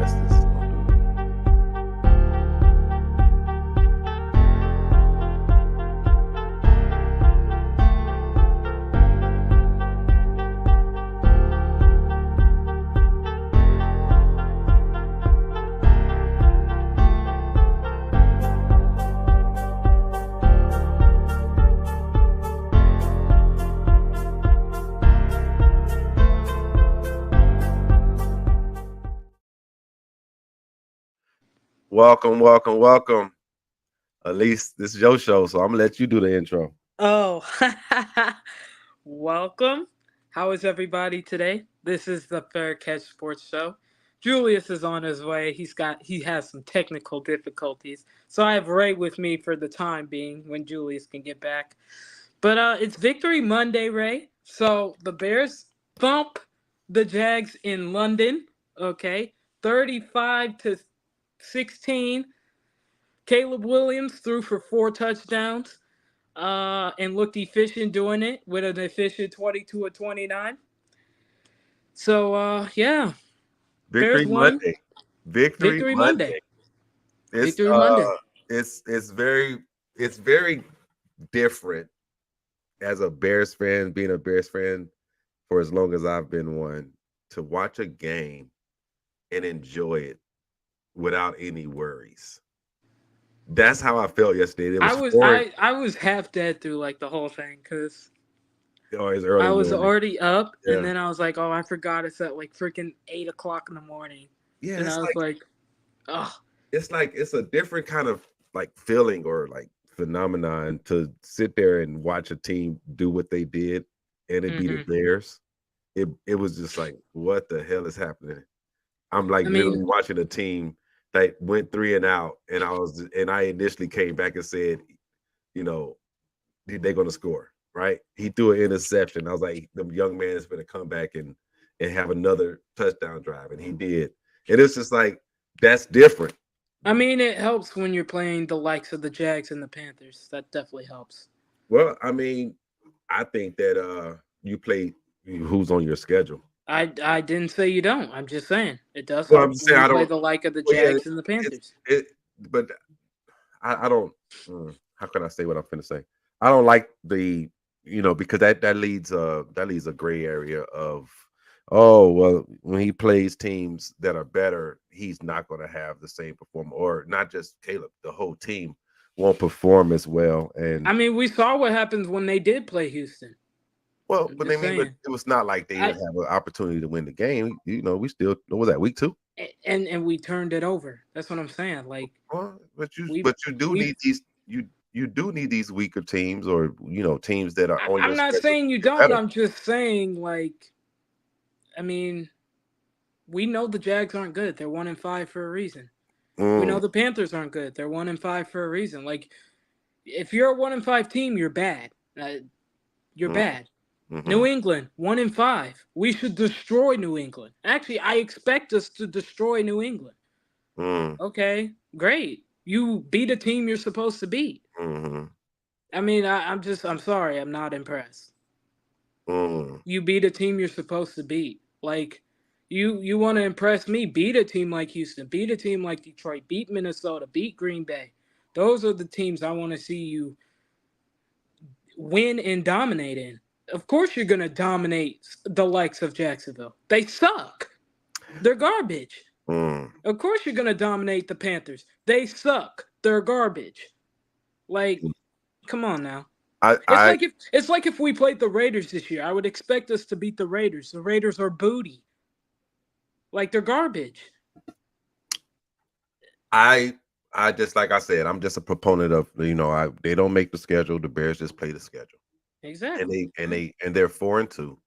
guess this is gonna do it. Welcome, welcome, welcome. At least this is your show, so I'm gonna let you do the intro. Oh, welcome. How is everybody today? This is the Fair Catch Sports Show. Julius is on his way. He has some technical difficulties, so I have Ray with me for the time being when Julius can get back. But it's Victory Monday, Ray. So the Bears thump the Jags in London. Okay, 35-16. Caleb Williams threw for 4 touchdowns and looked efficient doing it with an efficient 22 of 29. So, yeah, Bears Victory won. Monday. Victory Victory Monday. Monday. It's Victory uh Monday. it's very different as a Bears fan, being a Bears fan for as long as I've been one, to watch a game and enjoy it without any worries. That's how I felt yesterday. It I was was four I I was half dead through like the whole thing because hours I early was morning. already up and Yeah. then I was like, oh, I forgot it's at like freaking 8 o'clock in the morning, Yeah, and it's I was like like, oh, it's a different kind of like feeling or like phenomenon to sit there and watch a team do what they did and it be the hmm. Bears. It was just like, what the hell is happening? I'm like I literally mean, watching a team that went three and out, and I initially came back and said, you know, they're gonna score, right? He threw an interception. I was like, the young man is gonna come back and have another touchdown drive, and he did. And it's just like that's different. it helps when you're playing the likes of the Jags and the Panthers. That definitely helps. Well, I mean, I think that you play who's on your schedule. I didn't say you don't. I'm just saying it does Well, I'm help just when saying you I play don't. the like of the Well, yeah, Jags and the it's Panthers. it, but I don't. How can I say what I'm finna say? I don't like the because that leads a gray area of, oh well, when he plays teams that are better, he's not going to have the same performance, or not just Caleb, the whole team won't perform as well. And We saw what happens when they did play Houston. well, I'm but I just mean, but saying. it was not like they I didn't have an opportunity to win the game. We still, what was that, week two? and we turned it over. That's what I'm saying. Like Well, we but you do we need these you do need these weaker teams, or teams that are on your I'm not schedule saying to you get don't. better. I'm just saying I mean we know the Jags aren't good. They're 1-5 for a reason. We know Mm, the Panthers aren't good. They're 1-5 for a reason. Like if you're a 1-5 team, you're bad. You're mm, bad. mm-hmm, New England, 1-5. We should destroy New England. Actually, I expect us to destroy New England. mm, Okay, great. You beat a team you're supposed to beat. mm-hmm, I'm sorry, I'm not impressed. mm, You beat a team you're supposed to beat. Like, you want to impress me? Beat a team like Houston, beat a team like Detroit, beat Minnesota, beat Green Bay. Those are the teams I want to see you win and dominate in. Of course, you're gonna dominate the likes of Jacksonville. They suck. They're garbage. mm. Of course, you're gonna dominate the Panthers. They suck. They're garbage. Like, come on now. I It's like if we played the Raiders this year. I would expect us to beat the Raiders. The Raiders are booty. Like they're garbage. I I just, like I said, I'm just a proponent of, they don't make the schedule. The Bears just play the schedule, and Exactly. they're 4-2,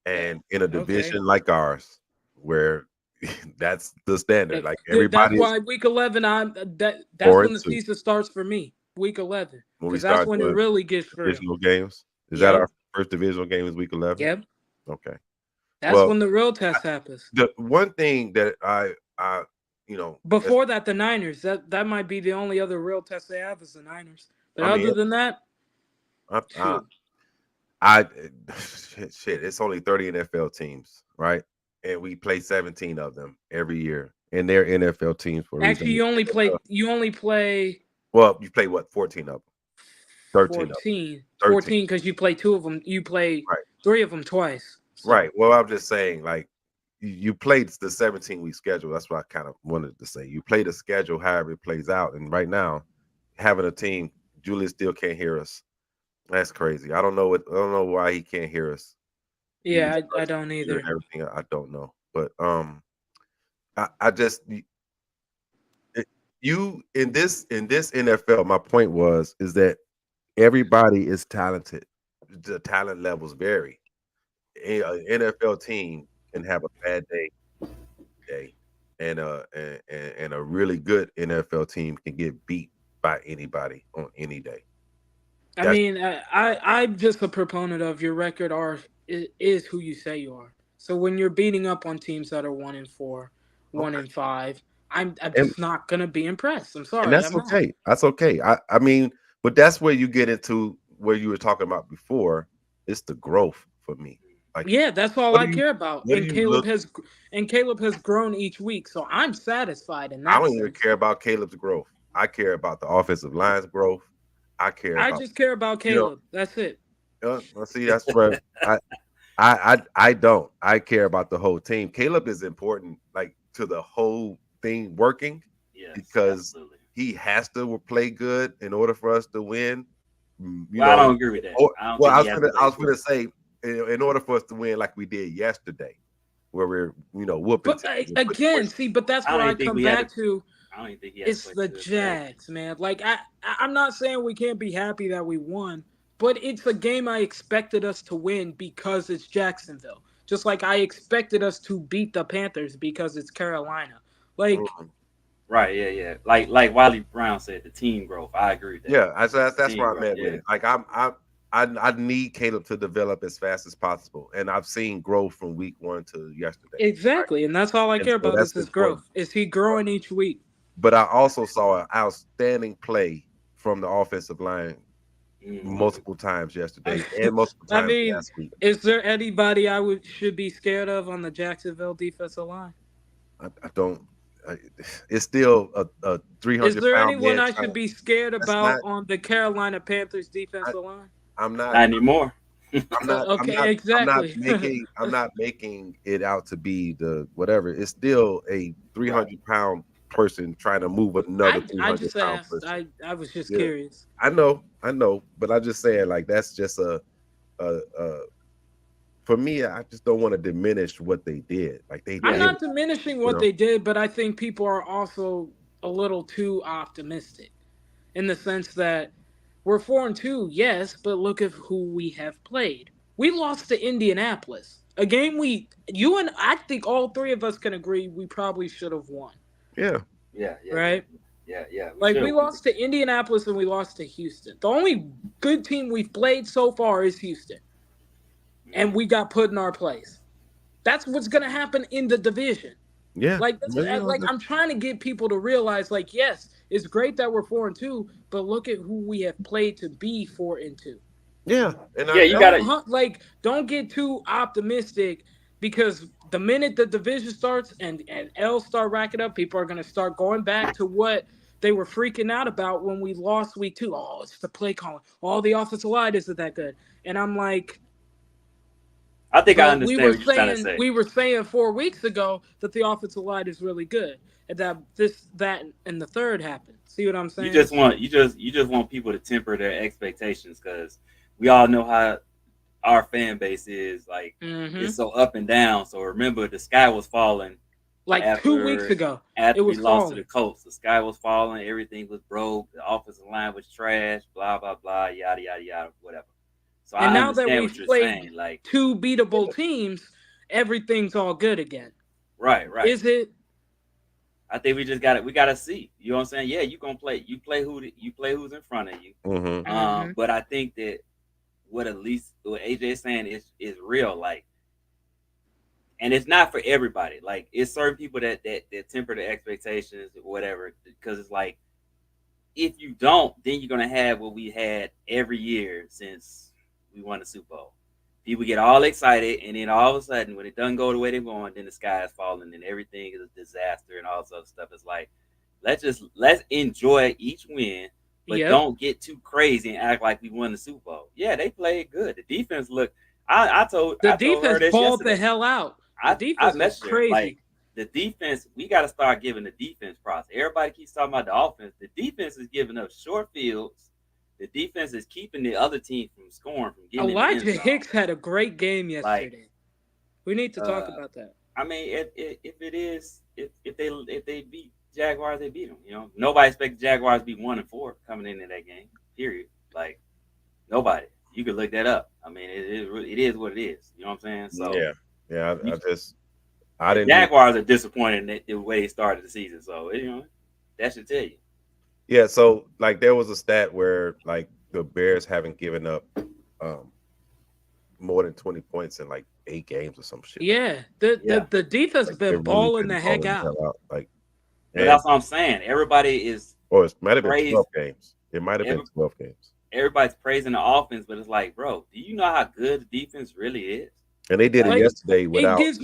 Yeah. and in a Okay. division like ours, where that's the standard. Like That's everybody is why week 11. That's four when and the two. season starts for me. Week 11, When we because that's start when it doing really gets real. divisional games, is that Yep. our first divisional game? Is week 11? Yep. Okay. That's Well, when the real test happens. the one thing that I as Before that, the Niners. That might be the only other real test they have is the Niners. But I mean, other than that, I, I, phew, I shit, it's only 30 NFL teams, right? and we play 17 of them every year, and they're NFL teams for a Actually, reason. you only play Well, you play what? 14 of them, 13 of them, 14, 13. 14 because you play two of them. You play Right, three of them twice. So right. Well, I'm just saying, like you played the 17-week schedule. That's what I kind of wanted to say. You play the schedule however it plays out, and right now, having a team, Julius still can't hear us. That's crazy. I don't know why he can't hear us. yeah, I Starts don't hearing either. everything. I don't know, but I just it- you in this NFL. My point was is that everybody is talented. The talent levels vary. An NFL team can have a bad day, and and a really good NFL team can get beat by anybody on any day. I That's mean, I'm just a proponent of your record is who you say you are. So when you're beating up on teams that are 1-4, one okay, and five, I'm and just not gonna be impressed. I'm and sorry, that's I'm not. okay. That's okay. I mean, but that's where you get into where you were talking about before. It's the growth for me. Like, Yeah, that's all what I do you care about. what do you look? And Caleb has grown each week, so I'm satisfied in I that don't even sense. care about Caleb's growth. I care about the offensive line's growth. I care I about just care about you know. Caleb. That's it. Well, see, that's where I don't. I care about the whole team. Caleb is important, like to the whole thing working, Yes, because absolutely. he has to play good in order for us to win. You Well, I know, don't agree with that. or I don't well, think he has to I play was gonna poor. say, in order for us to win like we did yesterday, where we're whooping But teams and putting again, points. see, but that's I where don't I even think come we had to. back to. I don't even think he had to It's play the good for that. Jags, man. Like I'm not saying we can't be happy that we won, but it's a game I expected us to win because it's Jacksonville. Just like I expected us to beat the Panthers because it's Carolina. Like, Mhm. Right? Yeah, yeah. Like Wiley Brown said, the team growth. I agree with that. Yeah, that's Team where I'm growth. at with Yeah. it. Like I need Caleb to develop as fast as possible, and I've seen growth from week one to yesterday. Right, exactly, and that's all I and care so about is that's his important. growth. Is he growing each week? But I also saw an outstanding play from the offensive line Hmm. multiple times I, yesterday and multiple I times mean, last week. is there anybody I would should be scared of on the Jacksonville defensive line? I don't. I, it's still a three Is hundred there pound anyone man I trying. should be scared That's about not. on the Carolina Panthers I, defensive line? I'm not. Not anymore. I'm not. I'm Okay, not. I'm not exactly. making. I'm not making it out to be the whatever. It's still a three Right. hundred pound person trying to move another three I hundred just pound asked. person. I was just Yeah, curious. I know, but I just saying like that's just a for me. I just don't want to diminish what they did. Like they I'm Yeah. did, not diminishing you what know. they did, but I think people are also a little too optimistic in the sense that we're 4-2, yes, but look at who we have played. We lost to Indianapolis, a game you and I think all three of us can agree we probably should have won, Yeah. Yeah, Yeah. Yeah. Yeah. right? Yeah. Yeah. We Like should we have won the lost game. to Indianapolis and we lost to Houston. The only good team we've played so far is Houston, and Hmm. we got put in our place. That's what's gonna happen in the division. yeah. Like Well, like I'm trying to get people to realize, like, yes, it's great that we're 4-2, but look at who we have played to be 4-2. yeah, and Yeah. You Don't gotta. don't get too optimistic because the minute the division starts and L start racking up, people are gonna start going back to what they were freaking out about when we lost week 2. Oh, it's the play calling. All the offensive line isn't that good. And I'm like, I think I but understand what you're trying to say. we were saying 4 weeks ago that the offensive line is really good, and that that and the third happened. See what I'm You saying? just want you just want people to temper their expectations because we all know how our fan base is like. Hmm. It's so up and down. So remember, the sky was falling Like 2 weeks after ago, it after we was lost to the falling, Colts. The sky was falling. Everything was broke. The offensive line was trash. Blah blah blah. Yada yada yada. Whatever. So and I now that understand what we've you're played saying. Like, two beatable teams, everything's all good again. right, right. Is it? I think we just got it. We got to see. You know what I'm saying? Yeah, you gonna play. You play who's in front of you. hmm Hmm. But I think that what at least what AJ is saying is real. Like, and it's not for everybody. Like, it's certain people that temper the expectations or whatever. Because it's like if you don't, then you're gonna have what we had every year since we won the Super Bowl. people get all excited, and then all of a sudden, when it doesn't go the way they're going, then the sky is falling, and everything is a disaster, and all this other stuff. It's like let's enjoy each win, but Yep. don't get too crazy and act like we won the Super Bowl. Yeah, they played good. The defense looked. I The told her defense this balled the yesterday. hell out. The I defense was messaged her like crazy. the defense. We got to start giving the defense props. Everybody keeps talking about the offense. The defense is giving up short fields. The defense is keeping the other team from scoring, from getting in the end Elijah zone. Hicks had a great game Like, yesterday. We need to talk uh, about that. I mean, if they beat Jaguars, they beat them. You know, nobody expected Jaguars to be 1-4 coming into that game. Period. Like nobody. You could look that up. I mean, it is what it is. You know what I'm saying? So yeah. I the didn't. Jaguars are disappointed in the way they started the season. So you know that should tell you. Yeah, so like there was a stat where like the Bears haven't given up um more than 20 points in like 8 games or some shit. Yeah, Yeah, the defense Like been they've really balling been the heck balling the out. hell out. Like, but and that's what I'm saying. Everybody is or it might have been praised. 12 games. It might have been Every, 12 games. everybody's praising the offense, but it's like, bro, do you know how good the defense really is? And they did it Like, Like yesterday without. it gives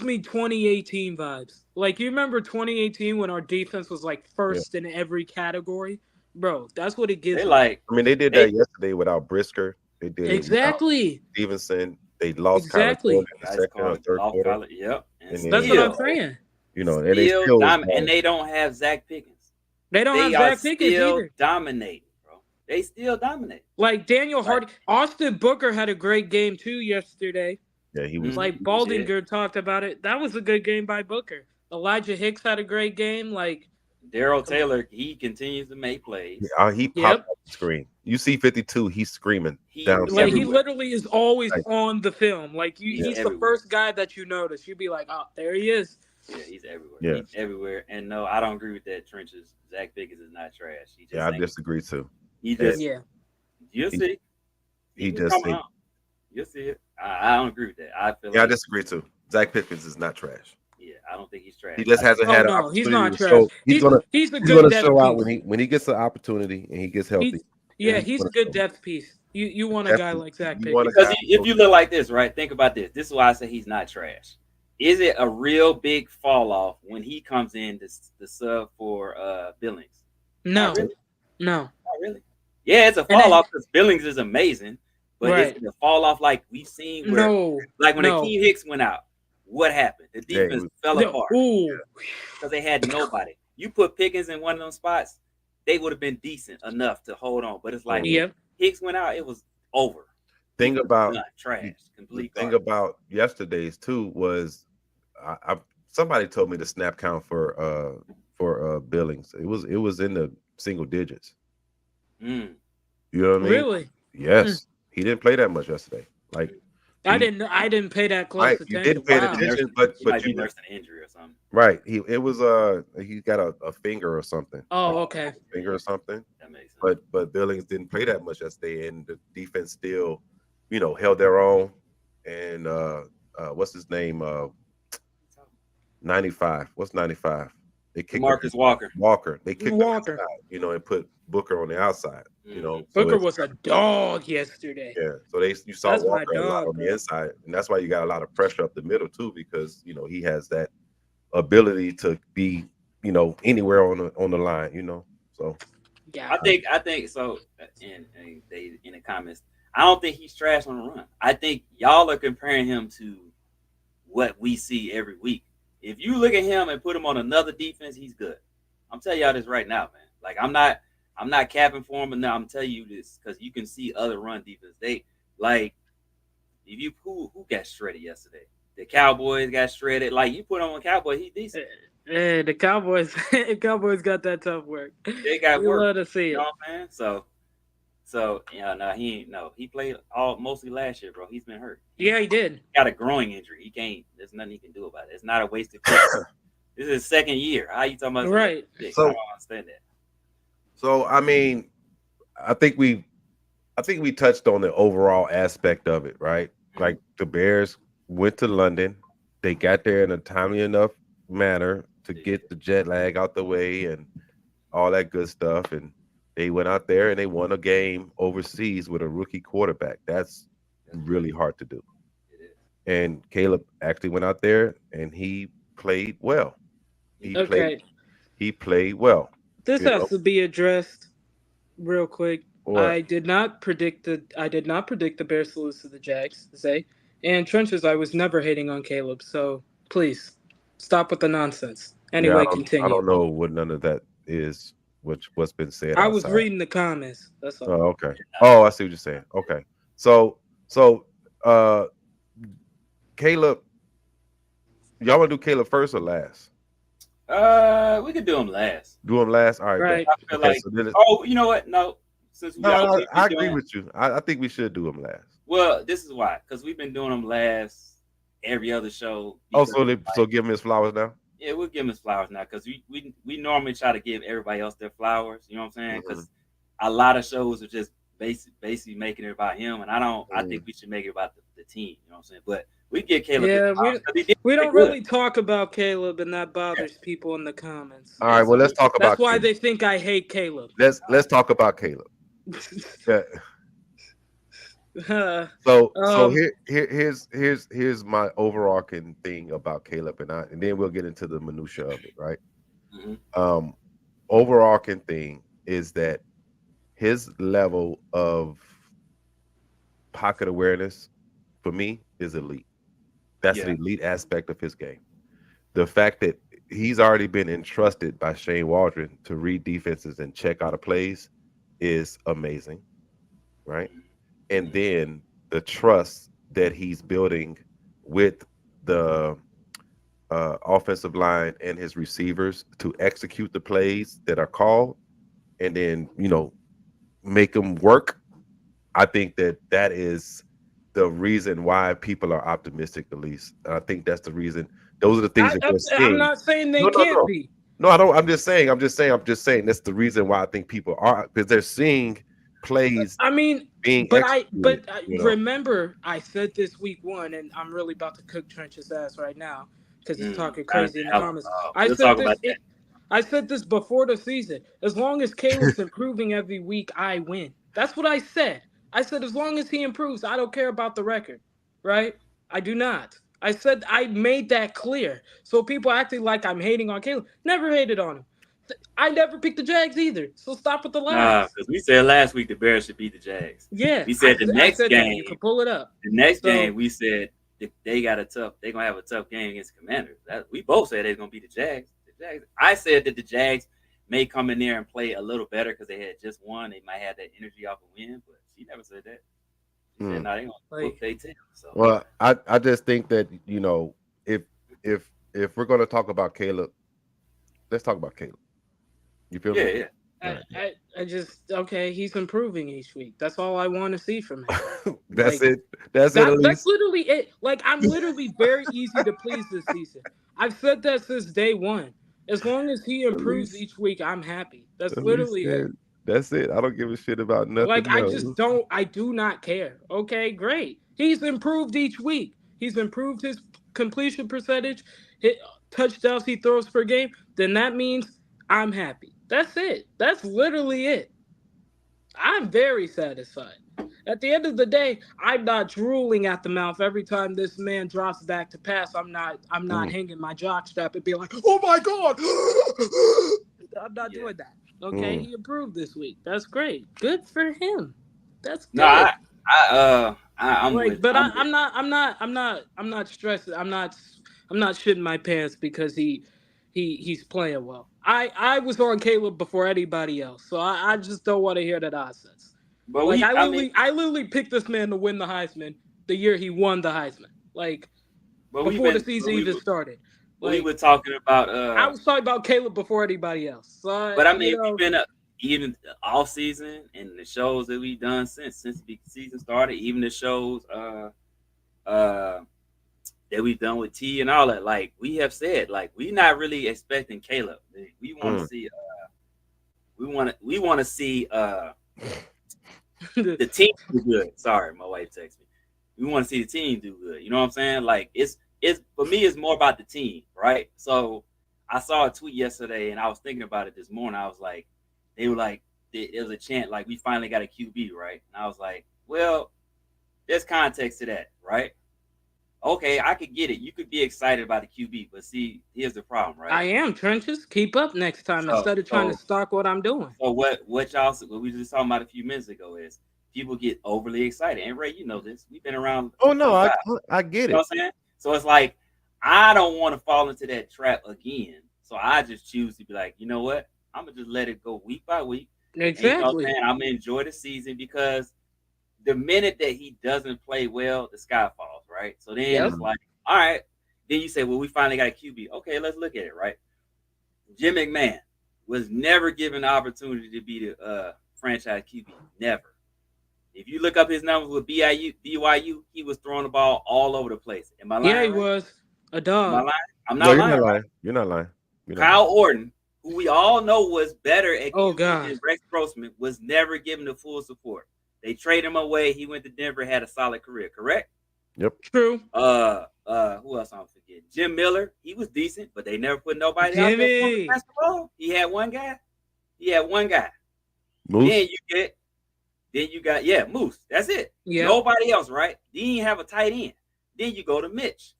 me 2018 vibes. Like you remember 2018 when our defense was like Yeah, first in every category, bro. That's what it they gives me. like I mean they did they that yesterday without Brisker. They did it without Exactly, Stevenson. They lost Kyler Gordon exactly. in the guys second or call third off quarter, collar. Yep, and and That's then what I'm still, saying. and they still was and balling. they don't have Zach Pickens. They don't They have are Zach Pickens still either. dominating, bro. They still dominate. Like Daniel Like, Hardy, Austin Booker had a great game too yesterday. Yeah, he was. Like he did. Baldinger talked about it. That was a good game by Booker. Elijah Hicks had a great game. Like, Daryl come on. Taylor, he continues to make plays. He popped Yep. up the screen. You see 52, he's screaming He's down Like he seven. everywhere. literally is always Like, on the film. Like He's yeah, he's the everywhere. first guy that you notice. You'd be like, oh, there he is. Yeah, he's everywhere. yeah, He's everywhere. And no, I don't agree with that. Trenches. Zach Pickens is not trash. He just yeah. I ain't. disagree too. He And just. Yeah. You'll he, see. he People just come he, out. You'll see it. I don't agree with that. I feel yeah, I like disagree too. Zach Pickens is not trash. yeah, I don't think he's trash. He just hasn't Oh had an no, he's opportunity not to trash. show. He's a He's good gonna depth show out piece. when he gets the opportunity and he gets healthy. He's yeah, He's he's a gonna good show. depth piece. You want a guy Definitely, like Zach you want a Pickens. Because guy. if you look like this, right? Think about this. This is why I say he's not trash. Is it a real big fall off when he comes in to sub for Billings? No, Not really. no. Not really. Yeah, it's a And fall then, off because Billings is amazing, but is right. it a fall off like we've seen where, No, like when no. Akeem Hicks went out, what happened? The Yeah, it defense was, fell No. apart Ooh. because they had nobody. You put Pickens in one of them spots, they would have been decent enough to hold on. But it's like mhm. Yep. Hicks went out, it was over. Thing Defense about done. Trash, the complete thing garbage. about yesterday's too was somebody told me the snap count for Billings. It was in the single digits. Mm. You know what I mean? Really? Yes, he didn't play that much yesterday. Like I he, didn't pay that close right, you attention. didn't pay Might be Wow. attention, nursing, but he might you be nursing an injury or something. right. It was he got a finger or something, like Oh, okay. a finger or something. That makes sense. But Billings didn't play that much yesterday, and the defense still, held their own. And what's his name? 95. What's 95? They kicked Marcus Walker. Walker. They kicked him Walker. inside, and put Booker on the outside. Mhm. So Booker it's was a dog yesterday. yeah. So you saw That's my Walker a lot dog, on the bro. inside, and that's why you got a lot of pressure up the middle too, because he has that ability to be anywhere on the line. So Yeah. I think so. And they in the comments, I don't think he's trash on the run. I think y'all are comparing him to what we see every week. If you look at him and put him on another defense, he's good. I'm telling y'all this right now, man. Like I'm not capping for him, but now I'm telling you this because you can see other run defense. They like if you who got shredded yesterday. The Cowboys got shredded. Like you put him on Cowboy, he's decent. Hey, the Cowboys Cowboys got that tough work. They got You work. love to see You it. know what I'm saying? So no, he played mostly last year, bro. He's been hurt. Yeah, he did. Got a growing injury. He can't. There's nothing he can do about it. It's not a wasted pick. This is his second year. How you talking about? Right. So- I don't understand that. So I mean, I think we touched on the overall aspect of it, right? Like the Bears went to London, they got there in a timely enough manner to get the jet lag out the way and all that good stuff, and they went out there and they won a game overseas with a rookie quarterback. That's That's true. really hard to do. It is. And Caleb actually went out there and he played well. He He did. played Okay, he played well. this You has know to be addressed real quick. what? I did not predict the Bears to lose to the Jags, Zay. And trenches, I was never hating on Caleb. So please stop with the nonsense. Yeah, Anyway, I continue. don't know what none of that is, which what's been said I was outside. reading the comments. That's all. Oh, okay. Oh, I see what you're saying. Okay. So so uh Caleb, y'all wanna do Caleb first or last? We could do him last. Do him last? All right, bet. Right. I feel Okay, like. so then Oh, you know what? No, since no, no, we've been I agree doing. with you. I think we should do him last. Well, this is why, because we've been doing them last every other show. Oh, Because so give him his flowers now. yeah, we'll give him his flowers now because we normally try to give everybody else their flowers. You know what I'm saying? Mhm. Because a lot of shows are just basically making it about him, and I don't. I Mhm. think we should make it about the team. You know what I'm saying? But we get Caleb his Yeah, flowers because he did we pretty don't good. really talk about Caleb, and that Yeah, bothers people in the comments. All yeah. right, well So let's talk That's about why Caleb. they think I hate Caleb. Let's talk about Caleb. Yeah. So um, here's my overarching thing about Caleb and then we'll get into the minutia of it, right? mhm. Um Overarching thing is that his level of pocket awareness for me is elite. That's Yeah, an elite aspect of his game. The fact that he's already been entrusted by Shane Waldron to read defenses and check out of plays is amazing, right? mhm. And Mhm. then the trust that he's building with the offensive line and his receivers to execute the plays that are called and then, make them work. I think that is the reason why people are optimistic, at least. And I think that's the reason. Those are the things that they're I'm seeing. not saying they No, no, can't no. be. No, I don't. I'm just saying that's the reason why I think people are because they're seeing plays I mean, being executed, remember I said this week one, and I'm really about to cook Trench's ass right now because he's talking crazy in the comments. I We'll said talk about this. I said this before the season. As long as Caleb's improving every week, I win. That's what I said. I said as long as he improves, I don't care about the record. Right? I do not. I said I made that clear. So people acting like I'm hating on Caleb. Never hated on him. I never picked the Jags either. So stop with the nah, lies. because we said last week the Bears should beat the Jags. Yeah, We said I said that. You can pull it up. the next So game we said they got a tough. They're gonna have a tough game against the Commanders. We both said they're gonna beat the Jags. The Jags. I said that the Jags may come in there and play a little better because they had just won. They might have that energy off a win, but she never said that. She said Hmm. no, they gonna whoop like their tail. So Well, I just think that if if we're going to talk about Caleb, let's talk about Caleb. You feel yeah, me? yeah. All I just okay. He's improving each week. That's all I want to see from him. right. That's Like it. That's it. At that's least. literally it. Like I'm literally very easy to please this season. I've said that since day one. As long as he At improves least. each week, I'm happy. That's At least literally it. it. That's it. I don't give a shit about Like nothing I just else. don't. I do not care. Okay, great. He's improved each week. He's improved his completion percentage, hit touchdowns he throws per game. Then that means I'm happy. That's it. That's literally it. I'm very satisfied. At the end of the day, I'm not drooling at the mouth every time this man drops back to pass. I'm not Mm, hanging my jockstrap and being like, "Oh my god!" I'm not Yeah. doing that. Okay, mm. he improved this week. That's great. Good for him. That's No, good. I'm Like, with but I'm with. I'm not stressed. I'm not shitting my pants because he's playing well. I was on Caleb before anybody else, so I just don't want to hear that nonsense. But Like we, I mean, I literally picked this man to win the Heisman the year he won the Heisman. Like but we've before the been, season even started. but we Like were talking about I was talking about Caleb before anybody else. So But I you mean, we've know, been even all season and the shows that we've done since the season started, even the shows uh that we've done with T and all that. Like we have said, like we're not really expecting Caleb. We want to Mm. see we want to see the team do good. Sorry, my wife texted me. We want to see the team do good. You know what I'm saying? Like it's for me, it's more about the team, right? So I saw a tweet yesterday, and I was thinking about it this morning. I was like, they were like, it was a chant like we finally got a QB, right? And I was like, well, there's context to that, right? Okay, I could get it. You could be excited about the QB, but see, here's the problem, I right? am trenches. Keep up next time So, instead of trying to so, stalk what I'm doing. so what we just talking about a few minutes ago is people get overly excited. And Ray, you know this. We've been around Oh a no, while. I get You know it. what I'm saying? So it's like I don't want to fall into that trap again. So I just choose to be like, you know what? I'm gonna just let it go week by week. And you know what I'm Exactly. saying? I'm gonna enjoy the season because the minute that he doesn't play well, the sky falls, right? So then Yep. it's like, all right. Then you say, well, we finally got a QB. Okay, let's look at it, right? Jim McMahon was never given the opportunity to be the franchise QB. Never. If you look up his numbers with BYU, he was throwing the ball all over the place. Am I Yeah, he lying, Ray? was a Am I dog. lying? I'm No, not you're lying, not right? lying. You're not lying. You're not lying. Kyle Orton, who we all know was better at Oh QB God. than Rex Grossman, was never given the full support. They traded him away. He went to Denver, had a solid career, correct? Yep. True. Who else I'm forgetting? Jim Miller, he was decent, but they never put nobody out there for him to Jimmy. pass the ball. He had one guy. He had one guy. Moose. Then you got yeah, Moose. That's it. Yep. Nobody else, right? Then you have a tight end. Then you go to Mitch.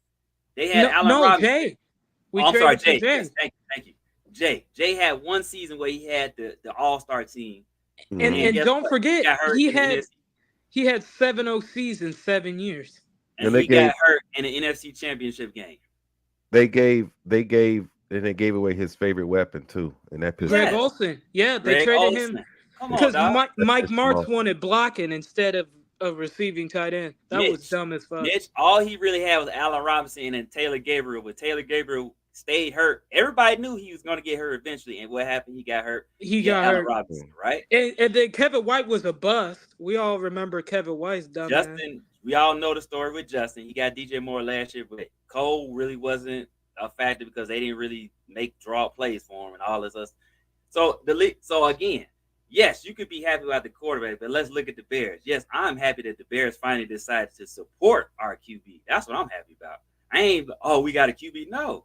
They had No, Allen no, Robinson. Jay. We Oh, I'm sorry, traded for Jay. Jay. Yes, thank you. Jay. Jay had one season where he had the All-Star team. And Mhm. then And guess don't what? He forget, got hurt in the NFC. he had 7 seasons, 7 years. And And they he got gave hurt in the NFC championship game. they gave away his favorite weapon too, and that pissed me Greg Yes. off. Olson. Yeah, they Greg traded him Olson. Come on, because dog. That Mike pissed me Martz off. wanted blocking instead of a receiving tight end. That was Mitch. dumb as fuck. Mitch, all he really had was Allen Robinson and Taylor Gabriel. But Taylor Gabriel stayed hurt. Everybody knew he was going to get hurt eventually. And what happened? He got hurt. He He had got Allen hurt. Robinson, right? And then Kevin White was a bust. We all remember Kevin White's dumbass. Justin, we all know the story with Justin. He got DJ Moore last year, but Cole really wasn't a factor because they didn't really make draw plays for him and all this stuff. So again, yes, you could be happy about the quarterback, but let's look at the Bears. Yes, I'm happy that the Bears finally decided to support our QB. That's what I'm happy about. I ain't we got a QB. No,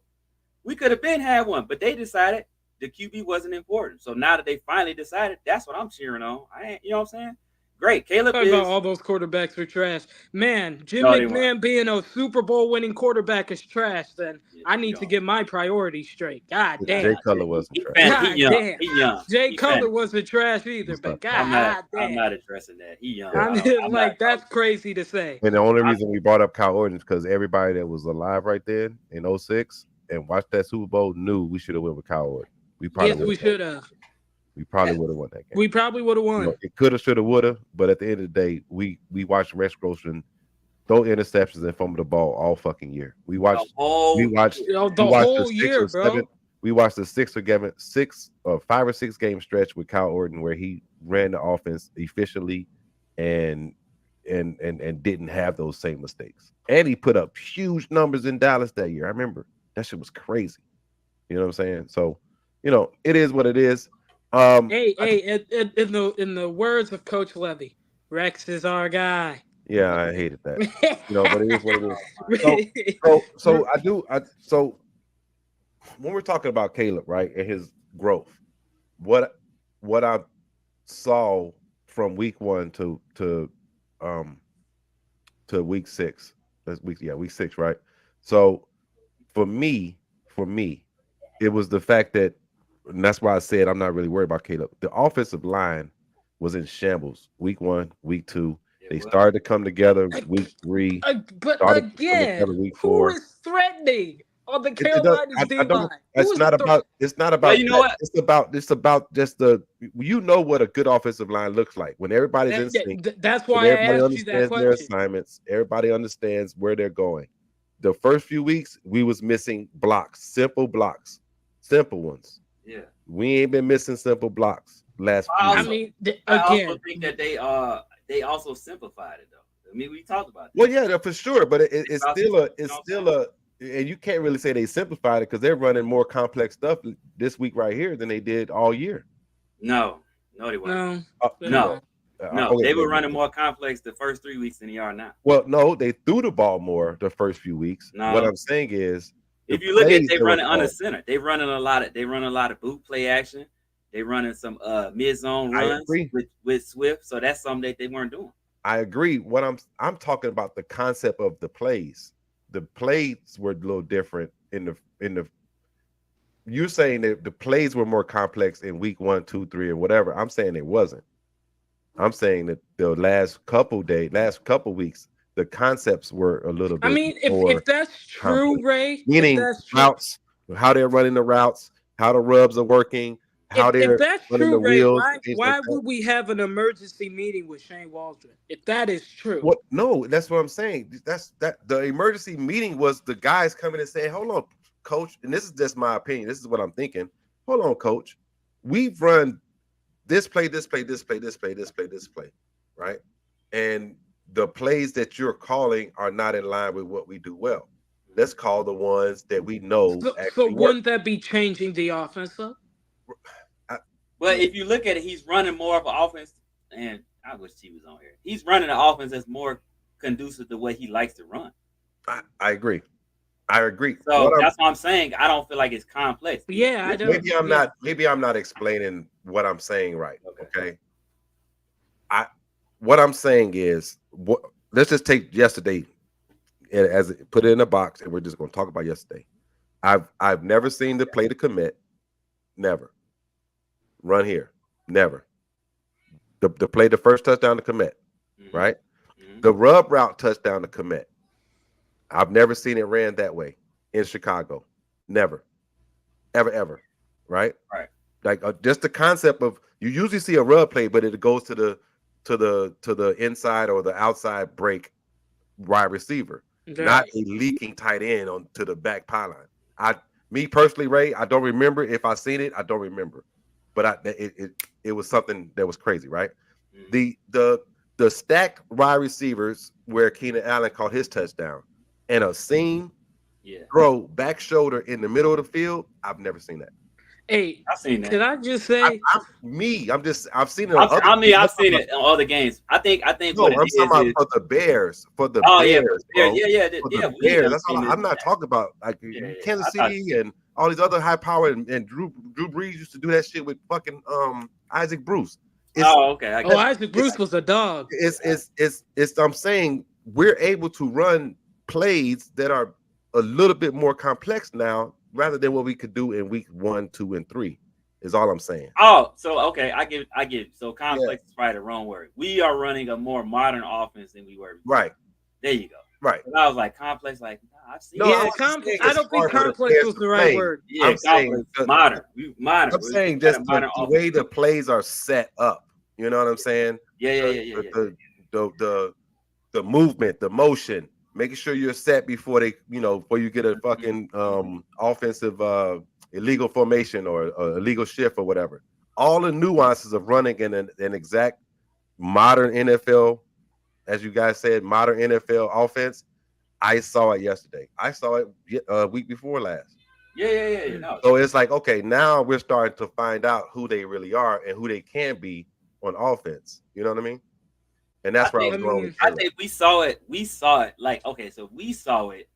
we could have been had one, but they decided the QB wasn't important. So now that they finally decided, that's what I'm cheering on. You know what I'm saying? Great. Caleb Talk about is all those quarterbacks were trash. Man, Jim no, they weren't. McMahon being a Super Bowl winning quarterback is trash. Then Yeah, I he need to gone. get my priorities straight. God Jay damn. Cutler wasn't He trash. He God young. damn. He young. Jay He Cutler fantasy. wasn't trash either, He's but not. God I'm damn. not addressing that. He young. Yeah. I'm I'm not. like, that's crazy to say. And the only I, reason we brought up Kyle Orton is because everybody that was alive right then in '06 and watched that Super Bowl knew we should have went with Kyle Orton. We probably Yes, we would should have. we probably would have won that game. We probably would have won. It could have, should have, would have, but at the end of the day, we watched Rex Grossman throw interceptions and fumble the ball all fucking year. We watched You know, the we watched whole the six year, or bro. seven. We watched the 5 or 6 game stretch with Kyle Orton where he ran the offense efficiently and didn't have those same mistakes. And he put up huge numbers in Dallas that year. I remember that shit was crazy. You know what I'm saying? So, it is what it is. Hey, in the words of Coach Levy, Rex is our guy. Yeah, I hated that. But it is what it is. So when we're talking about Caleb, right, and his growth, what I saw from week 1 to week 6. That's week 6, right? So for me, it was the fact that, and that's why I said I'm not really worried about Caleb. The offensive line was in shambles. Week 1, week 2. They started to come together week 3. But Started to come again, together week who 4. is threatening on the It does, Carolinas D I don't. line? It's not about. It's not about. Well, you know that. what? It's about just the. What a good offensive line looks like when everybody's in sync. That's When why I everybody asked you that understands their question. assignments. Everybody understands where they're going. The first few weeks, we was missing blocks, simple ones. Yeah. We ain't been missing simple blocks last few Also, I weeks. mean, I also again, think that they also simplified it though. I mean, we talked about that. Well, yeah, for sure, but it's About still this, it's you know still a, and you can't really say they simplified it because they're running more complex stuff this week right here than they did all year. No, they weren't. no, No, they were running more complex the first 3 weeks than they are now. Well, no, they threw the ball more the first few weeks. No. What I'm saying is, if you look at, they running under called, center. They run a lot of boot play action. They running some mid zone I runs agree. with Swift. So that's something that they weren't doing. I agree. What I'm talking about the concept of the plays. The plays were a little different in the. You're saying that the plays were more complex in week 1, 2, 3, or whatever. I'm saying it wasn't. I'm saying that the last couple weeks, the concepts were a little I bit mean, more if that's true, complex. Ray, if Meaning that's true, routes, how they're running the routes, how the rubs are working, how if they're that's running true, the Ray, wheels, and things like why that. would we have an emergency meeting with Shane Waldron? If that is true, What? No, that's what I'm saying. That the emergency meeting was the guys coming and saying, "Hold on, coach," and this is just my opinion. This is what I'm thinking. Hold on, coach. We've run this play, this play, this play, this play, this play, this play, right? And the plays that you're calling are not in line with what we do well. Let's call the ones that we know so actually work. wouldn't that be changing the offense? Though? I, But if you look at it, he's running more of an offense, and I wish he was on here. He's running an offense that's more conducive to what he likes to run. I agree. I agree. So that's what I'm saying. I don't feel like it's complex. Yeah, I don't. Yeah. Maybe I'm not explaining what I'm saying right. Okay. Okay. I what I'm saying is let's just take yesterday and as put it in a box, and we're just going to talk about yesterday. I've never seen the play to commit, never run here, never the play the first touchdown to commit, right? The rub route touchdown to commit. I've never seen it ran that way in Chicago, never, ever, right? Right. Like just the concept of you usually see a rub play, but it goes to the inside or the outside break wide receiver, not a leaking tight end on to the back pylon. Me personally, Ray, I don't remember if I seen it. I don't remember, but it was something that was crazy, right? The stacked wide receivers where Keenan Allen caught his touchdown and a seam throw back shoulder in the middle of the field. I've never seen that. Hey, I've seen that. Can I just say? I've seen it. I've seen it on other games. I think. No, I'm talking about for the Bears. For the Bears, bro. Yeah. For the Bears. That's all. I'm not talking about like Kansas City and all these other high power and Drew Brees used to do that shit with fucking Isaac Bruce. Okay. Isaac Bruce was a dog. It's. I'm saying we're able to run plays that are a little bit more complex now, rather than what we could do in week 1, 2, and 3. Is all I'm saying. Oh, so okay, I get it. So complex is probably the wrong word. We are running a more modern offense than we were. Right. There you go. Right. And I was like complex, like I've seen. No, yeah, I don't think complex was the right word. Yeah, I'm saying modern. I'm saying just the way the plays are set up. You know what I'm saying? Yeah. The movement, the motion, making sure you're set before before you get a fucking offensive illegal formation or illegal shift or whatever. All the nuances of running in an exact modern NFL, as you guys said, modern NFL offense. I saw it yesterday. I saw it week before last. Yeah. No. So it's like, okay, now we're starting to find out who they really are and who they can be on offense. You know what I mean? And that's where I was going with I think we saw it. Like, okay, so we saw it.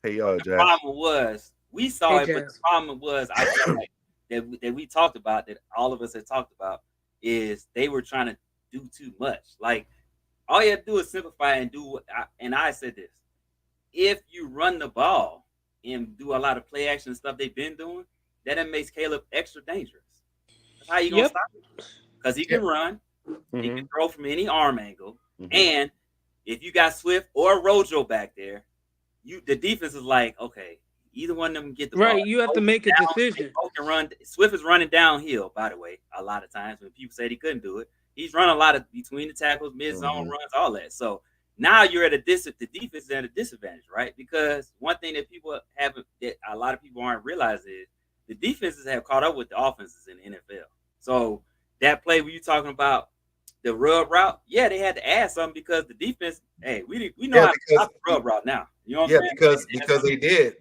Hey, the Jags. problem was we saw it, but the problem was I feel like that we talked about, that all of us had talked about, is they were trying to do too much. Like, all you have to do is simplify and do. And I said this: if you run the ball and do a lot of play action stuff they've been doing, that makes Caleb extra dangerous. That's how you gonna stop him, because he can run. He can throw from any arm angle, and if you got Swift or Rojo back there, the defense is like, okay, either one of them get the ball. Right, you have to make a decision. Both can run. Swift is running downhill, by the way. A lot of times when people said he couldn't do it, he's run a lot of between the tackles, mid zone runs, all that. So now you're at the defense is at a disadvantage, right? Because one thing that a lot of people aren't realizing is the defenses have caught up with the offenses in the NFL. So that play where you talking about the rub route, they had to add something because the defense, we know how to stop the rub route now. You know what I'm saying? Because they did.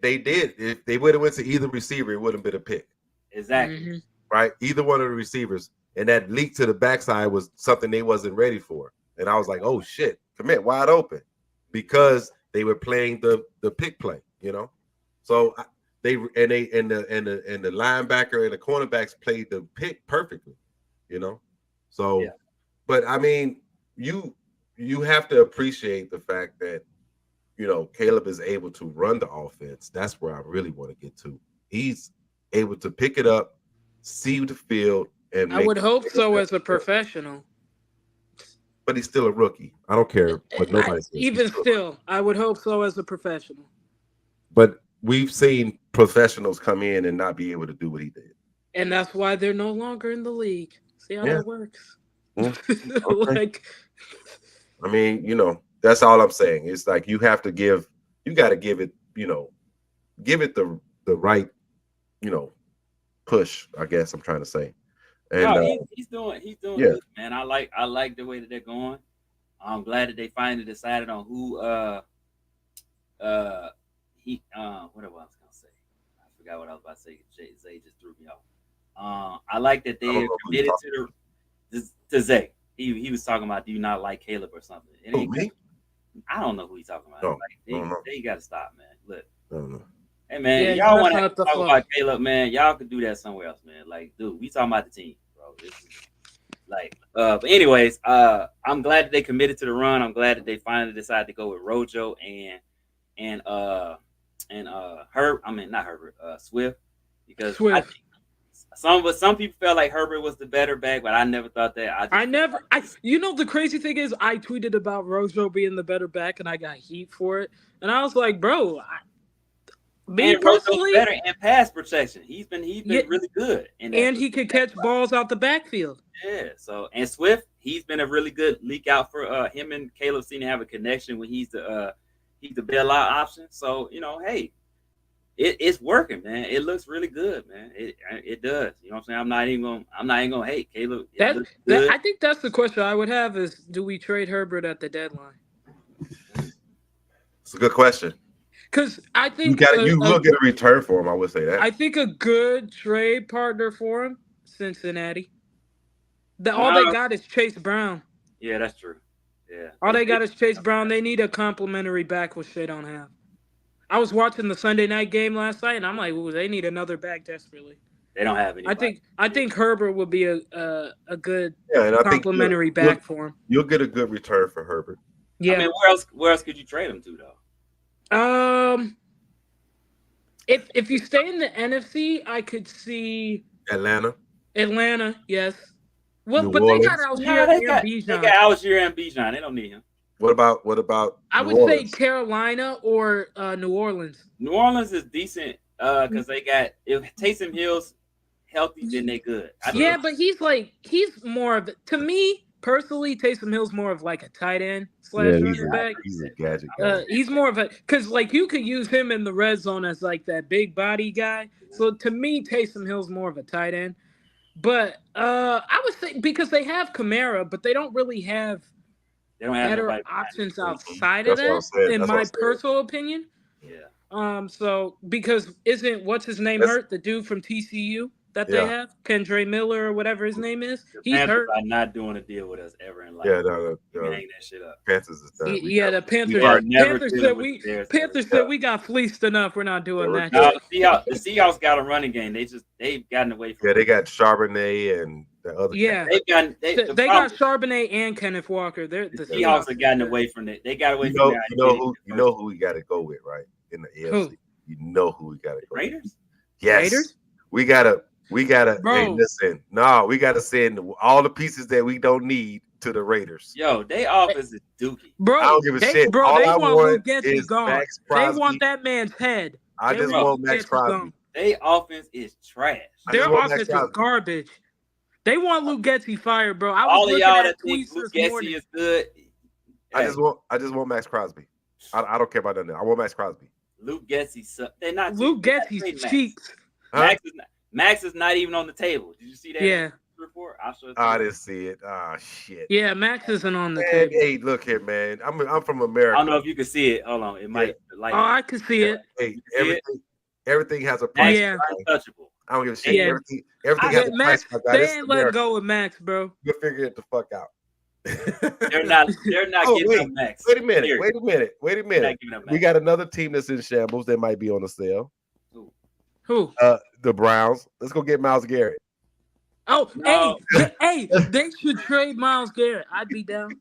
If they would have went to either receiver, it wouldn't have been a pick. Exactly. Right? Either one of the receivers. And that leak to the backside was something they wasn't ready for. And I was like, oh shit, commit wide open. Because they were playing the pick play, So the linebacker and the cornerbacks played the pick perfectly, So but I mean, you you have to appreciate the fact that Caleb is able to run the offense. That's where I really want to get to. He's able to pick it up, see the field, and I make. would hope so as a professional. But he's still a rookie. I don't care what nobody says. He's Even still a rookie. still, I would hope so as a professional. But we've seen professionals come in and not be able to do what he did. And that's why they're no longer in the league. See how Yeah. that works? Mm, okay. Like, I mean, that's all I'm saying. It's like you got to give it, give it the right, push, I guess I'm trying to say. And No, he's doing yeah. good, man. I like the way that they're going. I'm glad that they finally decided on who what I was gonna say. I forgot what I was about to say. Zay just threw me off. I like that they committed to Zay. He was talking about, do you not like Caleb or something? It ain't me? I don't know who he's talking about. No, like, they got to stop, man. Look. No. Hey man, Yeah, y'all want to that's not the talk flow. about Caleb, man? Y'all could do that somewhere else, man. Like, dude, we talking about the team, bro. This is like, but anyways, I'm glad that they committed to the run. I'm glad that they finally decided to go with Rojo and Herb. I mean, not Herbert, Swift, because I Swift. think some people felt like Herbert was the better back, but I never thought that. The crazy thing is, I tweeted about Rojo being the better back, and I got heat for it. And I was like, bro, me and Rojo's personally, better in pass protection. He's been really good, and he could catch balls out the backfield. Yeah. So, and Swift, he's been a really good leak out for him and Caleb seem to have a connection when he's the bailout option. So, hey, it's working, man. It looks really good, man. It does. You know what I'm saying? I'm not even gonna hate Caleb. I think that's the question I would have is, do we trade Herbert at the deadline? It's a good question. Because I think you will get a return for him. I would say that. I think a good trade partner for him, Cincinnati. All they got is Chase Brown. Yeah, that's true. Yeah. All they got is Chase Brown. They need a complimentary back, which they don't have. I was watching the Sunday night game last night, and I'm like, ooh, they need another back desperately. They don't have any. I think Herbert would be a good and complimentary back for him. You'll get a good return for Herbert. Yeah. I mean, where else could you trade him to though? If you stay in the NFC, I could see Atlanta, yes. Well, New but Orleans. they got Algier and Bijan. They got Algier and Bijan. They don't need him. What about? I would say Carolina or New Orleans. New Orleans is decent because they got if Taysom Hill's healthy, then they good. But he's more of to me personally. Taysom Hill's more of like a tight end / running back. He's a gadget guy. He's more of a because you could use him in the red zone as like that big body guy. So to me, Taysom Hill's more of a tight end. But I would say because they have Kamara, but they don't really have. They don't have better options outside of that, in my personal opinion. Yeah. So because what's his name hurt? The dude from TCU that they have, Kendre Miller or whatever his name is. He's hurt. I'm not doing a deal with us ever in life. Yeah, hang that shit up. Panthers is done. The Panthers. Panthers said we got fleeced enough. We're not doing that. The Seahawks got a running game. They've gotten away from. Yeah, they got Charbonnet and the other. Yeah, they got Charbonnet and Kenneth Walker. The Seahawks have gotten away from it. They got away from. You know who we got to go with, right? In the AFC, who? You know who we got to go. Raiders. With. Yes, Raiders. We gotta. Bro. Hey, listen. No, we gotta send all the pieces that we don't need to the Raiders. Yo, they offense is dookie. Bro, I don't give a shit. Bro, all they I want Lugetti gone. Max Crosby. They want that man's head. I just want Max Crosby. Gone. Their offense is trash. Their offense is garbage. They want Lugetti fired, bro. I was all of y'all that think Lugetti is good. I just want Max Crosby. I don't care about that. I want Max Crosby. Luke Getsy's they're not. Luke Getsy's cheeks. Max is not even on the table. Did you see that? Yeah. Report? I didn't see it. Ah, shit. Yeah, Max isn't on the table. Hey, look here, man. I'm from America. I don't know if you can see it. Hold on, it might. Like. Oh, I can see it. Hey, everything has a price. Yeah. Untouchable. I don't give a shit. Yeah. Everything has a Max, price. They ain't letting go with Max, bro. You'll figure it the fuck out. They're not getting up Max. Wait a minute. We got another team that's in shambles that might be on the sale. Who? The Browns. Let's go get Myles Garrett. Oh, No, hey, they should trade Miles Garrett. I'd be down.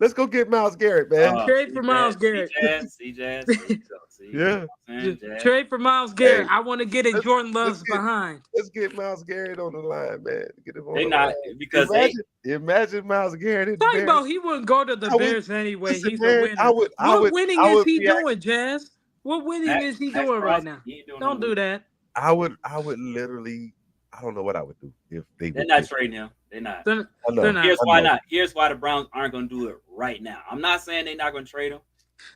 Let's go get Miles Garrett, man. Trade for Miles Garrett. See, Jazz. There you go. See, Yeah, what I'm saying, Jazz. Trade for Miles hey, Garrett. I want to get in let's Jordan let's Love's get behind. let's get Miles Garrett on the line, man. Get him on They the not line. because they Imagine Miles Garrett in the Talking about Bears. he wouldn't go to the I would Bears anyway. listen, He's a man. winner. What winning I is would he react. doing, Jazz? What winning Max, is he Max doing right Crosby, now? he ain't doing no Don't do winning. that. I would literally. I don't know what I would do if they They're would. not trading him. They're not. They're, I know. they're not. Here's I why know. not. Here's why the Browns aren't going to do it right now. I'm not saying they're not going to trade him.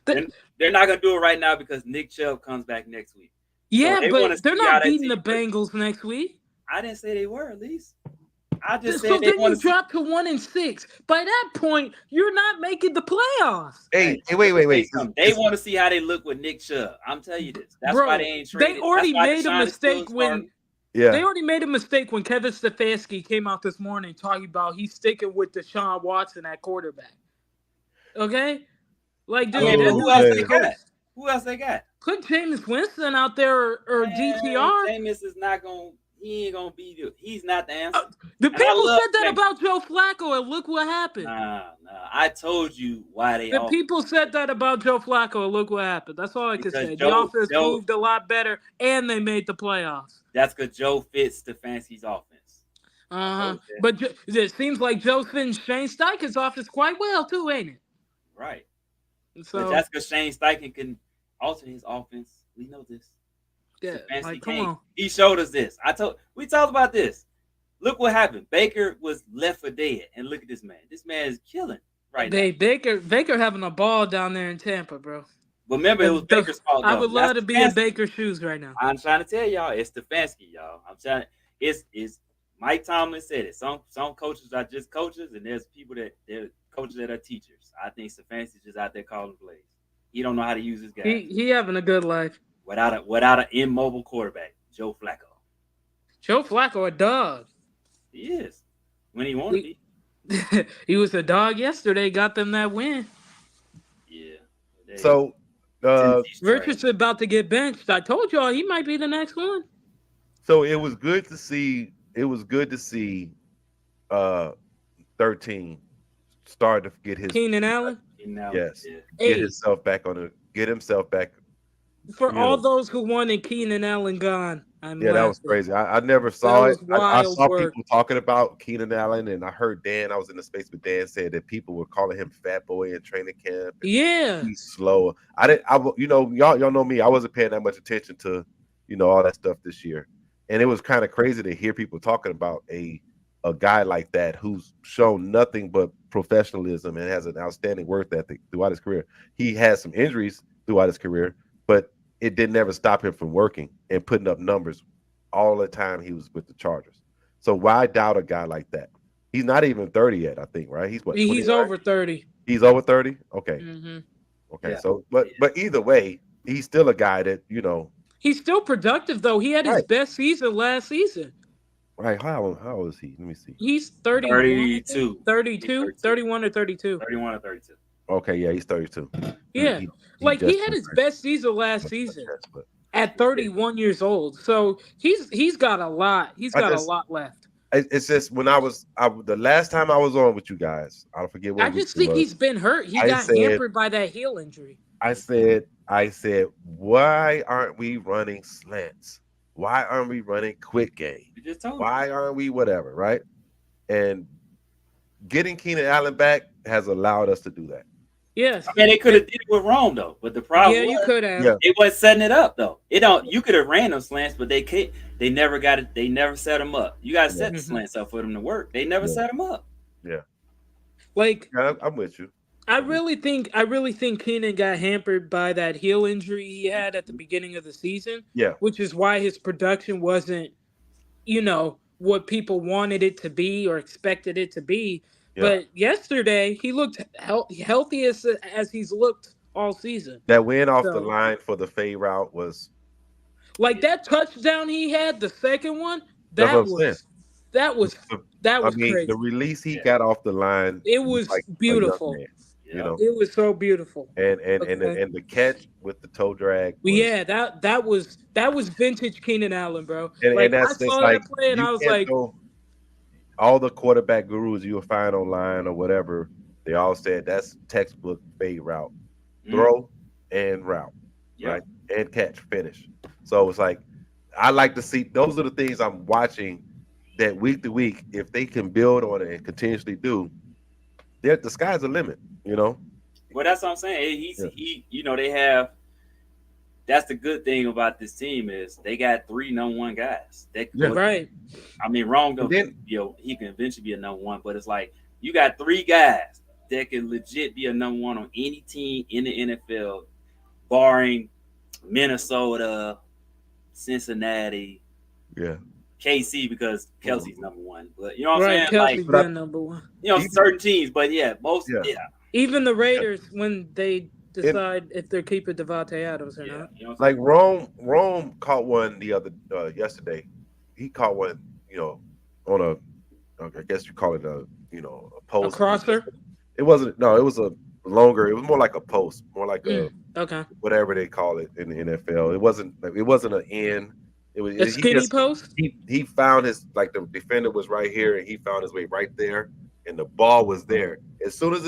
They- They're not going to do it right now because Nick Chubb comes back next week. yeah, they wanna but they're see how not that beating the team works. Bengals next week. I didn't say they were, at least. I just So said they then want you to see. drop to 1-6. By that point, you're not making the playoffs. Hey, Hey, wait. let me tell you something. They want to see how they look with Nick Chubb. I'm telling you this. That's Bro, why they ain't traded. they already That's why made a Deshaun is still mistake starting. They Yeah. already made a mistake when Kevin Stefanski came out this morning talking about he's sticking with Deshaun Watson at quarterback. Okay? Like, I dude, mean, that Oh, who dude else is they a man. got? coach. Who else they got? Put Jameis Winston out there or Man, DTR. Jameis is not going to. He ain't going to be. He's not the answer. The And I people love said that Jameis. about Joe Flacco, and look what happened. Nah. I told you why they The all people said that about Joe Flacco, and look what happened. That's all I can because say. The offense Joe. moved a lot better, and they made the playoffs. That's because Joe fits Stefanski's offense. But it seems like Joe fits Shane Steichen's offense quite well too, ain't it? Right. So But that's because Shane Steichen can alter his offense. We know this. yeah, Stefanski like come can't. on. He showed us this. We talked about this. Look what happened. Baker was left for dead, and look at this man. This man is killing right now. Baker having a ball down there in Tampa, bro. But remember, it was Baker's fault. I Though. would Not love to be in Stefanski. Baker's shoes right now. I'm trying to tell y'all, it's Stefanski, y'all. I'm trying. It's Mike Tomlin said it. Some coaches are just coaches, and there's people they're coaches that are teachers. I think Stefanski's just out there calling plays. He don't know how to use his guys. He having a good life. Without an immobile quarterback, Joe Flacco. Joe Flacco a dog. He is when he wanted to be. He was a dog yesterday. Got them that win. Yeah. So, Tennessee's trash. Richardson about to get benched. I told y'all he might be the next one. so it was good to see. It was good to see. 13 start to get his Keenan Allen. yes Yeah. get Hey, himself back on the get himself back. for you all know. those who wanted Keenan Allen gone, I'm Yeah, that was laughing. crazy. I never saw was it. I wild saw work. people talking about Keenan Allen, and I heard Dan. I was in the space with Dan said that people were calling him Fat Boy in training camp. Yeah. He's slow. I didn't. Y'all know me. I wasn't paying that much attention to, all that stuff this year, and it was kind of crazy to hear people talking about a guy like that who's shown nothing but professionalism and has an outstanding work ethic throughout his career. He had some injuries throughout his career, but it didn't ever stop him from working and putting up numbers all the time he was with the Chargers. So why doubt a guy like that? He's not even 30 yet, I think, right? He's what? He's 29? over 30. He's over 30? Okay. Hmm. Okay. Yeah. So but either way, he's still a guy that, He's still productive though. He had his Right. best season last season. right. How old is he? Let me see. He's 31, 32. 32, 31 or 32. 31 or 32. Okay, yeah, he's 32. Yeah. He Like he just had turned his 30. best season last season But at 31 years old. So he's got a lot. He's I got a just- lot left. it's just when the last time I was on with you guys, I don't forget what I week just it think was. he's been hurt. He I got said- hampered by that heel injury. I said, why aren't we running slants? Why aren't we running quick game? You just told me. Why aren't we whatever, right? And getting Keenan Allen back has allowed us to do that. Yes. I mean, they could have did it with Rome though, but the problem Yeah, you was could have. Yeah. it wasn't setting it up though. It don't. You could have ran them slants, but they could. They never got it. They never set them up. You got to set the Mhm. slants up for them to work. They never Yeah. set them up. Like Yeah, I'm with you. I really think Keenan got hampered by that heel injury he had at the beginning of the season. Yeah. Which is why his production wasn't, what people wanted it to be or expected it to be. Yeah. But yesterday he looked healthy as he's looked all season. That win off the So- line for the fade route was Like that touchdown he had, the second one, That's that what I'm saying. was that was crazy. the release he Yeah. got off the line. It was like a young beautiful. man, Yeah. It was so beautiful. and Okay. the catch with the toe drag. But was- yeah, that was vintage Keenan Allen, bro. and Like that's I saw like that play and you I was can't like, throw- all the quarterback gurus you'll find online or whatever, they all said that's textbook fade route, Mm, throw and route, right, yep. and catch, finish. So it's like I like to see those are the things I'm watching that week to week. If they can build on it and continuously do, the sky's the limit. You know. Well, that's what I'm saying. Yeah. They have. That's the good thing about this team is they got three number one guys. Yeah. Right. I mean, wrong. And then He can eventually be a number one, but it's like you got three guys that can legit be a number one on any team in the NFL, barring Minnesota, Cincinnati, yeah. KC, because Kelsey's number one. But you know what I'm Right. saying? Kelsey's Like, But been number one. even certain teams. But yeah, most yeah. yeah, Even the Yeah. Raiders, when they And decide if they're keeping Devontae Adams or yeah. not. You know what I'm like saying? Rome caught one the other yesterday. He caught one, on I guess you call it a A post. crosser? It wasn't. No, it was a longer. It was more like a post, more like a Okay. whatever they call it in the NFL. It wasn't. It wasn't an end. It was. A He skinny just post? he found his like the defender was right here, and he found his way right there, and the ball was there. As soon as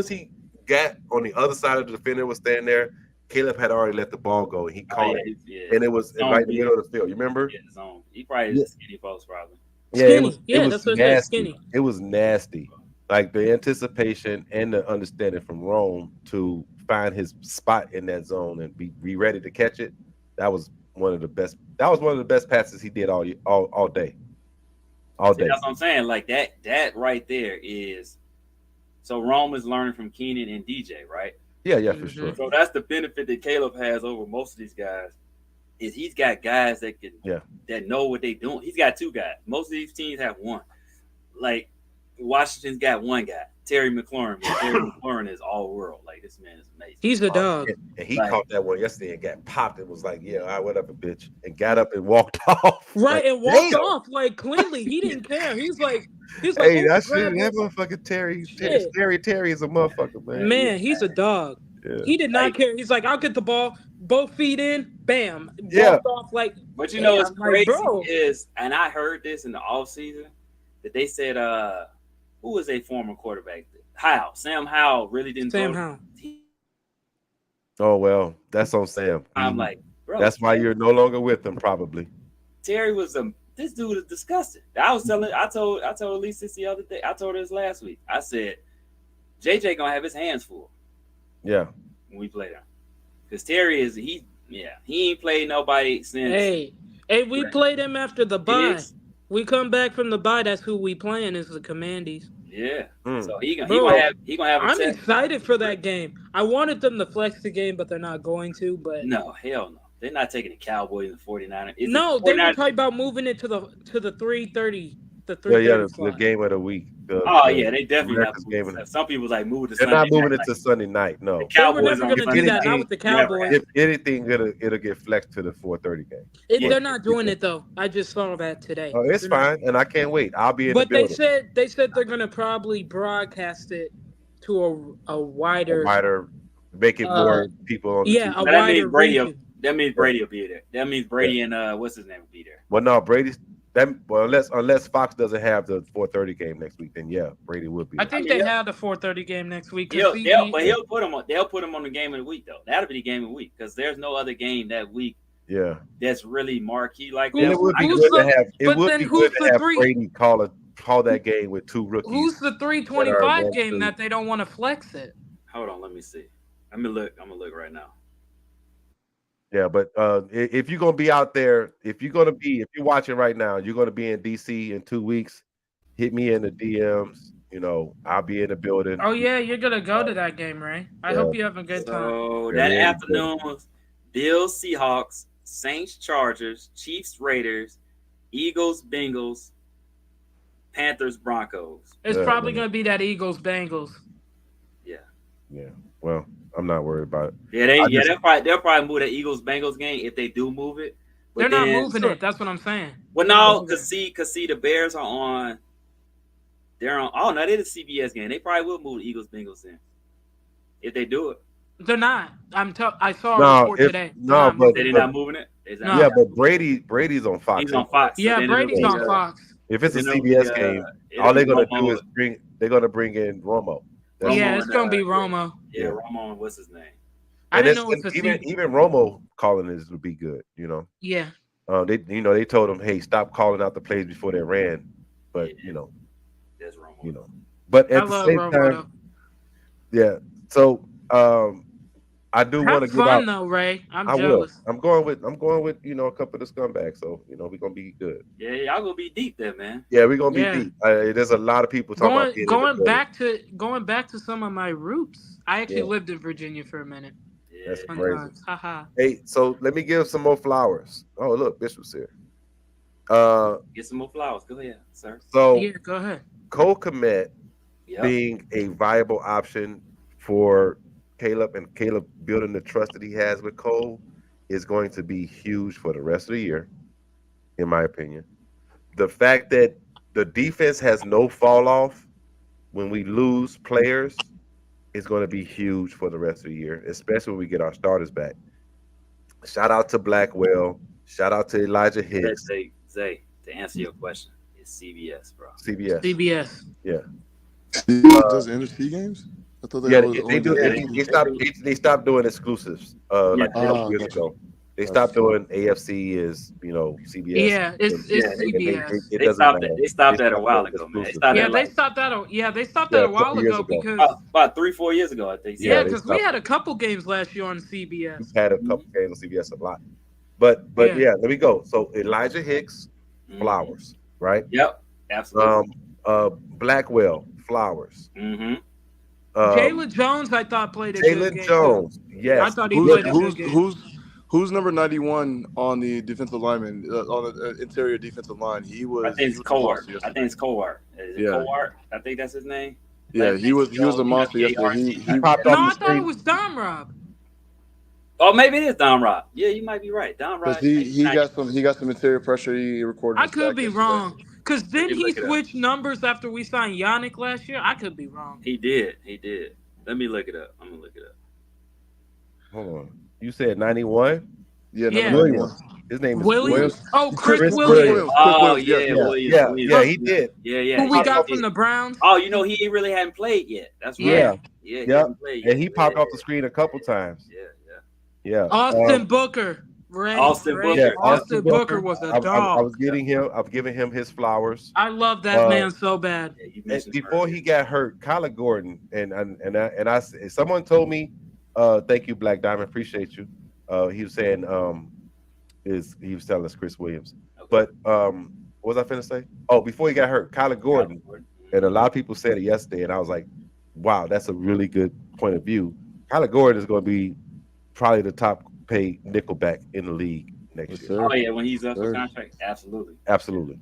he got on the other side of the defender was standing there, Caleb had already let the ball go, and he Oh caught yeah, it, yeah. and it was Zone right in the read. middle of the field. You remember? Yeah, zone. He probably Yeah, is a skinny post probably. yeah. It Skinny. was. It Yeah, was that's what it says. nasty. Skinny. It was nasty. Like the anticipation and the understanding from Rome to find his spot in that zone and be ready to catch it. That was one of the best. That was one of the best passes he did all day, all See, day. that's what I'm saying. Like that right there is so Rome is learning from Keenan and DJ, right? Yeah, yeah, for hmm sure. So that's the benefit that Caleb has over most of these guys. Is he's got guys Yeah, that know what they're doing. He's got two guys. Most of these teams have one. Like Washington's got one guy, Terry McLaurin. But Terry McLaurin is all world. Like this man is amazing. He's a dog. and he Like, caught that one yesterday and got popped and was like, "Yeah, all right, whatever, bitch," and got up and walked off. Right, Like, and walked damn. off like cleanly. He didn't care. He's like, Hey, oh, that shit, grab that this motherfucker shit. Terry is a motherfucker, man. Man, he's a dog. Yeah, He did not like, care. He's like, I'll get the ball, both feet in, bam, yeah. walked off like. but you Damn, know what's like, crazy bro. is, and I heard this in the off season that they said, who was a former quarterback? Sam Howell really didn't Sam throw. Howell. Oh well, that's on Sam. I'm like, bro, That's why you're no longer with him, probably. Terry was this dude is disgusting. I told Elise this the other day. I told her this last week. I said, JJ gonna have his hands full Yeah, when we play them. Because Terry he ain't played nobody since Hey, we played him after the bye. Diggs. We come back from the bye. That's who we playing is the Commandies. Yeah. Mm. So he Bro, gonna have a I'm test. excited for that game. I wanted them to flex the game, but they're not going to. But No, hell no. They're not taking the Cowboys and 49ers. no, they were talking about moving it to the 3:30, the yeah, 3:30 the slot. game of the week. Oh yeah, they definitely not America's moving. game. Some people like move to They're Sunday. not moving night, it to like, Sunday night. No. the They were Cowboys never on going to do Sunday that. night. Not with the Never Cowboys. If anything, it'll get flexed to the 4:30 game. Yeah. They're not doing it though. I just saw that today. Oh, it's They're not- fine, and I can't wait. I'll be in But the building. they said they're going to probably broadcast it to a wider. Wider, make it more people on the Yeah, TV. a But that wider means Brady. region. That means Brady will be there. That means Brady and what's his name will be there. Well, no, Brady's unless Fox doesn't have the 4:30 game next week, then yeah, Brady would be. I there. think I mean, they have the 4:30 game next week. He'll put him on. They'll put him on the game of the week though. That'll be the game of the week because there's no other game that week Yeah, that's really marquee like Who's- and that. it would be who's good the- to have. It but would then be who's good to the have three- Brady call that game with two rookies. Who's the that 325 are game one, that they don't want to flex it? Hold on, let me see. I'm gonna look right now. Yeah, but if you're gonna be out there, if you're watching right now, you're gonna be in DC in 2 weeks. Hit me in the DMs. I'll be in the building. Oh yeah, you're gonna go to that game, Ray. I hope you have a good time. So Yeah, that yeah, afternoon was Bills, Seahawks, Saints, Chargers, Chiefs, Raiders, Eagles, Bengals, Panthers, Broncos. It's Yeah, probably man. gonna be that Eagles Bengals. Yeah. Well, I'm not worried about it. Yeah, they'll probably move that Eagles Bengals game if they do move it. But They're not then- moving it. That's what I'm saying. Well, no, cause see, the Bears are on. They're on. Oh no, they're the CBS game. They probably will move the Eagles Bengals in if they do it. They're not. I saw a No, report today. no, They're not but- moving They're it. not moving it. No. Yeah, but Brady's on Fox. He's on Fox. So Yeah, then it'll Brady's be, on Fox. If it's a Then it'll be CBS game, all it'll they're be gonna do is Romo, bring in Romo. That's it. Yeah, Romo it's and gonna be yeah, Romo. yeah, Yeah. Romo and what's his name? I And didn't it's know and it's a even Romo calling this would be good. Yeah. They told him, hey, stop calling out the plays before they ran, Yeah, but that's Romo. you know, but I at the love same Romo time, though. yeah. So I do want Have to give fun out. though, Ray. I'm I will. jealous. I'm going with a couple of the scumbags. So we're gonna be good. Yeah, y'all gonna be deep there, man. Yeah, we're gonna be Yeah. deep. There's a lot of people talking about Going being in the going building. back to going back to some of my roots. I actually Yeah, lived in Virginia for a minute. that's Yeah, Fun crazy. times. Haha. Hey, so let me give some more flowers. Oh, look, Bishop's here. Uh, get some more flowers. Go ahead, sir. so Yeah, go ahead. Cole Komet Yep. being a viable option for Caleb and Caleb building the trust that he has with Cole is going to be huge for the rest of the year, in my opinion. The fact that the defense has no fall off when we lose players is going to be huge for the rest of the year, especially when we get our starters back. Shout out to Blackwell. Shout out to Elijah Let's Hicks, say, Zay, to answer your question, it's CBS, bro. CBS. CBS. Yeah, CBS does NFC games. I thought they yeah, always they only do. did Yeah, They AFC. stopped. They stopped doing exclusives. yeah, Like a couple years Gotcha. ago, they Gotcha. stopped doing AFC is CBS, Yeah, and, it's yeah. CBS. it They doesn't stopped that. matter. They They stopped that a stopped while doing ago, man. They exclusives. stopped Yeah, that they like stopped that. Yeah, they stopped Yeah, that a a while couple years ago ago. because about 3-4 years ago, I think. Yeah, yeah, they because we stopped had it. a couple games last year on We've CBS. had a Mm-hmm. couple games on CBS a lot, but Yeah, yeah, let me go. So Elijah Hicks, Mm-hmm. Flowers, right? Yep. Absolutely. Um, Blackwell, Flowers. Mm-hmm. Um, Jalen Jones, I thought played a good Jalen game too. Jones, Yeah. I yes, thought he Who's good. played a good who's game. who's who's number 91 on the defensive lineman on the interior defensive line? He I was think he it's was a Cowart. monster I think yesterday. it's Cowart. Is it Yeah, Cowart? I think that's his name. yeah, Last name he was a monster yesterday. He He popped off No, the I thought it screen. was Dom Rob. Oh, maybe it is Don Rob. Yeah, you might be right. Don because Rob. Yeah, he's he not. got some interior pressure. He recorded I a could sack be yesterday. wrong. Cause Let didn't me he look it up. switch numbers after we signed Yannick last year? I could be wrong. He did. He did. Let me look it up. I'm gonna look it up. Hold on. You said 91? Yeah, number Yeah, 91. Williams. His name is Williams. Williams. Williams. Oh, Chris Chris Williams, Williams. Chris Oh Williams. Yes, yeah, Yeah, yes. Williams. yeah, Williams. yeah, uh, he did. Yeah, yeah. who He we popped Yeah, got off he from did. the Browns. Oh, he really hadn't played yet. That's right. Yeah, Yeah, Yeah, he yeah. hasn't played And yet. he Yeah, popped off the screen a couple times. yeah, yeah. Yeah. Austin Booker. Austin Yeah, Booker. Yep. Austin Austin Booker Booker. was a I was dog. Yep. getting him. I'm giving him his flowers. I love that Uh, man so bad. Yeah, you and mentioned him before he earlier. got hurt, Kyler Gordon someone told me, thank you, Black Diamond, appreciate you. He was saying, he was telling us Chris Williams, Okay. but what was I finna say? Oh, before he got hurt, Kyler Kyler Gordon, Gordon. and a lot of people said it yesterday, and I was like, wow, that's a really good point of view. Kyler Gordon is going to be probably the top paid nickelback in the league next Yes, year. sir. Oh yeah, when he's up for Sir. contract, absolutely. Absolutely.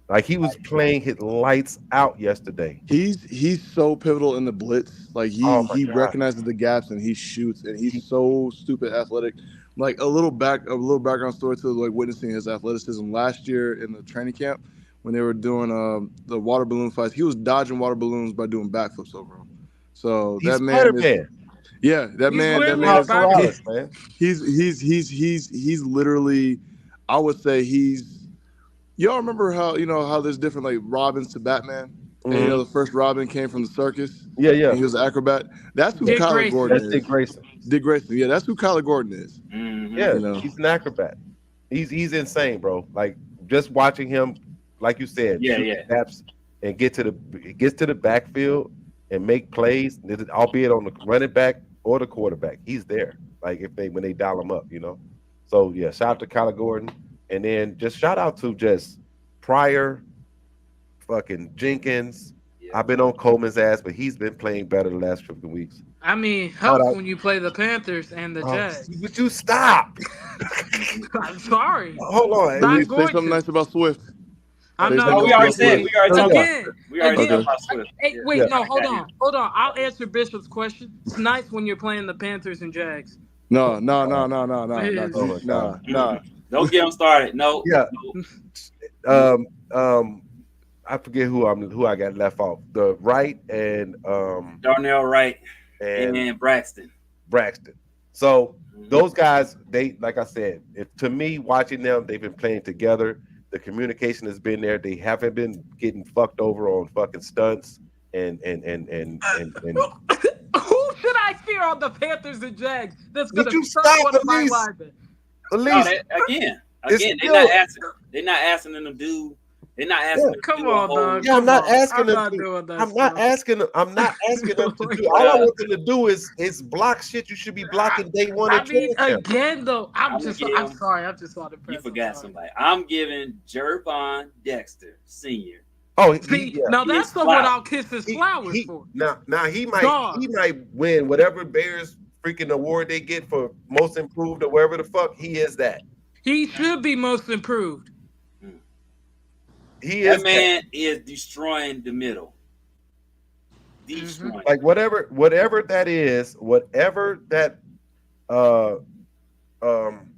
Like he was playing his lights out yesterday. He's so pivotal in the blitz. Like Oh my he God. recognizes the gaps and he shoots, and He- he's so stupid athletic. Like a little background story to like witnessing his athleticism last year in the training camp when they were doing the water balloon fights. He was dodging water balloons by doing backflips over them. So He's that man is Spider-Man. that He's man literally Miles is Morales, man. he's literally, I would say y'all remember how there's different like Robins to Batman, and Mhm. the first Robin came from the circus, Yeah, and yeah. he was an acrobat. That's who Yeah. Dick Kyler Grayson. Gordon That's Dick is. Grayson. Dick Grayson, yeah, that's who Kyler Gordon is. Mm-hmm. Yeah, You know, he's an acrobat. He's insane, bro. Like just watching him, like you said, Yeah, shoot yeah. snaps and gets to the backfield and make plays, albeit on the running back or the quarterback. He's there. Like when they dial him up, So yeah, shout out to Kyler Gordon, and then just shout out to just Pryor, fucking Jenkins. Yeah. I've been on Coleman's ass, but he's been playing better the last couple of weeks. I mean, Shout helps out. when you play the Panthers and the Oh, Jags. would you stop? I'm sorry. Hold on. say, Not say going something to. nice about Swift. I'm Say not something Oh, we nice going already about to. said. Swift. We already talked about Again, Swift. We already talked again. about Swift. Hey, Yeah. wait, Yeah. no, I got you. hold on. I'll answer Bishop's question. It's nice when you're playing the Panthers and Jags. No, Oh my God. nah. Don't get him started. No. Yeah. No. I forget who I got left off. The Wright and Darnell Wright and and Braxton. Braxton. So those guys, they like I said, to me watching them, they've been playing together. The communication has been there. They haven't been getting fucked over on fucking stunts and Who should I fear on the Panthers and Jags that's did gonna you stunt stop one of at my least? linemen? At No, least it's again, still they're not asking them to do, they're not yeah. asking them to Come do a on, whole. dog. Yeah, I'm Come not on. asking I'm them not to. doing that I'm not stuff. asking them. I'm not asking them to do. All I Well, want them to do is block shit. You should be I, blocking day one in I mean, training camp. again though, I'm gonna I'm give. sorry. I'm just on the You press. I'm forgot sorry. somebody. I'm giving Jervon Dexter Senior Oh, See, yeah. now his that's someone flowers. I'll kiss his flowers He for. now he Dog. might win whatever Bears freaking award they get for most improved or wherever the fuck he is that. He should be most improved. Mm. He That is that. man is destroying the middle. Hmm. Destroying. Like whatever that is, whatever that uh um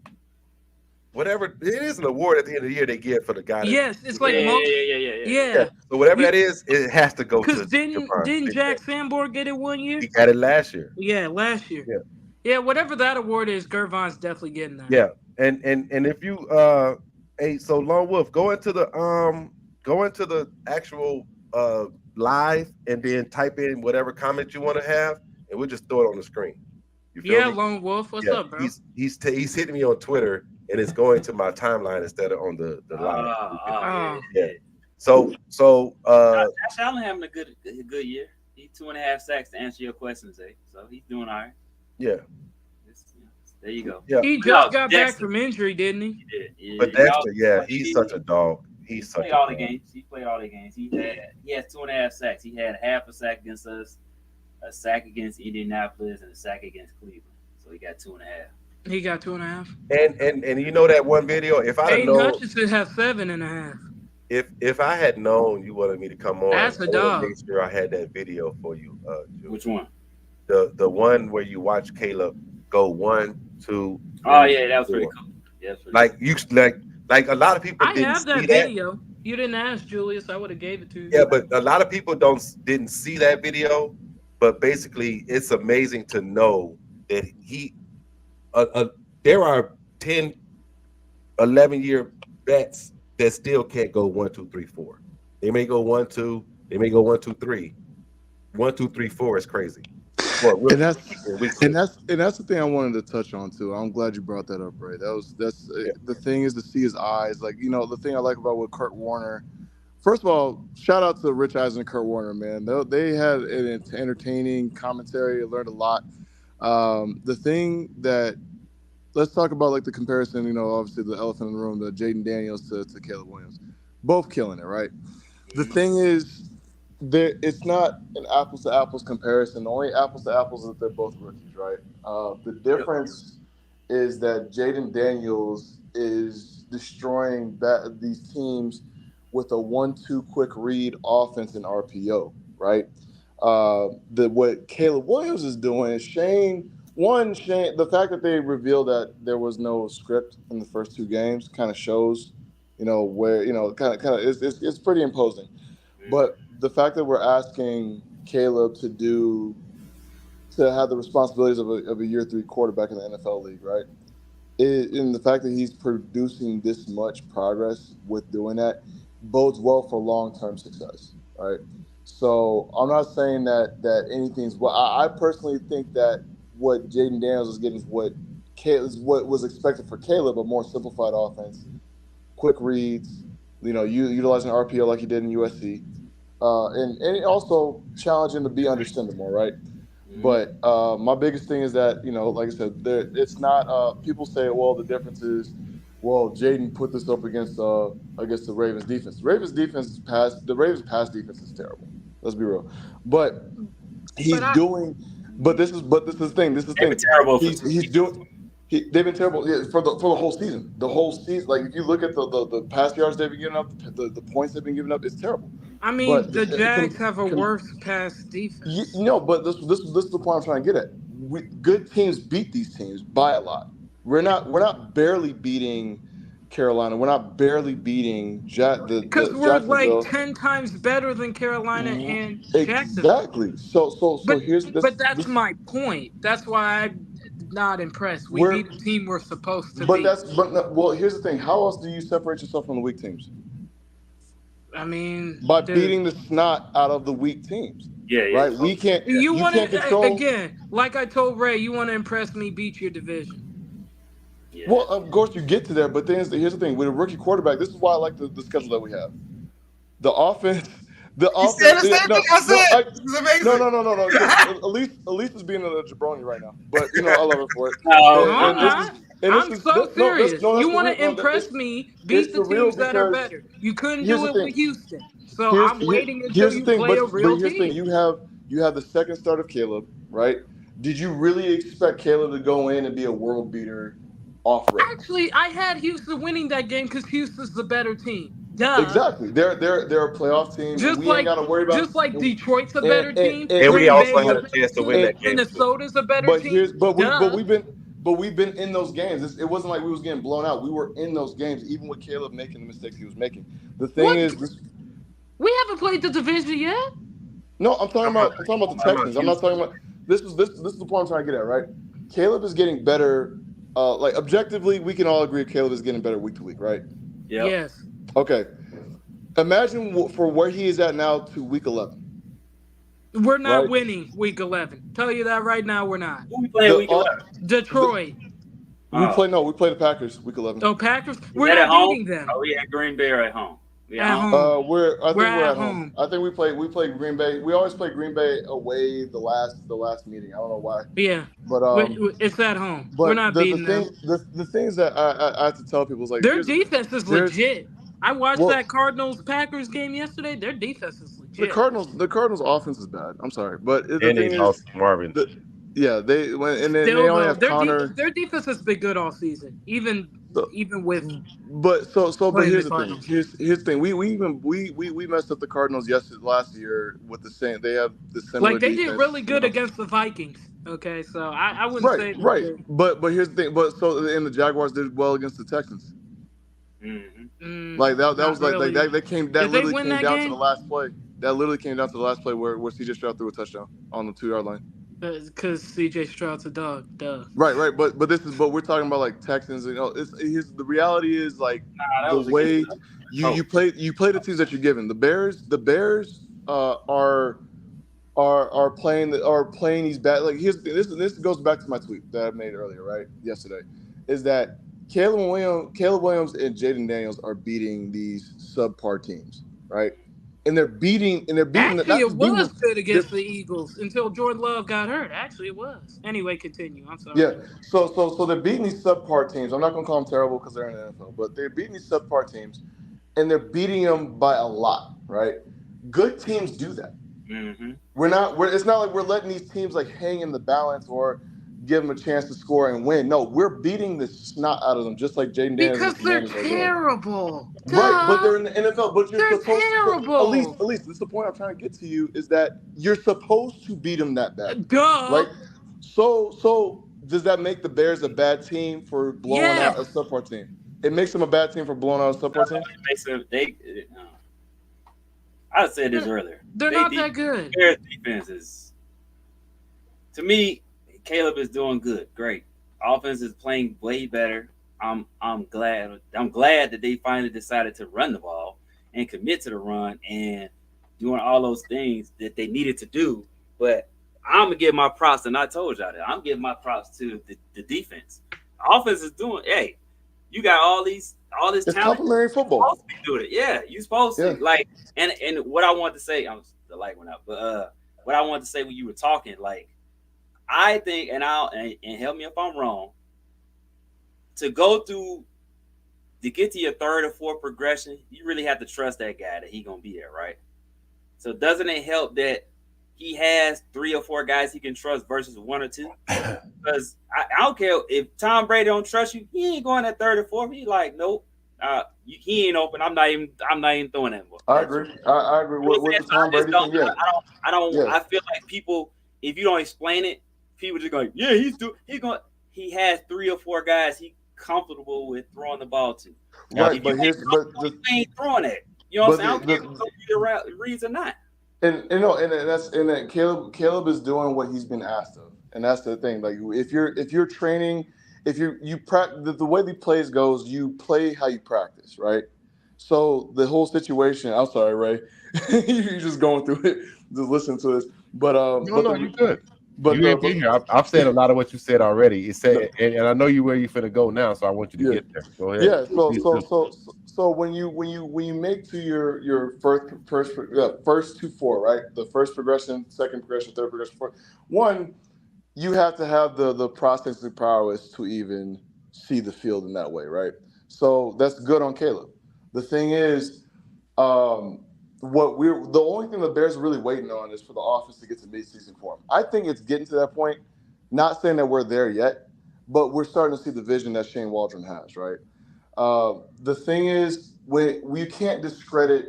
whatever it is an award at the end of the year they get for the guy that Yes, it's Yeah, like yeah, most. yeah, yeah, yeah, yeah. yeah. Yeah, So whatever you that is, it has to go because to Javon. didn't Jack Sanborn get it one year? He got it last year. Yeah, last year. Yeah. Yeah, whatever that award is, Gervon's definitely getting that. Yeah. And if you hey, so Lone Wolf, go into the actual live and then type in whatever comment you want to have, and we'll just throw it on the screen. You feel Yeah, me? Lone Wolf, what's Yeah, up, bro? he's hitting me on Twitter and it's going to my timeline instead of on the live. Yeah, Oh. yeah. Yeah. So Josh Allen having a good year. He 2.5 sacks to answer your questions, Zay. So he's doing all right. yeah, There you go. yeah. He But just no, got back Dexter, from injury, didn't he? he did. Yeah, But y'all- Dexter, yeah, he he's did. such a dog. He He's such played a all the dog. games. He played all the games. He has 2.5 sacks. He had half a sack against us, a sack against Indianapolis, and a sack against Cleveland. So he got 2.5. He got 2.5. And you know that one video, if I'd have Aiden known Hutchinson has 7.5. if I had known you wanted me to come on, That's a I would have dog. made sure I had that video for you, Julie. Which one? The one where you watch Caleb go 1, 2. Oh 3, yeah, that was pretty 4. cool. Yeah, that's pretty Like you like a lot of people I didn't have that see that. video. You didn't ask Julius. I would have gave it to you. Yeah, but a lot of people didn't see that video. But basically, it's amazing to know that there are 10, 11-year vets that still can't go 1, 2, 3, 4. They may go 1, 2. They may go 1, 2, 3. 1, 2, 3, 4 is crazy. Well, And that's the thing I wanted to touch on too. I'm glad you brought that up, Ray. That's Yeah. the thing is to see his eyes. Like the thing I like about with Kurt Warner. First of all, shout out to Rich Eisen and Kurt Warner, man. They had an entertaining commentary. I learned a lot. The thing that let's talk about like the comparison. Obviously the elephant in the room, the Jaden Daniels to Caleb Williams, both killing it, right? The thing is, it's not an apples to apples comparison. The only apples to apples is that they're both rookies, right? The difference is that Jaden Daniels is destroying these teams with a 1-2 quick read offense and RPO, right? What Caleb Williams is doing is Shane. The fact that they revealed that there was no script in the first 2 games kind of shows, where kind of it's pretty imposing. But the fact that we're asking Caleb to have the responsibilities of a year 3 quarterback in the NFL league, right? In the fact that he's producing this much progress with doing that bodes well for long-term success, right? So I'm not saying that anything's well. I personally think that what Jaden Daniels is getting is what was expected for Caleb, a more simplified offense, quick reads, utilizing RPO like he did in USC. And also challenge him to be understandable, more, right? But my biggest thing is that, like I said, it's not. People say, well, the difference is, well, Jaden put this up against the Ravens defense. The Ravens pass defense is terrible. Let's be real. But he's doing. But this is the thing. This is the They've been thing. terrible. He's doing. They've been terrible for the whole season. The whole season, like if you look at the pass yards they've been giving up, the points they've been giving up, it's terrible. I mean, But the Jags have a worse pass defense. but this is the point I'm trying to get at. Good teams beat these teams by a lot. We're not barely beating Carolina. We're not barely beating Because we're Jacksonville. like 10 times better than Carolina and Jacksonville. Exactly. So But here's this. that's my point. That's why not impressed. We We're beat a team we're supposed to but beat. that's but no, well. Here's the thing. How else do you separate yourself from the weak teams? I mean, By dude, beating the snot out of the weak teams, Yeah, right? yeah, We can't. yeah. you You want can't to control. again, like I told Ray, you want to impress me, beat your division. Yeah. Well, of course you get to there, but then here's the thing: with a rookie quarterback, this is why I like the schedule that we have. The offense, the He said offense. the same thing No, I no, said. This is no, amazing. no, no, no, no. Because Elise is being a jabroni right now, but I love her for it. No, No, And, I'm and this uh-uh. is not. and this I'm is so no, that's serious. no, that's You the want real. to No, impress me, it's beat the for real teams that are because better. You couldn't here's do the it with thing. Houston. So I'm waiting until Here's the you thing. play a But real here's the thing. team. You have the second start of Caleb, right? Did you really expect Caleb to go in and be a world beater off rip? Actually, I had Houston winning that game because Houston's the better team. Duh. Exactly. They're a playoff team, and Just we ain't like got to worry about. just like And Detroit's a and better and, team, and, And we Green also Bay's had a a better chance to win team, and, that game too. Minnesota's a better but team. here's but we Duh. but we've been in those games. It wasn't like we was getting blown out. We were in those games, even with Caleb making the mistakes he was making. The thing What? is, this, We haven't played the division yet. no, I'm about, I'm talking about the I'm about Texans. I'm not talking Houston. about this is the point I'm trying to get at, right? Caleb is getting better. Like objectively, we can all agree Caleb is getting better week to week, right? Yep. Yes. Okay. Imagine for where he is at now to week 11, We're not right? winning week 11. Tell you that right now, we're not. Who we playing The, week 11? Detroit. Oh, we play the Packers week 11. Oh, Packers. is We're that at not home? beating them Are we at Green Bay or at home? We at at home? home. I We're think we're at at home. home. I think we play Green Bay. We always play Green Bay away the last meeting. I don't know why, Yeah. but It's at home. We're but not the beating them. thing the things that I have to tell people is like Their here's the thing. defense is There's legit. I watched well that Cardinals Packers game yesterday. Their defense is legit. The Cardinals offense is bad. I'm sorry, but the And they thing is lost Marvin. the yeah they when and then they Still only though, have Connor. their defense has been good all season, So, even with but playing the here's the thing. Cardinals. Here's the thing. We messed up the Cardinals last year with the same. They have the similar Like they did defense. really good against the Vikings. Okay, so I wouldn't Right, say that right. they're But here's the thing. But so and the Jaguars did well against the Texans. Mm-hmm. Like that was not like really. that Did they literally win came that down to the game? last play. That literally came down to the last play where CJ Stroud threw a touchdown on the 2 yard line. Because C.J. Stroud's a dog. Duh. Right. But we're talking about like Texans. The reality is like Nah, that the was against way the you Colts. play the teams that you're given. The Bears are playing these bad. Like here's the thing. This goes back to my tweet that I made earlier, right? Yesterday, is that Caleb Williams and Jaden Daniels are beating these subpar teams, right? And they're beating Actually, not it just beating was them. good They're, against the Eagles until Jordan Love got hurt. Actually, it was. Anyway, continue. I'm sorry. yeah, so they're beating these subpar teams. I'm not gonna call them terrible because they're in the NFL, but they're beating these subpar teams, and they're beating them by a lot, right? Good teams do that. Mm-hmm. It's not like we're letting these teams like hang in the balance or give them a chance to score and win. No, we're beating the snot out of them, just like Jaden Daniels and the Because they're Commanders are doing. terrible. Right, but Duh. they're in the NFL. But you're They're supposed to. At least, terrible. this is the point I'm trying to get to you is that you're supposed to beat them that bad, Duh. right? So does that make the Bears a bad team for blowing Yes. out a subpar team? It makes them a bad team for blowing out a subpar team. It makes them, I said this earlier. They're not that good. Bears defense is, to me, Caleb is doing good. Great. Offense is playing way better. I'm glad that they finally decided to run the ball and commit to the run and doing all those things that they needed to do. But I'm gonna give my props, and I told y'all that I'm giving my props to the defense. Offense is doing. Hey, you got all this It's talent. complimentary You're football. supposed to be doing it. Yeah, you supposed to. Yeah. Like, and what I wanted to say, the light went out. But what I wanted to say when you were talking, like, I think, and help me if I'm wrong, to get to your third or fourth progression, you really have to trust that guy that he gonna be there, right? So doesn't it help that he has 3 or 4 guys he can trust versus 1 or 2? Because I don't care if Tom Brady don't trust you, he ain't going at third or fourth. He like, nope, he ain't open. I'm not even throwing that ball. I agree. I agree with the Tom Brady thing. Yeah. I don't. Yeah. I feel like people, if you don't explain it, people just going, yeah, he has 3 or 4 guys he comfortable with throwing the ball to. Right, If but you ain't throwing it. You know what I'm saying? I don't care if the reads or not. and Caleb is doing what he's been asked of, and that's the thing. Like if you're training, if you practice the way the plays goes, you play how you practice, right? So the whole situation. I'm sorry, Ray. You're just going through it. Just listen to this. No, no, you good. But You ain't been here. I've said a lot of what you said already. It said, the, and I know you where you finna go now, so I want you to yeah. get there. Go ahead. Yeah, so Please so do. so so when you make to your first two four, right? The first progression, second progression, third progression, fourth. One, you have to have the processing prowess to even see the field in that way, right? So that's good on Caleb. The thing is, um, the only thing the Bears are really waiting on is for the offense to get to midseason form. I think it's getting to that point. Not saying that we're there yet, but we're starting to see the vision that Shane Waldron has, right? The thing is, when we can't discredit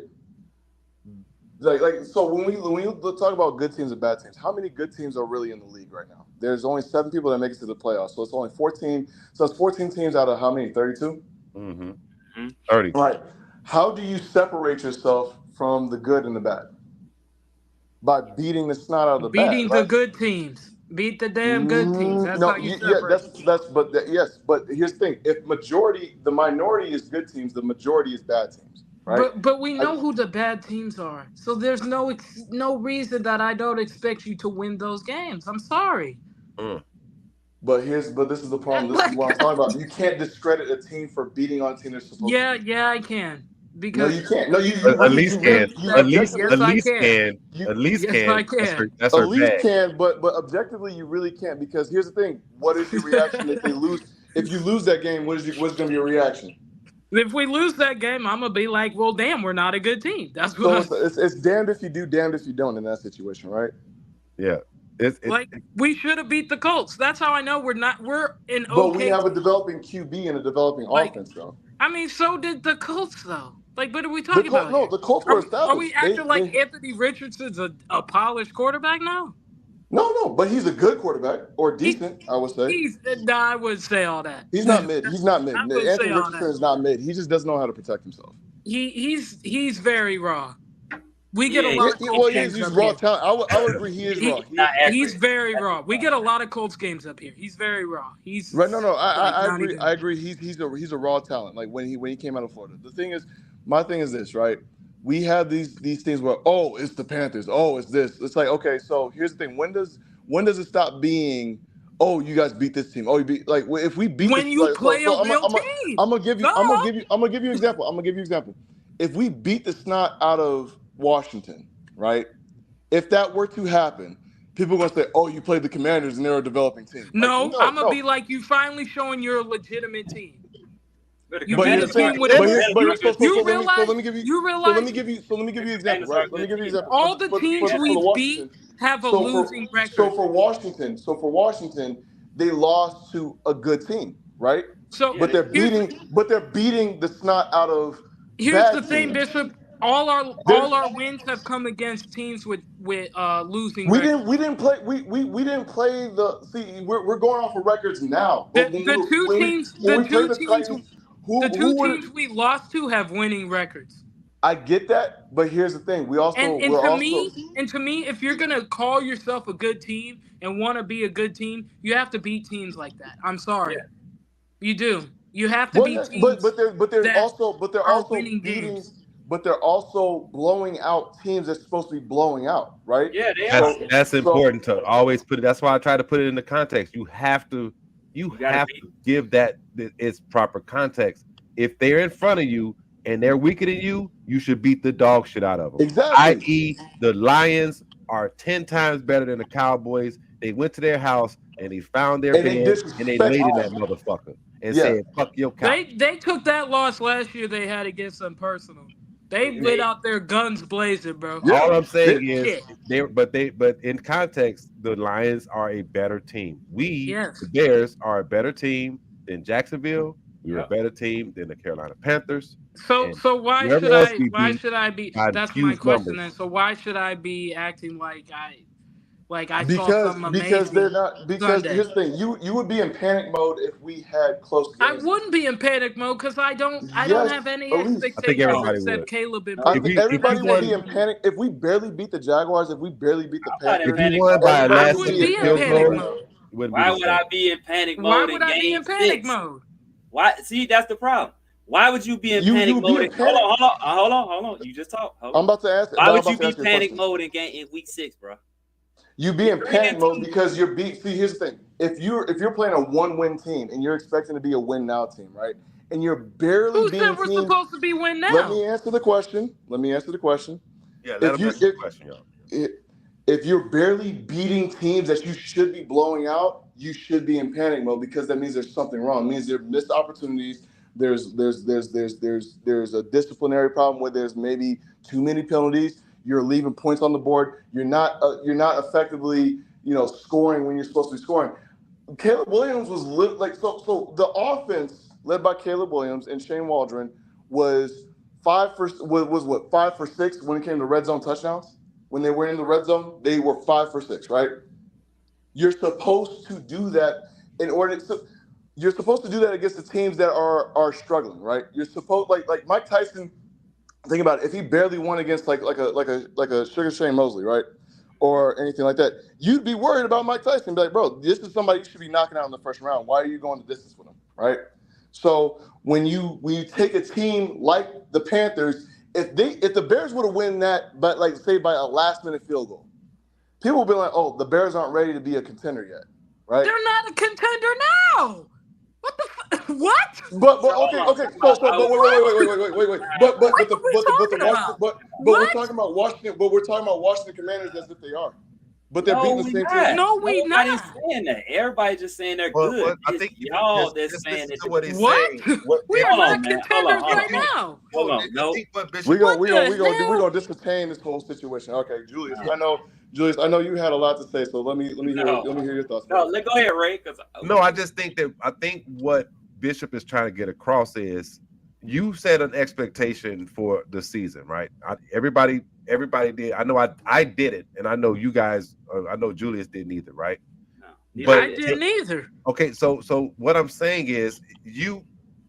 so when we talk about good teams and bad teams, how many good teams are really in the league right now? There's only 7 people that make it to the playoffs, so it's only 14. So it's 14 teams out of how many? 32. Mm-hmm. Mhm. 30. Right. How do you separate yourself from the good and the bad? By beating the snot out of the bad, Beating the right? good teams. Beat the damn good teams. That's No, how you yeah, separate yourself. yes, but here's the thing: if the minority is good teams, the majority is bad teams, right? But we I, know who the bad teams are. So there's no reason that I don't expect you to win those games. I'm sorry. Mm. but this is the problem. This is Like, what I'm talking about. You can't discredit a team for beating on a team they're supposed to yeah, beat. yeah, I can. No, Because you can't. No, At least can. you At least objectively yes, at I least can. can. you At least Yes, I can. can. That's at her least bag. can, but objectively you really can't because here's the thing: what is your reaction if they lose? If you lose that game, what's going to be your reaction? If we lose that game, I'm gonna be like, well, damn, we're not a good team. That's what So I it's damned if you do, damned if you don't in that situation, right? Yeah. It like. We should have beat the Colts. That's how I know we're not. We're an But we okay have a team. developing QB and a developing Like, offense, though. I mean, so did the Colts, though. Like, what are we talking about No, here? the Colts were Are we established. acting like They Anthony Richardson's a polished quarterback now? no, but he's a good quarterback or He decent, I would say. he's nah, I wouldn't say all that. He's not mid. He's not mid. I wouldn't say Anthony all Richardson that. is not mid. He just doesn't know how to protect himself. He's very raw. We get a Yeah, lot of Colts Well, games he's up raw here. talent. I would agree. He is raw. He not is He's accurate. very That's raw. his We get a problem. lot of Colts games up here. He's very raw. right. No, Like I not agree. even. I agree. He's a raw talent. Like when he came out of Florida. The thing is, my thing is this, right? We have these things where it's the Panthers. Oh, it's this. It's like okay. So here's the thing. When does it stop being? Oh, you guys beat this team. Oh, you beat like if we beat When this you like play a real team, I'm gonna give you duh. I'm gonna give you an example. I'm gonna give you an example. If we beat the snot out of Washington, right? If that were to happen, people are gonna say, "Oh, you played the Commanders and they're a developing team." Like, No, I'm gonna no. be like you. Finally showing you're a legitimate team. But the You But beat here's a Commanders the thing. team aren't. with The But every here, Commanders but are you a good team. you so let realize me give you The an example, Commanders are right? a Let me good give you an team, though. example all the teams for the we've beat Washington. have a So losing record. for Washington, they lost to a good team, right? So Yeah, they did. But they're beating the snot out of here's the bad thing, teams. Bishop. All There's our wins have come against teams with losing we records. didn't we didn't play we didn't play the see we're going off of records now. But when we played the Titans, The two who would teams we lost to have winning records. I get that, but here's the thing. And We're also to me, if you're gonna call yourself a good team and want to be a good team, you have to beat teams like that. I'm sorry, Yeah. you do. You have to well, beat yeah, teams that but they're are also winning beating, games. but they're also blowing out teams that's supposed to be blowing out, right? Yeah, they are. So that's so important to always put it. That's why I try to put it in the context. You You gotta have beat. to give that its proper context. If they're in front of you and they're weaker than you should beat the dog shit out of them. exactly, I.e., the Lions are 10 times better than the Cowboys. They went to their house and they found their and they bed and they laid disrespect. in that motherfucker and Yeah, said, "Fuck your couch." They took that loss last year. They had against them personal. They went They out there guns blazing, bro. yeah. All I'm saying They- is Shit. but in context, the Lions are a better team. We, Yes. the Bears, are a better team than Jacksonville. We're a Yep. better team than the Carolina Panthers. So And why whoever should else I we why beat should I be by that's my huge question numbers. then. So why should I be acting like I saw something because they're amazing not because Sunday? here's the thing. You would be in panic mode if we had close I games. wouldn't be in panic mode because I don't Yes, have any Elise. I think expectations No, everybody except would. Caleb and no. I If Bro. think you if you everybody That's would it. be won in panic if we barely beat the Jaguars, if we barely beat the I'm not in if Panthers. you panic won mode. by a I Everybody last would wouldn't be second in be in field panic panic goal, mode. mode. It wouldn't be Why the would same. I be in panic Why mode in would I be game in panic 6? mode? Why? See, that's the problem. Why would you be in panic You be mode? in panic. Hold on. You just talk. Hold I'm on. about to ask. Why But I'm would you about to be ask you a panic question. mode in week 6, bro? You be in panic mode because you're beat. See, here's the thing: if you're playing a 1-win team and you're expecting to be a win now team, right? And you're barely Who said beating we're teams. supposed to be win now? Let me answer the question. Yeah, let If him you answer the question, y'all. if you're barely beating teams that you should be blowing out, you should be in panic mode because that means there's something wrong. It means there are missed opportunities. There's a disciplinary problem where there's maybe too many penalties. You're leaving points on the board. You're not effectively scoring when you're supposed to be scoring. Caleb Williams was like so the offense led by Caleb Williams and Shane Waldron was 5 for 6 when it came to red zone touchdowns. When they were in the red zone, they were 5 for 6, right? You're supposed to do that in order to. You're supposed to do that against the teams that are struggling, right? You're supposed like Mike Tyson. Think about it. If he barely won against like a Sugar Shane Mosley, right, or anything like that, you'd be worried about Mike Tyson. Be like, bro, this is somebody you should be knocking out in the first round. Why are you going the distance with him, right? So when you take a team like the Panthers, if the Bears would have won that, but like say by a last minute field goal, people would be like, oh, the Bears aren't ready to be a contender yet, right? They're not a contender now. What the what? But okay. So but wait. But What are we talking about? we're talking about Washington. But we're talking about Washington Commanders as if they are. But they're beating the same team. No, we Nobody's not. saying that. Everybody's just saying they're Well, good. I It's think y'all that's saying listen it's to what he's What? saying. We are Hold not on, man. contenders Hold on. right now. Hold on. No. We're What the hell? gonna discontain this whole situation. Okay, Julius, I know you had a lot to say, so let me hear your thoughts. No, go ahead, Ray. No, I just think what Bishop is trying to get across is you set an expectation for the season, right? Everybody did. I know I did it, and I know you guys. I know Julius didn't either, right? No, But I didn't either. Okay, so what I'm saying is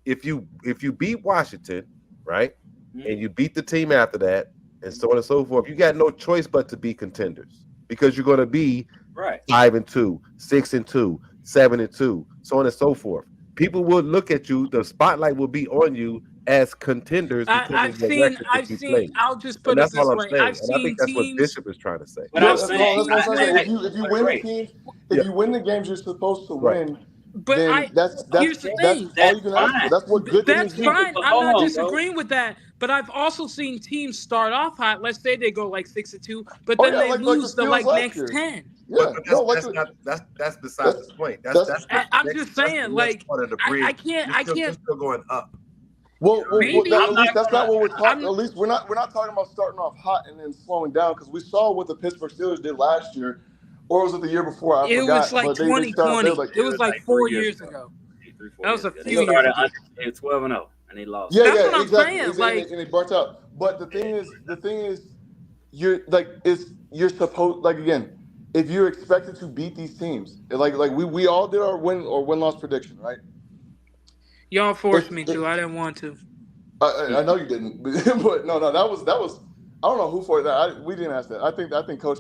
if you beat Washington, right, and you beat the team after that, and so on and so forth, you got no choice but to be contenders because you're going to be right 5-2, 6-2, 7-2, so on and so forth. People will look at you. The spotlight will be on you as contenders because I've of the seen. record that you played. I'll just And put it that's all this I'm way. saying. I've And I think seen that's what teams. Bishop is trying to say. But I'm That's saying, what I'm saying. If you win the teams, if you win the games you're supposed to win, But then that's here's the thing. all you can ask for. That's what good That's teams do. fine. But I'm hold not on, disagreeing with that. But I've also seen teams start off hot. Let's say they go like 6-2, but Oh then yeah, they like lose the the Steelers last next year. 10. Yeah, That's besides the point. I'm just saying, like, part of the bridge. I can't. You're still going up. Maybe. at least that's not what we're talking. I'm- At least we're not talking about starting off hot and then slowing down because we saw what the Pittsburgh Steelers did last year, or was it the year before? I It forgot. was like but they 2020. started, It was like 4 years ago. That was a few years ago. They were 12-0, and they lost. Yeah, That's what I'm exactly. saying, like- and they burnt out. But the thing is, you're like you're supposed like again, if you're expected to beat these teams, like we all did our win loss prediction, right? Y'all forced me to. I didn't want to. I know you didn't, but no, that was. I don't know who for that. We didn't ask that. I think Coach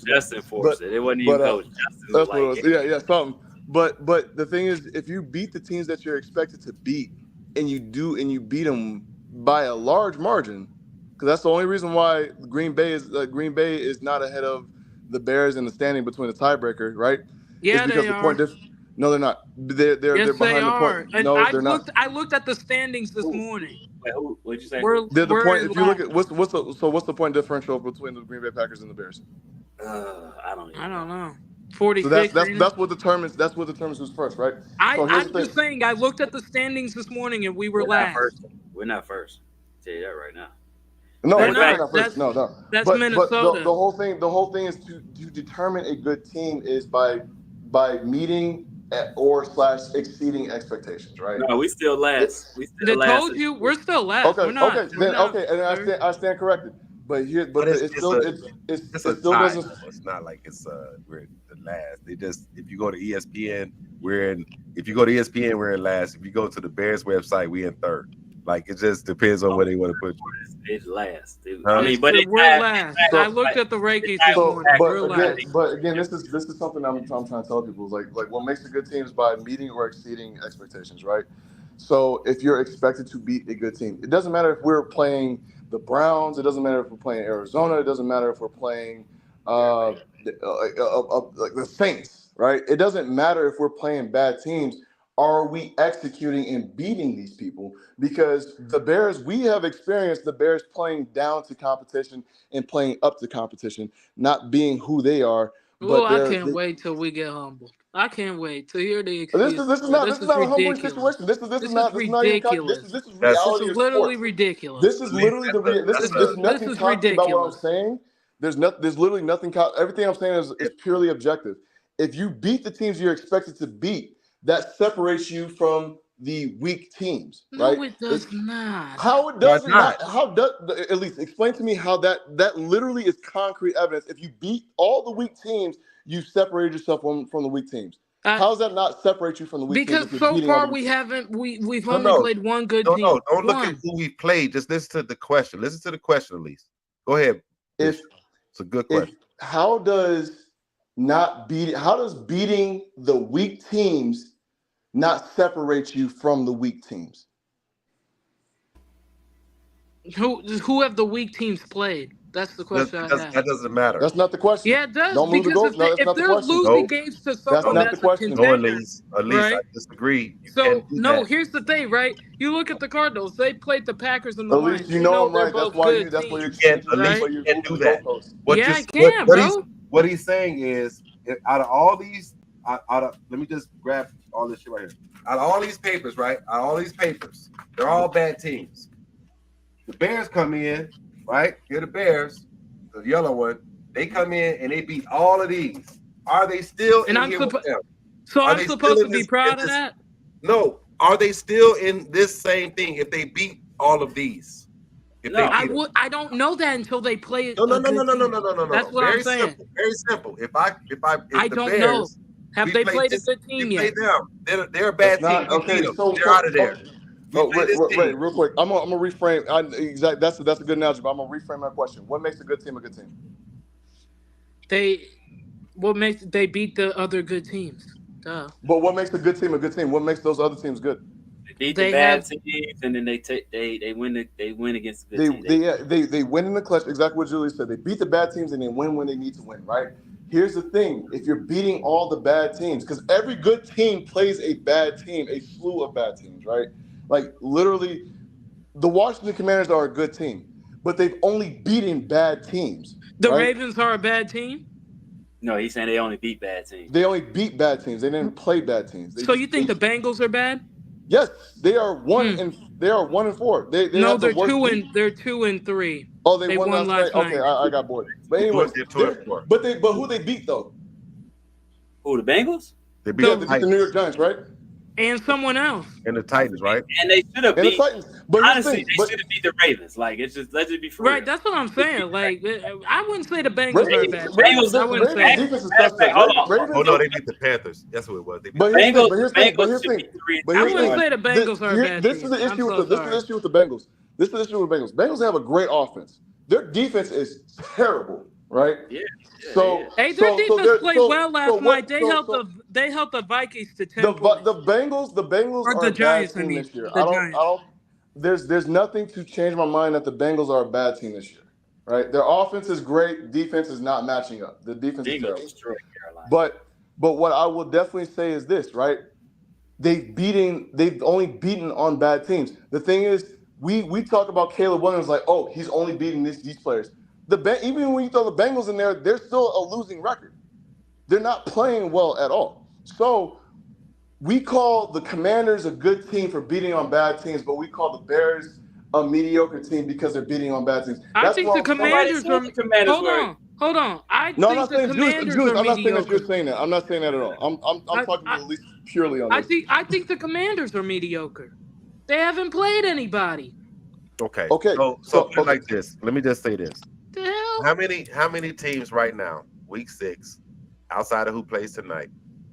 Justin forced it. It wasn't even Coach. Justin that's what it was. Yeah, something. But the thing is, if you beat the teams that you're expected to beat, and you beat them by a large margin, because that's the only reason why Green Bay is not ahead of the Bears in the standing between the tiebreaker, right? Yeah, because they the are. point no, they're not. They're Yes, behind they the are. point. And No, they're not. I looked at the standings this morning. Wait, what'd you say? They're the point. in If you look at last. what's the point differential between the Green Bay Packers and the Bears? I don't know. 46. So that's what determines who's first, right? I'm just saying. I looked at the standings this morning and we were last. We're not first. I'll tell you that right now. No, They're we're not. not first. No. That's but Minnesota. the whole thing is to determine a good team is by meeting or / exceeding expectations, right? No, we still last. I told you we're still last. Okay, we're not, and I stand corrected. But it still doesn't. It's not like we're the last. They just if you go to ESPN, we're in. If you go to ESPN, we're in last. If you go to the Bears website, we're in third. Like it just depends on where they want to put you. It's last. Huh? I mean, but We're last. tied I for looked like at the they rankings tied this for So, morning. Packers. We're last. but again, this is something I'm trying to tell people is like what makes a good team is by meeting or exceeding expectations, right? So if you're expected to beat a good team, it doesn't matter if we're playing the Browns, it doesn't matter if we're playing Arizona, it doesn't matter if we're playing like the Saints, right? It doesn't matter if we're playing bad teams. Are we executing and beating these people? Because the Bears, we have experienced the Bears playing down to competition and playing up to competition, not being who they are. Oh, But I they're can't wait till we get humbled. I can't wait to hear the this excuses. is this is Bro. not This this is is not a humbling ridiculous. situation. This is not even Ridiculous. this is That's This is reality of literally sports. This ridiculous. is at least literally the that's there's a This nothing is cocky about what I'm ridiculous. saying. There's literally nothing everything I'm saying is purely objective. If you beat the teams you're expected to beat, that separates you from the weak teams, right? No, it It's does not. how it no, it's doesn't not. how does at least explain to me how that literally is concrete evidence. If you beat all the weak teams, you separated yourself from the weak teams. I, How does that not separate you from the weak teams because if you're so beating all the far weak we teams? haven't we've No, only no, played one good no, no. team. Don't look at One. who we played. Just listen to the question. Listen to the question at least. Go ahead, If Bishop. It's a good if question. how does beating the weak teams not separate you from the weak teams? Who have the weak teams played? That's the question I have. That doesn't matter. That's not the question. Yeah, it does Don't move the because goal. No, that's if not the they're question. losing No, games to That's someone no, not the that's a question. no. contender, At least I right? disagree. You So can't do no, that. here's the thing, right? You look at the Cardinals; they played the Packers and the At least Lions. you You know know I'm they're right. both good That's why You you're teams, can't. changing. At That's least right? why you you're can't moving do the that. goalposts. Yeah, I can, bro. What he's saying is, out of all these, out of let me just grab all this shit right here. Out of all these papers, right? Out of all these papers, they're all bad teams. The Bears come in, right? Here the Bears, the yellow one. They come in and they beat all of these. Are they still And in here with them? Are I'm they still supposed to in be this? proud of that. No. Are they still in this same thing if they beat all of these? If they No. beat them? I don't know that until they play No, no, a no, no, good no, no, team. no, no, no, That's no. what I'm Very saying. simple. Very simple. If I the don't know. Bears, Have we they play played a this, good we team play yet? them. They're a That's bad team. not We beat okay. them. So They're out of there. We oh play this wait, team. real quick. I'm gonna reframe. That's a good analogy, but I'm gonna reframe my question. What makes a good team a good team? They beat the other good teams. Duh. But what makes a good team a good team? What makes those other teams good? They beat the They bad have teams, and then they win against the good They teams. they yeah, they win in the clutch. Exactly what Julie said. They beat the bad teams and they win when they need to win. Right. Here's the thing: if you're beating all the bad teams, because every good team plays a bad team, a slew of bad teams, right? Like literally, the Washington Commanders are a good team, but they've only beaten bad teams, the right? Ravens are a bad team. No, he's saying they only beat bad teams. They only beat bad teams. They didn't play bad teams. So you think the Bengals are bad? Yes, they are Hmm. 1-4. They No, have the worst. they're 2-3. Oh, they They won won last night. last Okay, night. I got bored. But They're anyways, 2-4. but who they beat though? Who, the Bengals? They beat Yeah, the they beat the New York Titans Giants, right? And someone else. and the Titans, right? And they should have And the beat. Titans. But here's the Honestly, thing, they but should have beat the Ravens. Like let's just be for Right, real. that's what I'm saying. Like, I wouldn't say the Bengals are a Ravens, bad team. Ravens, I the wouldn't say Ravens that. defense is Matter of fact, suspect. hold on. Oh Ravens, no, they beat the Panthers. That's who it was. They beat but the here's the thing, Bengals, but here's the the thing, but Bengals here's the should thing, be 3 but I here's the wouldn't thing. say the Bengals are a bad This team. is the I'm issue so with this is sorry. the issue with the Bengals. This is the issue with the Bengals. Bengals have a great offense. Their defense is terrible, right? Yeah. So Hey, their defense played well last night. They held so the Vikings to 10 the points. Bengals Or are the a bad Giants, I team mean. this year. The Giants. There's nothing to change my mind that the Bengals are a bad team this year. Right? Their offense is great, defense is not matching up. The defense is Bengals terrible. destroyed Carolina. But what I will definitely say is this, right? They've only beaten on bad teams. The thing is, we talk about Caleb Williams like, oh, he's only beating these players. Even when you throw the Bengals in there, they're still a losing record. They're not playing well at all. So we call the Commanders a good team for beating on bad teams, but we call the Bears a mediocre team because they're beating on bad teams. I think the Nobody Commanders said are. the Commanders were. Hold on. I No, I'm think not the saying Julius. Commanders are I'm not saying that mediocre. you're saying that. I'm not saying that at all. I'm talking I, at least purely on this. I think the Commanders are mediocre. They haven't played anybody. Okay. Okay. So put it like this. Let me just say this. The hell? How many teams right now, week 6, outside of who plays tonight,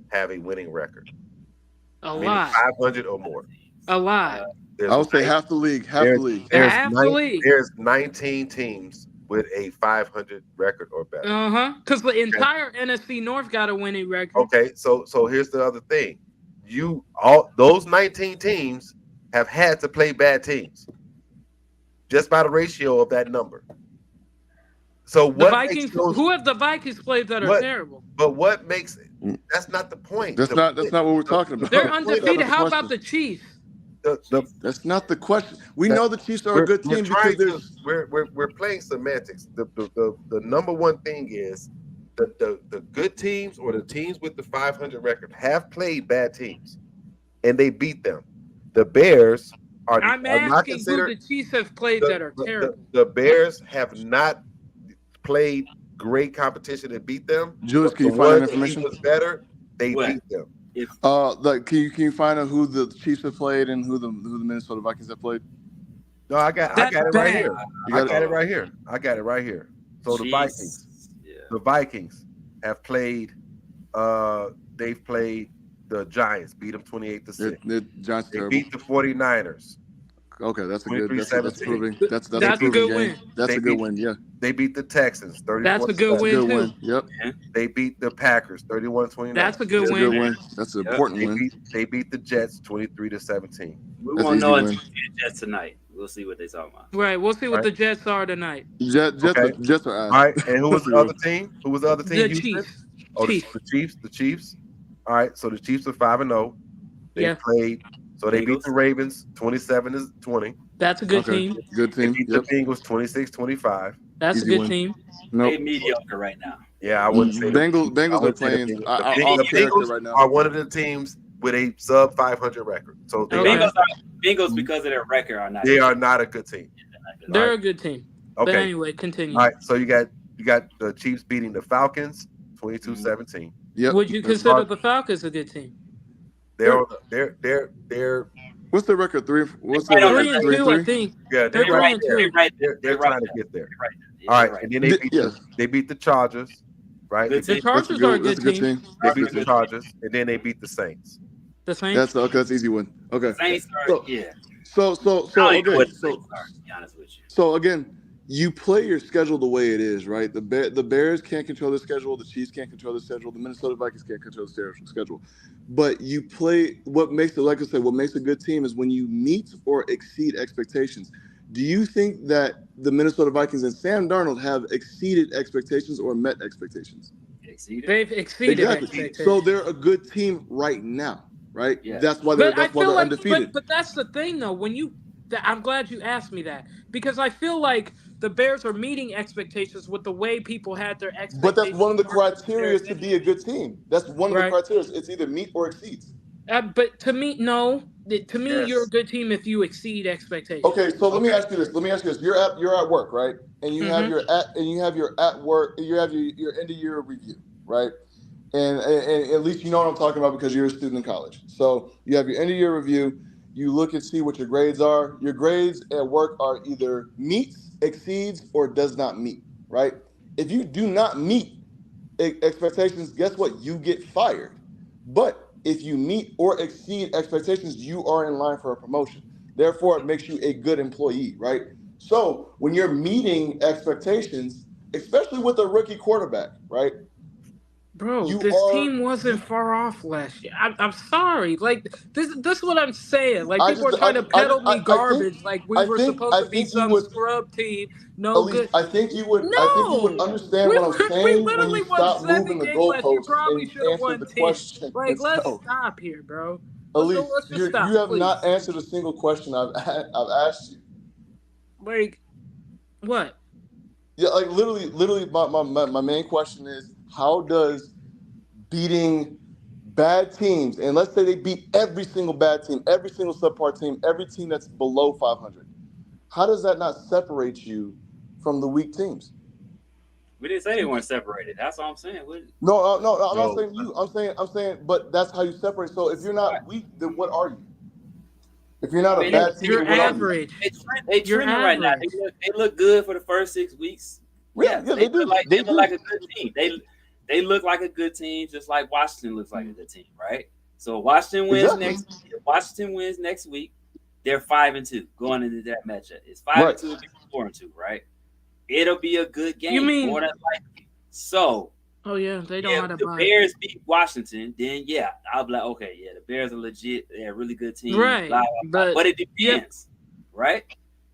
have a winning record? A Meaning lot. 500 or more. A lot. There's I would say nine, half the league. Half the there's league. there's Half the nine, league. there's 19 teams with a 500 record or better. Because the Okay. entire NFC North got a winning record. Okay. So here's the other thing. All those 19 teams have had to play bad teams just by the ratio of that number. So The what makes Vikings. those Who have the Vikings played that are what? terrible? But what makes that's not the point. That's not what we're talking about. They're the point That's not undefeated. the How question. about the Chiefs? the That's not the question. We that know the Chiefs are a good we're team because trying to there's we're playing semantics. The number one thing is the good teams or the teams with the 500 record have played bad teams and they beat them. The Bears I'm are not asking who considered the Chiefs have played that are terrible. the Bears have not played great competition and beat them. Julius. But Can the you find that one team information? was better, they What? beat them. If Like, can you find out who the Chiefs have played and who the Minnesota Vikings have played? No, I got That's it right bad. here. You I got got it? it right here. I got it right here. So the Vikings. Chiefs, yeah. The Vikings have played. They've played the Giants, beat them 28-6. The Giants are They terrible. beat the 49ers. Okay, that's a good. That's 23-17. proving. That's That's a a proving good game. win. That's They a good beat- win. Yeah, They beat the Texans 34. That's a good that's a win good too. win. Yep, They beat the Packers 31-29. That's a good that's a win. good win. That's an Yep. important win. They beat the Jets 23-17. We That's won't easy know win. until we get Jets tonight. We'll see what they talking about. Right. We'll see what Right. the Jets are tonight. Jets Okay. are ass. All right, and who was the other team? Who was the other team? The Houston? Chiefs. Oh, Chiefs. the Chiefs. The Chiefs. All right, so the Chiefs are 5-0. They Yeah. played. So they beat Bengals. the Ravens 27-20. That's a good Okay, team. good They team. beat Yep, the Bengals 26-25. That's Easy a good win. team. nope. They mediocre right now. Yeah, I wouldn't say the Bengals I are wouldn't say the playing Bengals. off Bengals- character Bengals right now. are one of the teams with a sub 500 record. So they Okay. Bengals because of their record are not. are not a good team. They're Right. a good team. But Okay. anyway, continue. All right. So you got the Chiefs beating the Falcons 22-17. Yep. Would you That's- consider the Falcons a good team? They're What's their record? What's Right their on record? 3-2, I think. yeah, They're You're right 3-2. there. You're right there. they're You're right trying to there. get there. You're right there. Yeah, All you're right, and then they beat Yeah. they beat the Chargers, right? Good They The team. Chargers are a That's good team. beat the Chargers, and then they beat the Saints. The Saints. That's an easy one. Okay. Saints are, So- yeah. So I don't even know okay. what the So Saints are, to be honest with you. So again, you play your schedule the way it is, right? The Bears can't control the schedule. The Chiefs can't control the schedule. The Minnesota Vikings can't control the schedule. But you play what makes it, like I said, what makes a good team is when you meet or exceed expectations. Do you think that the Minnesota Vikings and Sam Darnold have exceeded expectations or met expectations? Exceeded. They've exceeded Exactly. expectations. So they're a good team right now, right? Yeah. That's why But I they're feel like, undefeated. but that's the thing though. I'm glad you asked me that because I feel like the Bears are meeting expectations with the way people had their expectations. But that's one of the towards criteria Bears to be a good team. That's one of Right. the criteria. It's either meet or exceeds. But to me, no. To me, Yes. you're a good team if you exceed expectations. Okay, so let me ask you this. You're at work, right? And you have Mhm. your at work. You have your end of year review, right? And at least you know what I'm talking about because you're a student in college. So you have your end of year review. You look and see what your grades are. Your grades at work are either meets, exceeds, or does not meet, right? If you do not meet expectations, guess what? You get fired. But if you meet or exceed expectations, you are in line for a promotion. Therefore, it makes you a good employee, right? So when you're meeting expectations, especially with a rookie quarterback, right? Bro, You this are- team wasn't far off last year. I'm sorry. Like this is what I'm saying. Like people are trying to peddle me garbage. Like we were supposed to be some scrub team. No Elise, good. I think you would No. understand We what I'm saying when literally you won stop 7 moving the games last year. goalposts Probably and should have answer won the 10. question. Like let's itself. stop here, bro. Elise, Let's just you stop, have please. not answered a single question I've asked you. Like what? Yeah, like literally, my main question is how does beating bad teams, and let's say they beat every single bad team, every single subpar team, every team that's below 500, how does that not separate you from the weak teams? We didn't say they weren't separated. That's all I'm saying. No, I'm not No. saying you. I'm saying, but that's how you separate. So if you're not weak, then what are you? If you're not a bad team, You're then what are you? average. They You're trending right now. average. They look good for the first 6 weeks. Yeah, they do. Look like, They they do. look like a good team. They look like a good team, just like Washington looks like a good team, right? So Washington wins Exactly. Washington wins next week. they're 5-2 going into that matchup. It's five Right. and two, it'll be 4-2, right? It'll be a good You game, more mean? than likely. So Oh yeah, they don't if have to the buy. Bears beat Washington, then yeah, I'll be like, okay, yeah, the Bears are legit. They're a really good team. Blah Right, blah blah. but But it yep. depends, right?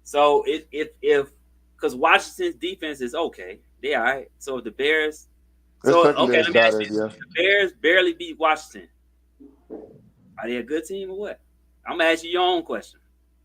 So if because Washington's defense is okay, they all right. So if the Bears, Their so okay, secondary is let me ask you battered. this: Yeah. if the Bears barely beat Washington, are they a good team or what? I'm gonna ask you your own question.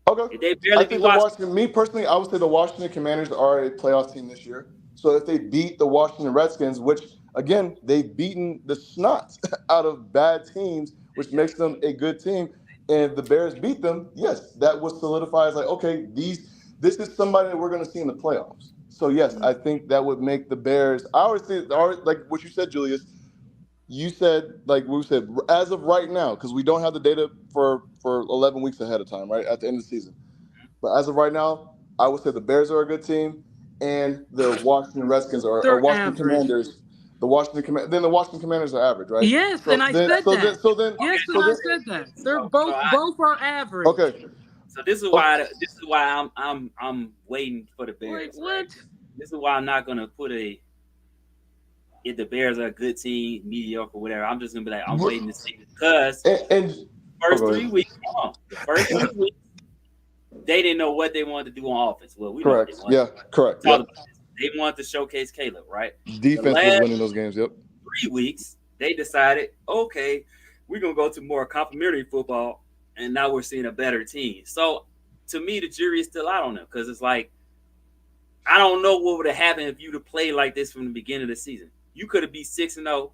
Okay. If they I barely beat think the Washington, Washington. Me personally, I would say the Washington Commanders are a playoff team this year. So if they beat the Washington Redskins, which again they've beaten the snot out of bad teams, which yeah, makes them a good team, and if the Bears beat them, yes, that would solidify as like okay, this is somebody that we're going to see in the playoffs. So yes, I think that would make the Bears. I would say, like what you said, Julius. You said like we said as of right now because we don't have the data for 11 weeks ahead of time, right at the end of the season. But as of right now, I would say the Bears are a good team, and the Washington Redskins or They're Washington average. Commanders. Then the Washington Commanders are average, right? Yes, and So I then said so then that. so then Yes, okay. and so I then said that. They're So both are average. okay. so this is Oh, why I'm waiting for the Like Bears, right? what? This is why I'm not gonna put a if the Bears are a good team, mediocre, whatever. I'm just gonna be like, I'm waiting to see because and oh, first go three ahead. weeks, hold on, the first 3 weeks, they didn't know what they wanted to do on offense. Well, we know what they Correct. wanted. Yeah. Correct. We talked Yep. about this. They wanted to showcase Caleb, right? The Defense was last winning those games. Yep. 3 weeks, they decided, okay, we're gonna go to more complimentary football, and now we're seeing a better team. So to me, the jury is still out on them because it's like I don't know what would have happened if you'd have played like this from the beginning of the season. You could have been 6-0,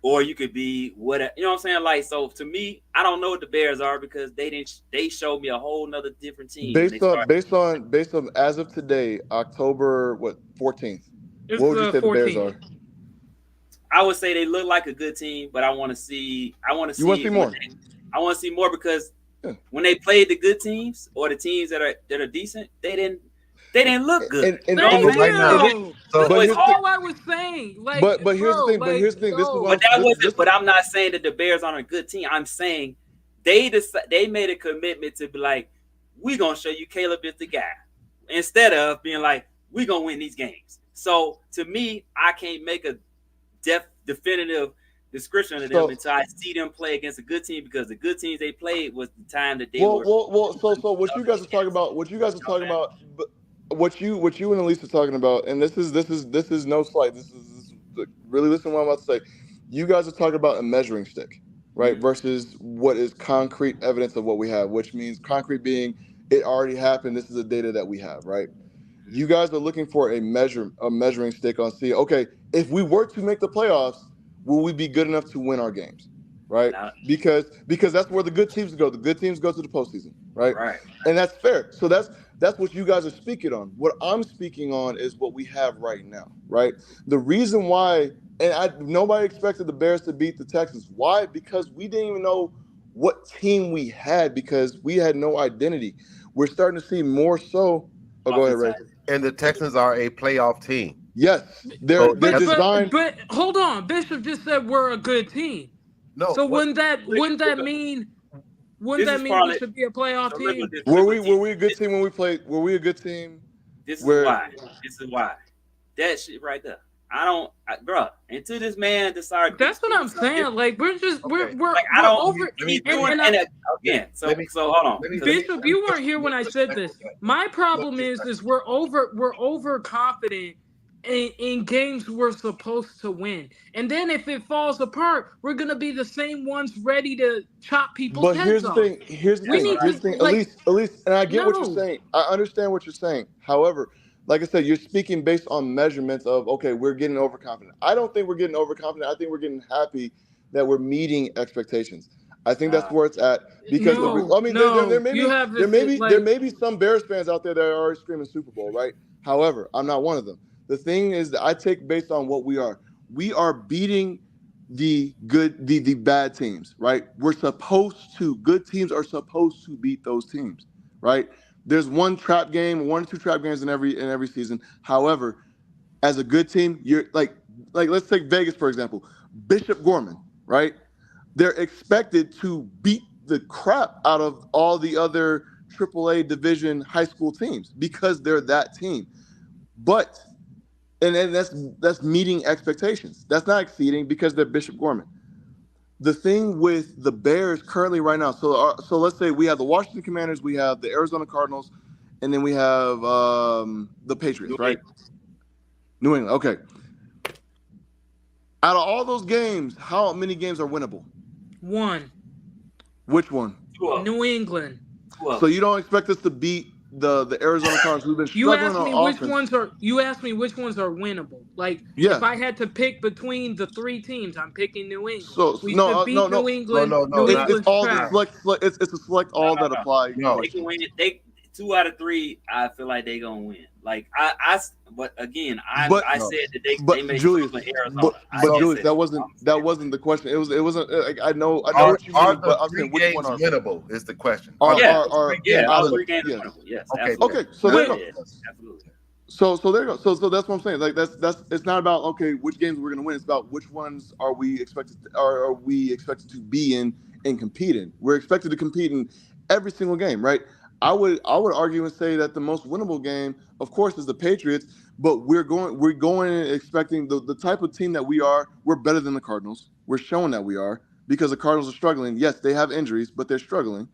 or you could be whatever. You know what I'm saying? Like, so to me, I don't know what the Bears are because they didn't. They showed me a whole nother different team when they started. Based on as of today, October what 14th. It's What would you the say the Bears 14th. are? I would say they look like a good team, but I want to see. I want to You want to see see what more? I want to see more because Yeah. when they played the good teams or the teams that are decent, they didn't look good. You know what So Thank I'm saying? right now, you. so So But it's That's here's the thing. hard. all I was saying. Like, But here's the bro, thing. But like, here's the thing. This is what no. But I'm. that This wasn't. this. But I'm not saying that the Bears aren't a good team. I'm saying they made a commitment to be like, we gonna show you Caleb is the guy, instead of being like, we gonna win these games. So to me, I can't make a definitive description of them So until I see them play against a good team because the good teams they played was the time that they well, were well, well. So what you up guys are talking against. about, what you guys are You know what talking I'm about, but what you and Elise are talking about, and this is no slight. This is look, really listen to what I'm about to say. You guys are talking about a measuring stick, right? saying? Versus what is concrete evidence of what we have, which means concrete being it already happened. This is the data that we have, right? You guys are looking for a measuring stick on see, okay, if we were to make the playoffs, will we be good enough to win our games? Right? Now, Because that's where the good teams go. The good teams go to the postseason, right? right. And that's fair. So that's what you guys are speaking on. What I'm speaking on is what we have right now, right? The reason why, and nobody expected the Bears to beat the Texans. Why? Because we didn't even know what team we had because we had no identity. We're starting to see more so. Oh, go ahead, Ray. Oftentimes, and the Texans are a playoff team. Yes, So they're that's designed. But hold on. Bishop just said we're a good team. no So what wouldn't this that is mean we probably should be a playoff so team? Were we a good team when we played? Were we a good team? this is Where why. This is why. That shit right there. I don't, bro. Until this man decided to That's what experience I'm something saying. different, Like we're just okay. like I we're don't. over He's and doing and and Let, again. let So me hold on. let Because me Bishop, you weren't here when I said this. My problem is we're overconfident in games we're supposed to win. And then if it falls apart, we're gonna be the same ones ready to chop people's But heads off. We that's what need I. here's the to thing, like Elise, and I get what you're no. saying. I understand what you're saying. However, like I said, you're speaking based on measurements of okay, we're getting overconfident. I don't think we're getting overconfident. I think we're getting happy that we're meeting expectations. I think that's Nah, where it's at because No, I mean, no, you have this there like may be some Bears fans out there that are already screaming Super Bowl, right? However, I'm not one of them. The thing is that I take based on what we are. We are beating the bad teams, right? We're supposed to good teams are supposed to beat those teams, right? There's one or two trap games in every season. However, as a good team, you're like let's take Vegas for example. Bishop Gorman, right? They're expected to beat the crap out of all the other AAA division high school teams because they're that team. But and that's meeting expectations. That's not exceeding because they're Bishop Gorman. The thing with the Bears currently right now, so let's say we have the Washington Commanders, we have the Arizona Cardinals, and then we have the Patriots, right? New England. Okay. Out of all those games, how many games are winnable? One. Which one? New England. So you don't expect us to beat the Arizona Cardinals who've been You struggling asked on me offense? which ones are winnable. Like Yeah. if I had to pick between the three teams, I'm picking New England. So We no, should beat no, New England. New It's England's all the trash. select. It's a select all that apply. No. They can win. They 2 out of 3. I feel like they gonna win. Like but again, I said that they may Julius, Arizona. but Julius, that wasn't the question. It wasn't. I know Are what you mean, but I'm three saying which games one are winnable is the question. all all 3 games yeah. winnable. Yes. Okay. Absolutely. Okay, so there you go. Yes, absolutely. So there you go. So that's what I'm saying. Like that's it's not about okay which games we're gonna win. It's about which ones are we expected to be in and compete in. We're expected to compete in every single game, right? I would argue and say that the most winnable game, of course, is the Patriots. But we're going and expecting the type of team that we are. We're better than the Cardinals. We're showing that we are because the Cardinals are struggling. Yes, they have injuries, but they're struggling.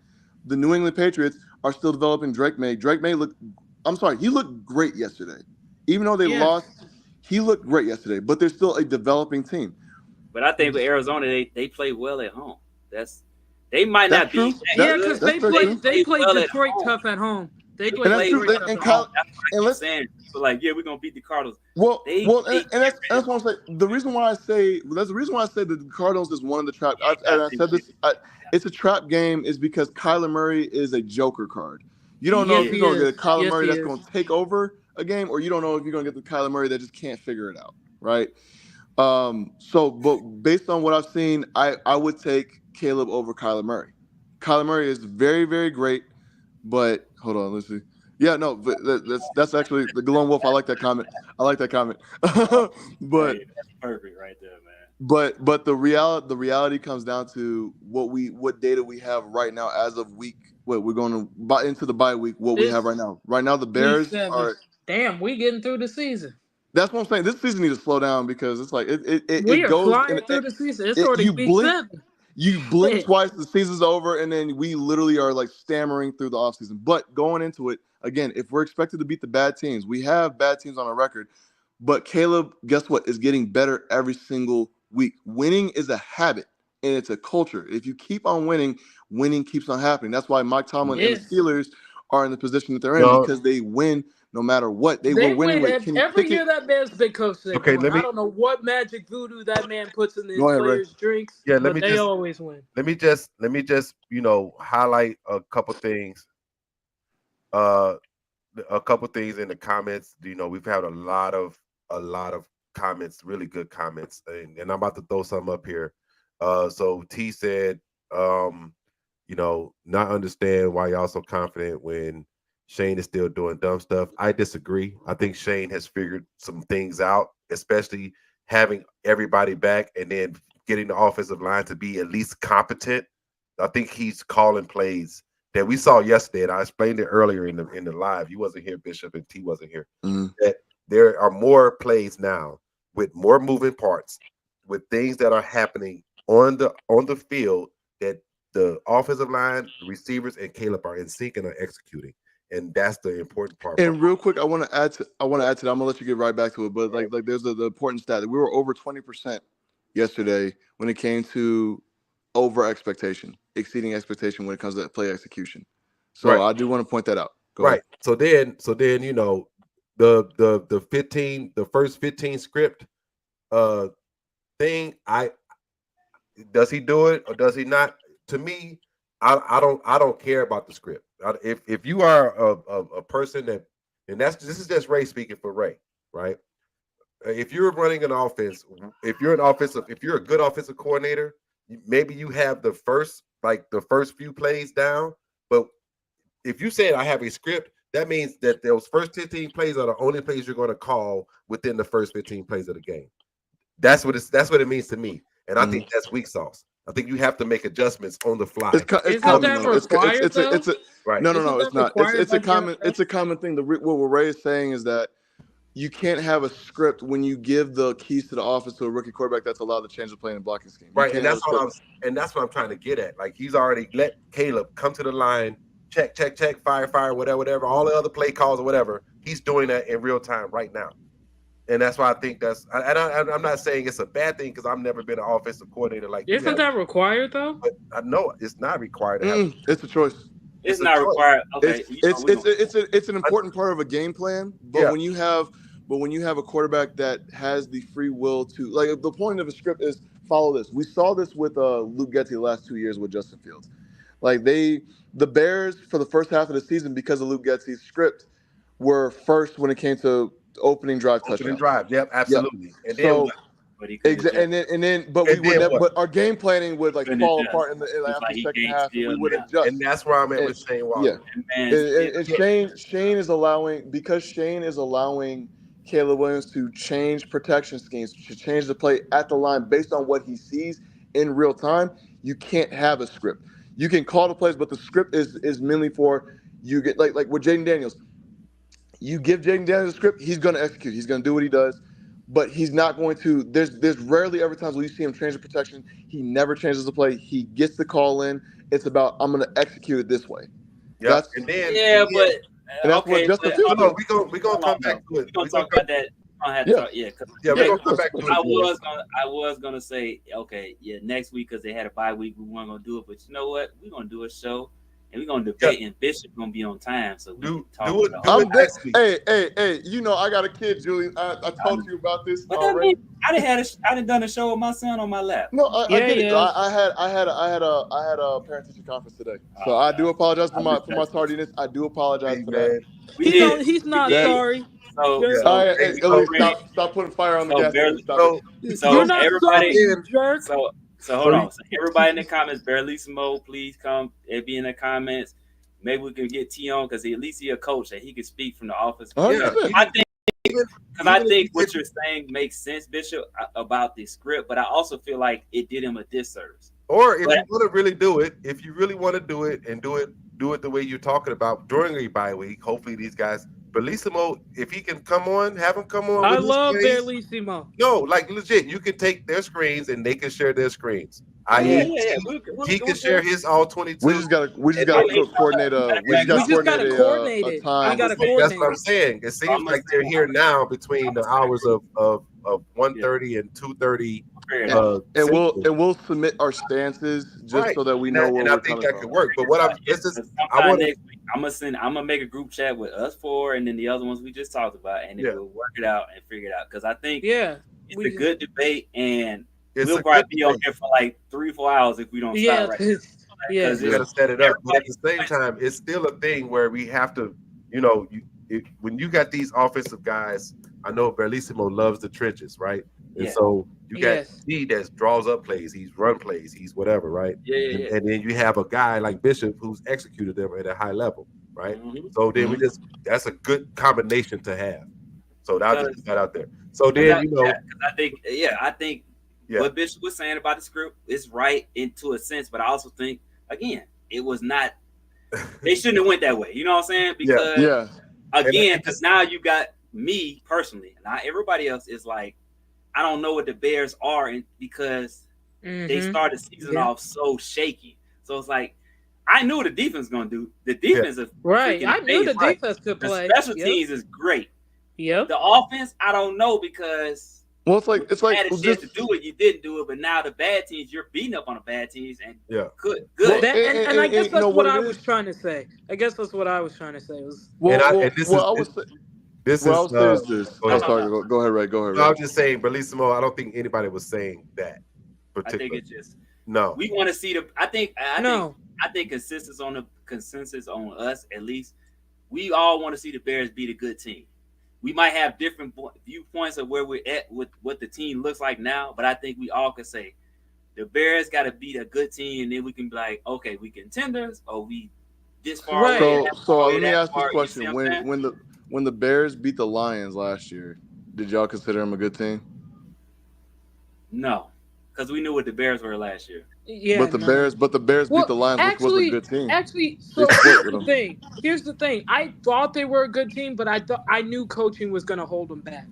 The New England Patriots are still developing Drake May. Drake May he looked great yesterday. Even though they lost, he looked great yesterday. But they're still a developing team. But I think with Arizona, they play well at home. They might not be. Yeah, because they play well Detroit tough at home. They play play Detroit tough at home. And let's saying people like, yeah, we're gonna beat the Cardinals. That's what I'm saying. The reason why I say that the Cardinals is one of the trap. I said this. It's a trap game is because Kyler Murray is a joker card. You don't know if you're gonna get a Kyler Murray that's gonna take over a game, or you don't know if you're gonna get the Kyler Murray that just can't figure it out, right? But based on what I've seen, I would take Caleb over Kyler Murray. Kyler Murray is very, very great, but hold on, let's see. Yeah, no, but that's actually the Lone Wolf. I like that comment. But that's perfect right there, man. But the reality comes down to what data we have right now as of week. We're going to into the bye week. What we have right now. Right now, the Bears are. Damn, we getting through the season. That's what I'm saying. This season needs to slow down because it's like we are goes flying through the season. It's already week 7. You blink twice, the season's over, and then we literally are like stammering through the offseason. But going into it, again, if we're expected to beat the bad teams, we have bad teams on our record. But Caleb, guess what, is getting better every single week. Winning is a habit, and it's a culture. If you keep on winning, winning keeps on happening. That's why Mike Tomlin and the Steelers are in the position that they're in because they win no matter what. They were winning with Kenny every Pickett. year that man's been coaching. Okay, I don't know what magic voodoo that man puts in his players' drinks. Yeah, but they always win. Let me just highlight a couple things. A couple things in the comments. We've had a lot of comments, really good comments, and I'm about to throw some up here. So T said, not understand why y'all so confident when Shane is still doing dumb stuff. I disagree. I think Shane has figured some things out, especially having everybody back and then getting the offensive line to be at least competent. I think he's calling plays that we saw yesterday, and I explained it earlier in the live. You wasn't here, Bishop, and T wasn't here. That there are more plays now with more moving parts, with things that are happening on the field that the offensive line, the receivers, and Caleb are in sync and are executing. And that's the important part. And real quick, I want to add to that. I'm gonna let you get right back to it. But like there's the important stat that we were over 20% yesterday when it came to over expectation, exceeding expectation when it comes to play execution. So I do want to point that out. Go ahead. So then the first 15 script thing, does he do it or does he not? To me, I don't care about the script. If you are a person that, and this is just Ray speaking for Ray, right? If you're running an offense, if you're a good offensive coordinator, maybe you have the first few plays down. But if you said I have a script, that means that those first 15 plays are the only plays you're going to call within the first 15 plays of the game. That's what it means to me, and I think that's weak sauce. I think you have to make adjustments on the fly. It's Isn't common that though. required though? It's a Right. no. Isn't It's that not. required It's by a the common. NFL? It's a common thing. What Ray is saying is that you can't have a script when you give the keys to the office to a rookie quarterback that's allowed to change the play and blocking scheme. You Right. can't And have a that's what script. that's what I'm trying to get at. Like he's already let Caleb come to the line, check, fire, whatever, all the other play calls or whatever. He's doing that in real time right now. And that's why I think I'm not saying it's a bad thing because I've never been an offensive coordinator like you Isn't have, that required though? but I know it's not required to have. It's a choice. It's a not choice. required. Okay, It's an important part of a game plan, but Yeah. when you have a quarterback that has the free will to, like, the point of a script is follow this. We saw this with Luke Getsy the last 2 years with Justin Fields. Like the Bears for the first half of the season because of Luke Getsy's script were first when it came to opening drive Opening touchdowns. drive. Yep, Yep. absolutely. And then So what? but he couldn't adjust. but And we would then never. what? But our game planning would like Couldn't fall adjust. apart It's after like the he second can't half, and we steal would now. adjust. And that's where I'm at And- with Shane Waldron. Yeah. And man, And Shane is allowing, because Shane is allowing Caleb Williams to change protection schemes, to change the play at the line based on what he sees in real time. You can't have a script. You can call the plays, but the script is mainly for you get like with Jaden Daniels. You give Jaden Daniels a script, he's going to execute. He's going to do what he does, but he's not going to. There's rarely ever times where you see him change the protection. He never changes the play. He gets the call in. It's about I'm going to execute it this way. Yeah. That's And then yeah, but and that's okay, what Justin but Fields no, did. we gonna come back to we're it. gonna We talk gonna about that. I have to Yeah. talk, yeah, 'cause yeah, we're Yeah, gonna of come course, back of to course. it. I was gonna say, okay, yeah, next week because they had a bye week, we weren't gonna do it. But you know what? We're gonna do a show and we're gonna debate, and Bishop gonna be on time, so we can talk do it, about do all it I'm dead. next week. Hey, you know I got a kid, Julian. I talked to you about this But that already. means I done done a show with my son on my lap. No, I Yeah, get it. yeah. I had a parent teacher conference today, so I do apologize for my tardiness. I do apologize Hey, for that. man. We did. He's not we did. sorry. So, Jerk. so, Hey, so Elise, Brady- stop putting fire on the so gas barely- station. Stop So, it. so You're not everybody, sorry, you jerk. So hold So on. So everybody in the comments, Barelissimo, please come and be in the comments. Maybe we can get T on because at least he's a coach and he can speak from the office. 100%. I think even I if think he what did- you're saying makes sense, Bishop, about the script, but I also feel like it did him a disservice. Or if But- you want to really do it, if you really want to do it and do it the way you're talking about during a bye week, hopefully these guys, Bellissimo, if he can come on, have him come on. I with his love plays. Barelissimo. No, like legit, you can take their screens and they can share their screens. Yeah, I.e., yeah. he can share his all 22. We just gotta coordinate a We just gotta coordinate a it. time. We gotta That's coordinate what I'm it. saying. It seems like they're here now between the hours of 1:30 and 2:30. And And we'll submit our stances just Right. so that we And know I- where and we're I think coming that from. could work. But what I'm this is I want next week, I'm gonna make a group chat with us four and then the other ones we just talked about, and then Yeah. we'll work it out and figure it out. Because I think Yeah. it's a good debate, and it's we'll a probably good be on debate. here for like 3-4 hours if we don't Yeah. stop right. Yeah. You got to set it up, but at the same time, it's still a thing where we have to, when you got these offensive guys, I know Bellissimo loves the trenches, right? And Yeah. so you got Yes. he that draws up plays, he's run plays, he's whatever, right? Yeah. And then you have a guy like Bishop who's executed them at a high level, right? Mhm. So then that's a good combination to have. So I'll just put that out there. So then I think what Bishop was saying about the script is right into a sense, but I also think again it was not. They shouldn't have went that way. You know what I'm saying? Because again, because now you got me personally. Now everybody else is like, I don't know what the Bears are, because they started the season off so shaky. So it's like I knew what the defense was gonna do. The defense is Right. freaking I knew the amazing. defense could play. The special teams is great. Yep. The offense, I don't know, because Well, it's like you had a chance to do it, you didn't do it. But now the bad teams, you're beating up on the bad teams, and good. Well, and I guess you know that's what what I it was is? trying to say. I guess that's what I was trying to say. Was What I would say is this. Go ahead. Sorry, go ahead, Ray. Go ahead, Ray. I was just saying, Bellissimo, I don't think anybody was saying that. I think it's just no. We want to see the. I think consensus on us at least. We all want to see the Bears beat a good team. We might have different viewpoints of where we're at with what the team looks like now, but I think we all can say the Bears got to beat a good team, and then we can be like, okay, we contenders, or we this far away. So let me ask this question: when the Bears beat the Lions last year, did y'all consider them a good team? No, because we knew what the Bears were last year. Yeah, But no. the Bears beat Well, the Lions, which was a good team. They so split with them. Here's the thing. I thought they were a good team, but I knew coaching was going to hold them back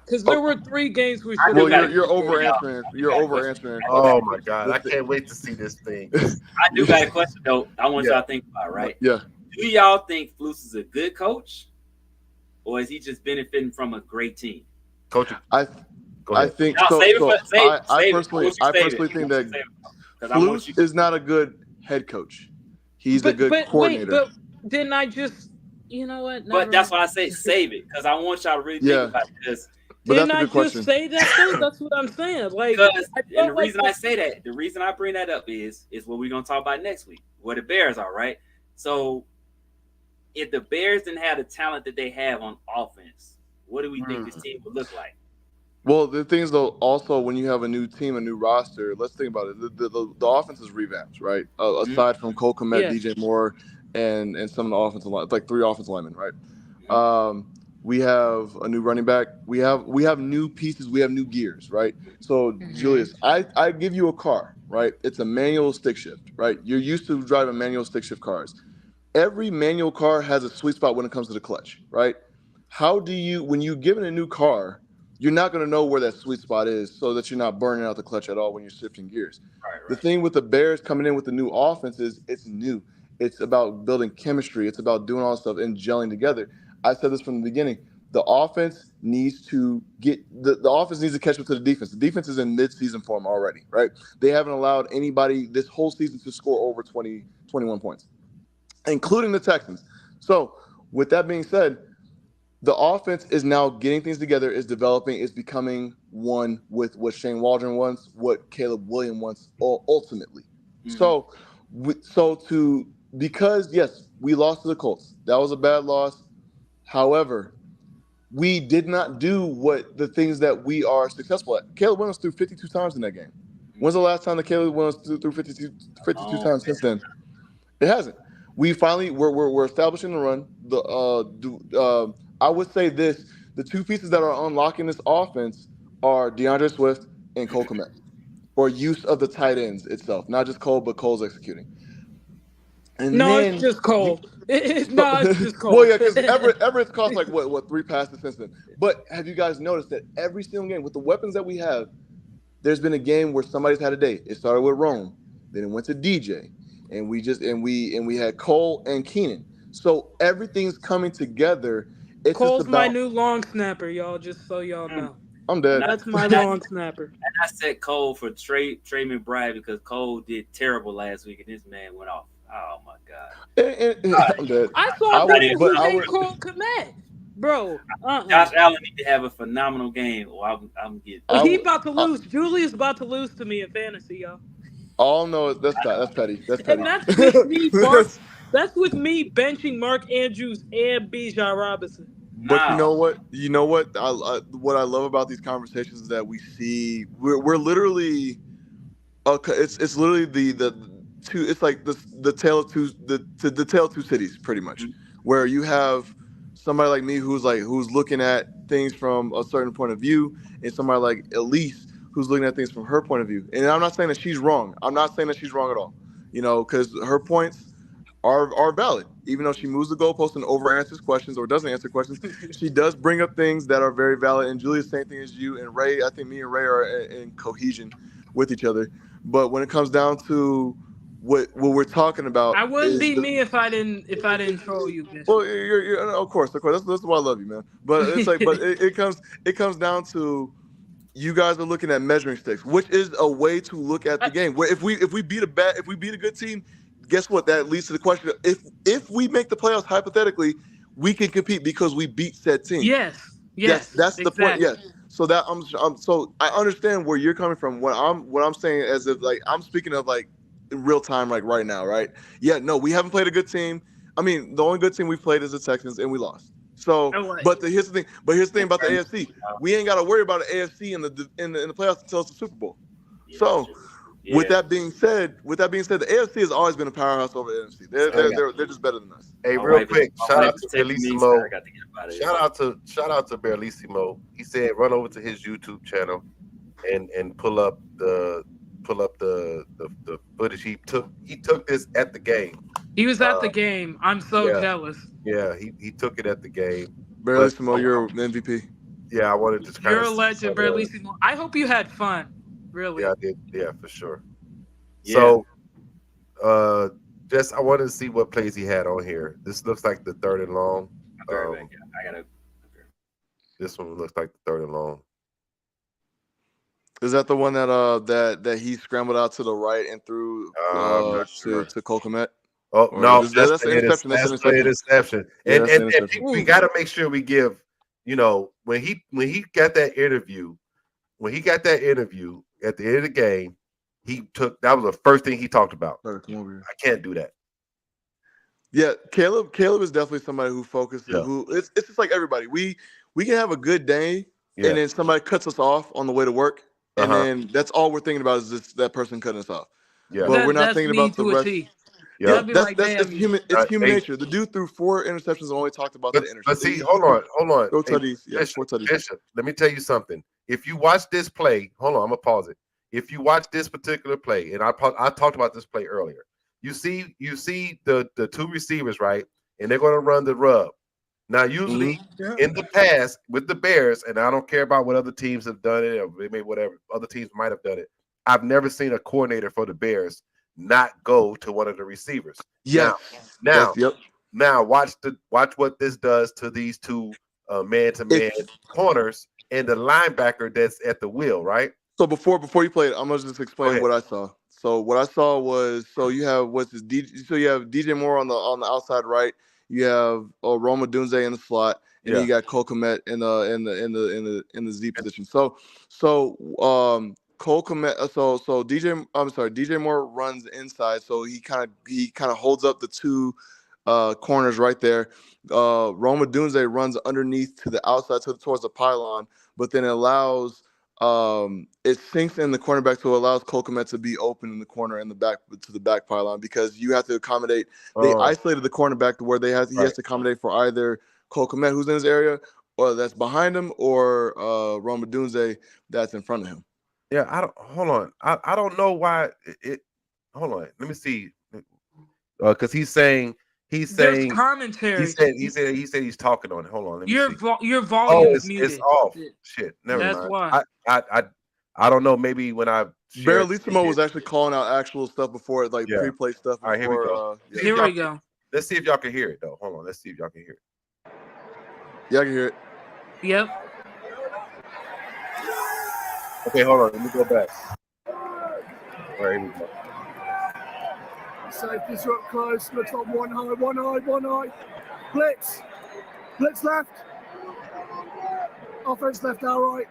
because there Oh, were 3 games we I should do have well, got a won. you're question for over y'all. answering. I do You're got a over question. answering. I do got Oh a my question. god, I can't wait to see this thing. I do got a question though. I want Yeah. y'all to think about, right? Yeah. Do y'all think Flus is a good coach, or is he just benefiting from a great team? Coach, I go I ahead. think Now so. save it So for save I save it. personally I want you to think save that it because I want you. Flus is not a good head coach. He's a good But wait, coordinator. but didn't I just? You know what? But Never that's mind. why I say save it because I want y'all to really think Yeah, about it because but Didn't that's a I good just question. say that though? That's what I'm saying. Like because I and the felt like reason I say that, the reason I bring that up is what we're gonna talk about next week, where the Bears are, right? So if the Bears didn't have the talent that they have on offense, what do we think this team would look like? Well, the thing is though, also when you have a new team, a new roster, let's think about it. The offense is revamped, right? Mhm. Aside from Cole Kmet, yes. DJ Moore, and some of the offensive line, like 3 offensive linemen, right? Mhm. We have a new running back. We have new pieces. We have new gears, right? So Mhm. Julius, I give you a car, right? It's a manual stick shift, right? You're used to driving manual stick shift cars. Every manual car has a sweet spot when it comes to the clutch, right? How do you, when you given a new car, you're not going to know where that sweet spot is so that you're not burning out the clutch at all when you're shifting gears. Right, The right. thing with the Bears coming in with the new offense is it's new. It's about building chemistry. It's about doing all this stuff and gelling together. I said this from the beginning. The offense needs to get the offense needs to catch up to the defense. The defense is in mid-season form already, right? They haven't allowed anybody this whole season to score over 20, 21 points, including the Texans. So, with that being said, the offense is now getting things together, is developing, is becoming one with what Shane Waldron wants, what Caleb Williams wants ultimately. Mm-hmm. So, because yes, we lost to the Colts. That was a bad loss. However, we did not do what the things that we are successful at. Caleb Williams threw 52 times in that game. When's the last time that Caleb Williams threw 52 Oh, times since then? It hasn't. We finally we're establishing the run. I would say this: the 2 pieces that are unlocking this offense are DeAndre Swift and Cole Kmet, or use of the tight ends itself, not just Cole, but Cole's executing. And No, it's then just you, cold. No, it's just well, cold. yeah, because Everett's cost like what 3 passes since then. But have you guys noticed that every single game with the weapons that we have, there's been a game where somebody's had a day. It started with Rome, then it went to DJ, and we had Cole and Keenan. So everything's coming together. It's just Cole's my about new long snapper, y'all. Just so y'all mm. know, I'm and dead. I, that's my and I long snapper. I set Cole for Trey McBride because Cole did terrible last week and this man went off. Oh my god! I'm dead. I saw I I'm not would, people even but who I trying. hate would. Cole Kmet, bro. Josh Allen need to have a phenomenal game, or I'm getting. I He would. about to I, lose. Julius about to lose to me in fantasy, y'all. all know that's fat. That's petty. That's And petty. that's with me, Mark. That's with me benching Mark Andrews and Bijan Robinson. But you Now, know what? You know what? What I love about these conversations is that we see we're literally okay. It's literally the two. It's like the tale of two the tale of two cities, pretty much, where you have somebody like me who's looking at things from a certain point of view, and somebody like Elise who's looking at things from her point of view. And I'm not saying that she's wrong. I'm not saying that she's wrong at all. You know, because her points are valid. Even though she moves the goalpost and over answers questions or doesn't answer questions, she does bring up things that are very valid. And Julia's same thing as you and Ray. I think me and Ray are in cohesion with each other. But when it comes down to what we're talking about I wouldn't is be the me if I didn't troll you, Bishop. well, you're of course that's why I love you, man. But it's like, but it comes down to you guys are looking at measuring sticks, which is a way to look at the game. Where if we beat a good team, guess what? That leads to the question: if we make the playoffs, hypothetically, we can compete because we beat said team. Yes, Yes, yes, that's the point. exactly. Yes. So that so I understand where you're coming from. What I'm saying as if like I'm speaking of like in real time, like right now, right? Yeah, no, we haven't played a good team. I mean, the only good team we've played is the Texans, and we lost. So, Oh, wait. here's the thing. But here's the thing about the AFC. We ain't got to worry about the AFC in the playoffs until it's the Super Bowl. yeah, that's So, true. with Yeah, that being said, the AFC has always been a powerhouse over the NFC. They're sorry, I they're got they're, they're just better than us. Hey, my real wife is quick, my shout wife out is to texting me, so I Bellissimo. got to get up out of here. Shout out to Bellissimo. He said run over to his YouTube channel and pull up the footage. He took this at the game. He was at the Uh, game. I'm so yeah, jealous. yeah, he took it at the game. Barely But Samo, you're MVP. yeah, I wanted to kind You're of a see legend, some of the. Berlissimo. I hope you had fun. Yeah, I Really. did. Yeah, for sure. Yeah, So, uh, just I wanted to see what plays he had on here. This looks like the third and long. I'll be right back. I gotta. This one looks like the third and long. Is that the one that that he scrambled out to the right and threw I'm not sure. to Kokomet? Oh Or no, that's the interception. That's the that's the interception. interception. Yeah, And that's the and, and interception. we Ooh. got to make sure we give. When he got that interview at the end of the game, that was the first thing he talked about. Better come over here. I can't do that. Yeah, Caleb is definitely somebody who focuses. Yeah. Who it's just like everybody. We can have a good day, Yeah. and then somebody cuts us off on the way to work, and Uh-huh. then that's all we're thinking about is that person cutting us off. Yeah. But we're not That's thinking me about the to a rest. T. Yeah. I'd be That's like, that's damn, it's human. It's human Hey, nature. The dude threw 4 interceptions and only talked about the but interceptions. see, hold on. Go Hey, tutties. Yeah, Bishop, 4 tutties. Bishop, let me tell you something. If you watch this play, hold on, I'm gonna pause it. If you watch this particular play, and I talked about this play earlier, you see the two receivers, right? And they're gonna run the rub. Now, usually in the past with the Bears, and I don't care about what other teams have done it, or maybe whatever other teams might have done it. I've never seen a coordinator for the Bears not go to one of the receivers. Yeah. Now, Yep. now watch what this does to these two man-to-man corners and the linebacker that's at the wheel, right? So before you play it, I'm gonna just explain ahead. what I saw. So what I saw was you have you have DJ Moore on the outside right. You have Roma Dunze in the slot, and then you got Cole Kmet in the Z position. Cole Kmet, DJ Moore runs inside, so he kind of holds up the two corners right there. Roma Dunze runs underneath to the outside towards the pylon, but then allows it sinks in the cornerback, so it allows Cole Kmet to be open in the corner in the back to the back pylon, because you have to accommodate. They isolated the cornerback to where he has to accommodate for either Cole Kmet, who's in his area, or that's behind him, or Roma Dunze that's in front of him. Yeah, I don't know why it. Hold on, let me see. Because he's saying There's commentary. he said he's talking on it. Hold on, let me Your see. your volume is muted. It's off. Shit, never That's mind. why. I don't know. Maybe when I Barrelissimo was actually calling out actual stuff before it, like pre-play stuff. All right, here we go. Here we go. Let's see if y'all can hear it though. Hold on, let's see if y'all can hear it. Yeah, I can hear it. Yep. Okay, hold on. Let me go back. All right, here we go. Safety's up close. Looks like one high. Blitz left. Offense left, our right.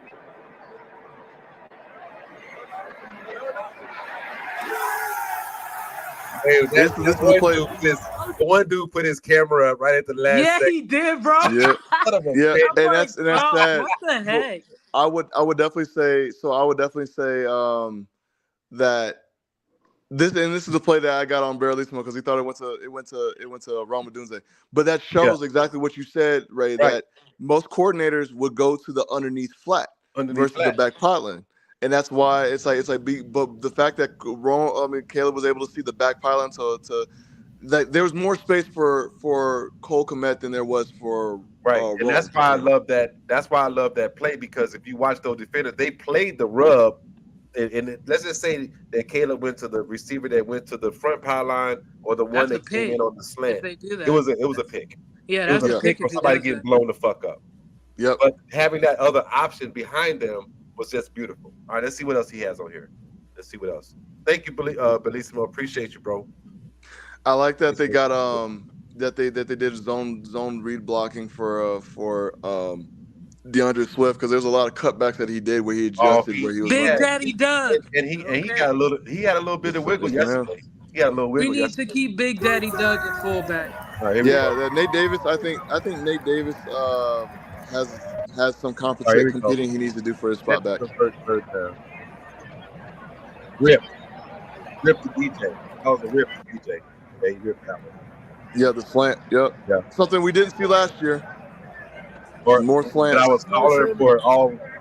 Hey, the one dude put his camera up right at the last. Yeah, second. he did, bro. Yeah, and that's sad. What the heck? I would definitely say so. I would definitely say that this is the play that I got on Barrelissimo because he thought it went to Roma Dunze. But that shows exactly what you said, Ray. Right. That most coordinators would go to the underneath flat versus the back pylon, and that's why it's like. But the fact that Caleb was able to see the back pylon to like there was more space for Cole Kmet than there was for and that's why I love that. That's why I love that play, because if you watch those defenders, they played the rub. And let's just say that Caleb went to the receiver that went to the front pylon, or the one that came in on the slant. If they do that. It was a pick. Yeah, that's a pick for somebody getting blown the fuck up. Yep. But having that other option behind them was just beautiful. All right, let's see what else he has on here. Let's see what else. Thank you, Bellissimo. Appreciate you, bro. I like that they got that they did zone read blocking for DeAndre Swift, because there's a lot of cutbacks that he did where he adjusted where he was Big running. Daddy Doug. And he had a little bit of wiggle yesterday. He had a little wiggle. We need to keep Big Daddy Doug at fullback. Right, Nate Davis. I think Nate Davis has some competing he needs to do for his spot back. Third down. Rip to DJ. That was a rip to DJ. Yeah, he ripped that one. Yeah, the slant. Yep. Yeah. Something we didn't see last year. Or more slant. I was calling for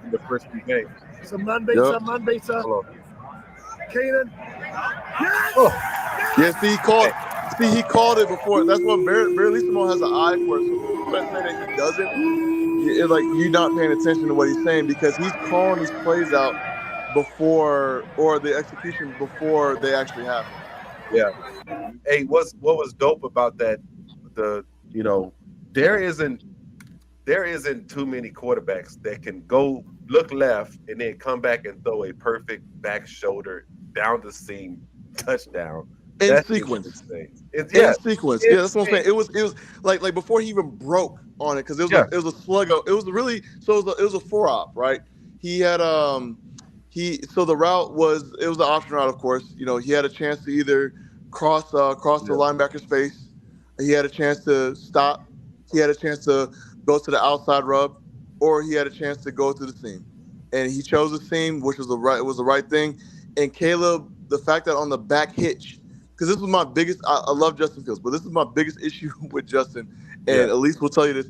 in the first few games. It's a man beater, Yep. man beater. Hold Keenan. Yes! Oh. Yes! Yeah, he called it before. That's what Barry has an eye for it. So for people that say that he doesn't, it's like you're not paying attention to what he's saying because he's calling these plays out before or the execution before they actually happen. Yeah. Hey, what was dope about that? You know, there isn't too many quarterbacks that can go look left and then come back and throw a perfect back shoulder down the seam touchdown. In That's sequence. insane. In sequence. Yeah, that's what I'm saying. It was like before he even broke on it because it was a sluggo. It was really it was a 4-op, right? He had the route was an option route, of course. You know, he had a chance to either cross the linebacker space. He had a chance to stop. He had a chance to go to the outside rub, or he had a chance to go to the seam. And he chose the seam, which was the right thing. And Caleb, the fact that on the back hitch, because this was my biggest. I love Justin Fields, but this is my biggest issue with Justin. And Elise will tell you this: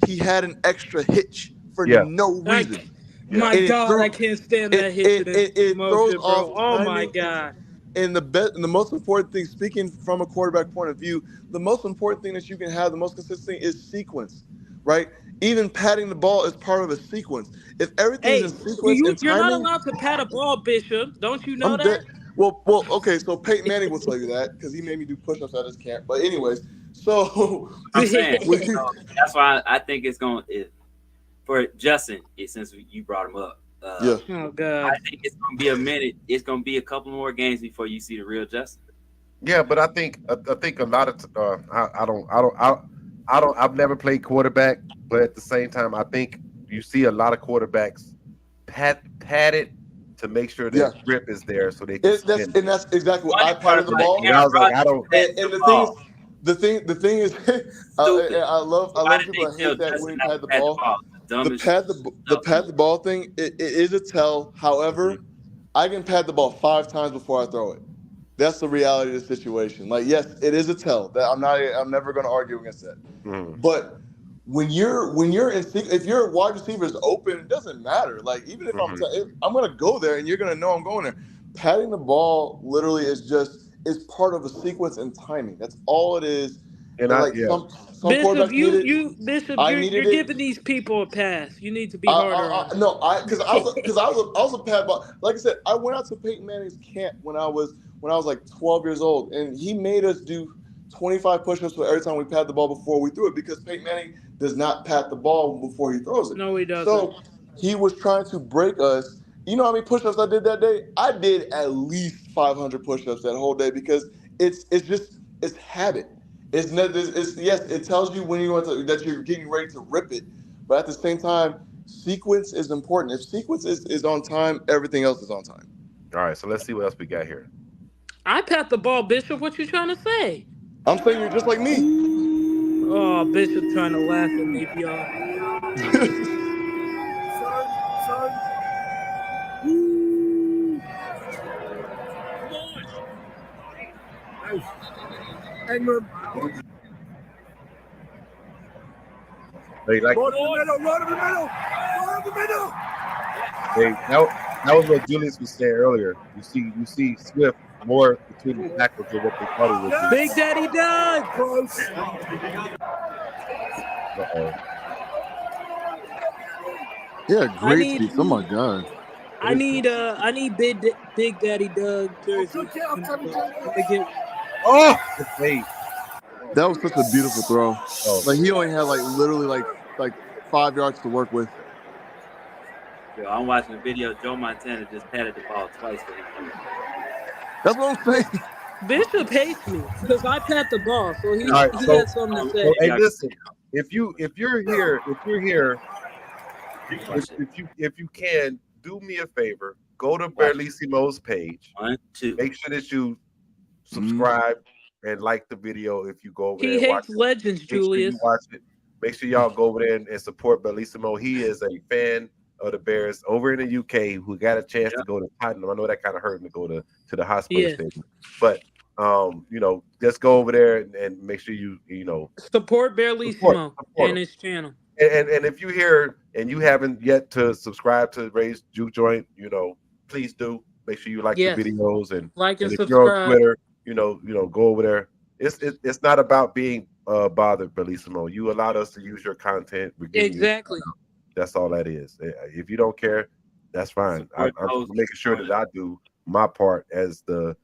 he had an extra hitch for no reason. My God, I can't stand that hitch. It throws off. Oh my God! And the most important thing, speaking from a quarterback point of view, the most important thing that you can have, the most consistent thing is sequence, right? Even patting the ball is part of a sequence. If everything's in sequence and timing, you're not allowed to pat a ball, Bishop. Don't you know that? Well, okay. So Peyton Manning will tell you that because he made me do push-ups at his camp. But anyways, so I'm saying that's why I think it's going for Justin. Since you brought him up, Oh God! I think it's going to be a minute. It's going to be a couple more games before you see the real Justin. Yeah, but I think a lot of I've never played quarterback, but at the same time, I think you see a lot of quarterbacks pat it to make sure their grip is there, so they can. And that's exactly what I patted the ball. And I was like, I don't. And the thing is, I love people that hate that when he pat the ball. The pat the ball thing, it is a tell. However, I can pat the ball 5 times before I throw it. That's the reality of the situation. Like, yes, it is a tell. That I'm never going to argue against that. But when you're in, if your wide receiver is open, it doesn't matter. Like, even if I'm going to go there and you're going to know I'm going there. Patting the ball literally is part of a sequence and timing. That's all it is. And some Bishop, Bishop, you're giving these people a pass. You need to be harder on them. No, because I was a pad ball. Like I said, I went out to Peyton Manning's camp when I was like 12 years old, and he made us do 25 push-ups for every time we pat the ball before we threw it because Peyton Manning does not pat the ball before he throws it. No, he doesn't. So he was trying to break us. You know how many push-ups I did that day? I did at least 500 push-ups that whole day because it's habit. It tells you when that you're getting ready to rip it, but at the same time, sequence is important. If sequence is on time, everything else is on time. All right, so let's see what else we got here. I pat the ball, Bishop. What you trying to say? I'm saying you're just like me. Oh, Bishop trying to laugh at me, y'all. Son. Come on. Ingram. Hey, like, Right in the middle. hey, that was what Julius was saying earlier. You see Swift more between the tackles than what they thought he would be. Big Daddy Doug. Close. Yeah, great speech. Oh my God. I need Big Daddy Doug jersey. Hey. That was such a beautiful throw. Like he only had literally like 5 yards to work with. Yo, I'm watching a video. Joe Montana just patted the ball twice for him. That's what I'm saying. Bishop hates me because I pat the ball, so he has something to say. So, hey, listen, if you're here, if you can do me a favor, go to Berlissimo's page. 1, 2. Make sure that you subscribe and like the video. If you go over there, he hates legends, Julius. Make sure you watch it. Make sure y'all go over there and support Bellissimo. He is a fan of the Bears over in the UK who got a chance to go to Tottenham. I know that kind of hurt him to go to the hospital stadium, but just go over there and make sure you support Bellissimo and his channel. And if you hear and you haven't yet to subscribe to Ray's Juke Joint, please do. Make sure you like the Yes. videos and Like and if you're on subscribe. Twitter, go over there. It's not about being bothered, Bellissimo. You allowed us to use your content. We're giving you. Exactly. That's all that is. If you don't care, that's fine. I'm making sure that I do my part as the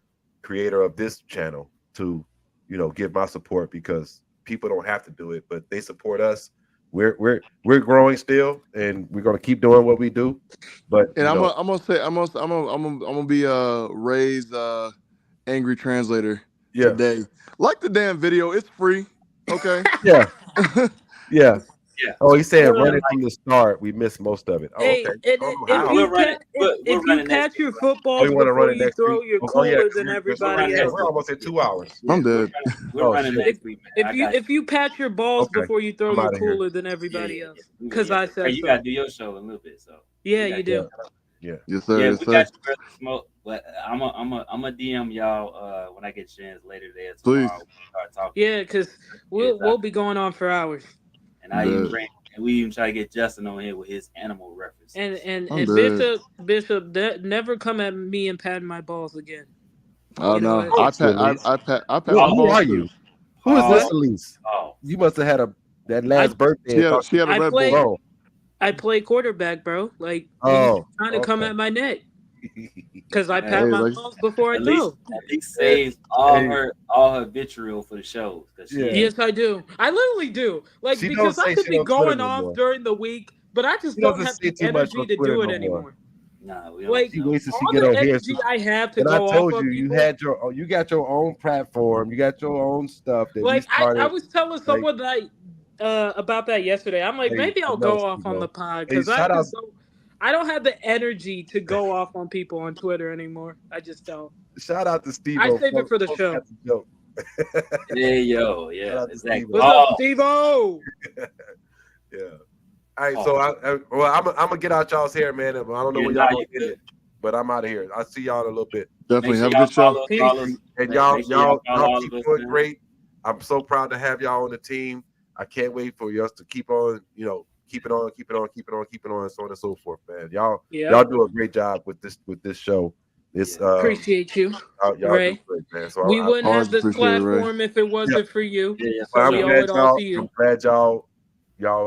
creator of this channel to, give my support because people don't have to do it, but they support us. We're growing still, and we're gonna keep doing what we do. But And I'm gonna be Ray's angry translator today. Like the damn video, it's free. Okay. Yeah. Yeah. Yeah. Oh, he's saying run it from the start. We missed most of it. Oh, Hey, okay. if you catch your footballs want to run before it you next throw week? your cooler than everybody else. We're almost at 2 hours. I'm dead. We're running next week, man. If you patch your balls Okay. before you throw I'm your outta here. cooler than everybody else, Yeah. because I said you so. gotta do your show in a little bit, so Yeah, you do. Yeah. Yes, sir. Yeah, Yes, we sir. got you, brother Smoke. But I'm a DM y'all when I get a chance later today or tomorrow. Please. We'll start talking. Yeah, because we'll be going on for hours. And we even try to get Justin on here with his animal reference. And I'm dead. Bishop, never come at me and pat my balls again. Oh You know no, what? I pat my Who balls are too. you? Who is this, Oh. Elise? Oh, You must have had that last birthday. She had a I Red play- Bull. I play quarterback, bro. Like, Oh, he's trying to come okay. at my neck because I Hey, pat my like- balls before I at least throw. saves all her vitriol for the shows. Yeah. Yes, I do. I literally do. Like, She because don't I say could she be on Twitter going no off more. during the week, but I just She don't doesn't have say the too much energy on to Twitter do it no more. anymore. No, we Like, She waits till she all get the on here. energy I have to And go I told off on you, people. you got your own platform. You got your own stuff that we Like, started. I was telling someone about that yesterday. I'm like, Hey, maybe I'll no, go off on the Steve-O. pod Hey, because shout out- I don't have the energy to go off on people on Twitter anymore. I just don't. Shout out to Steve. I save it for the show. Hey yo, yeah, Shout out to exactly. Steve-O. What's up, Steve-O? Yeah. All right, so I'm gonna get out y'all's hair, man. I don't know when y'all gonna end it, but I'm out of here. I'll see y'all in a little bit. Definitely Make have a sure good show. y'all follow us. And Make y'all sure y'all follow keep all of us, doing man. great. I'm so proud to have y'all on the team. I can't wait for us to keep on, keep it on, and so on and so forth, man. Y'all do a great job with this show. It's Appreciate you, y'all Ray. do great, man. So We wouldn't have this appreciate it, Ray. platform if it wasn't for you. Yeah, So I'm we owe glad it all to I'm you. glad y'all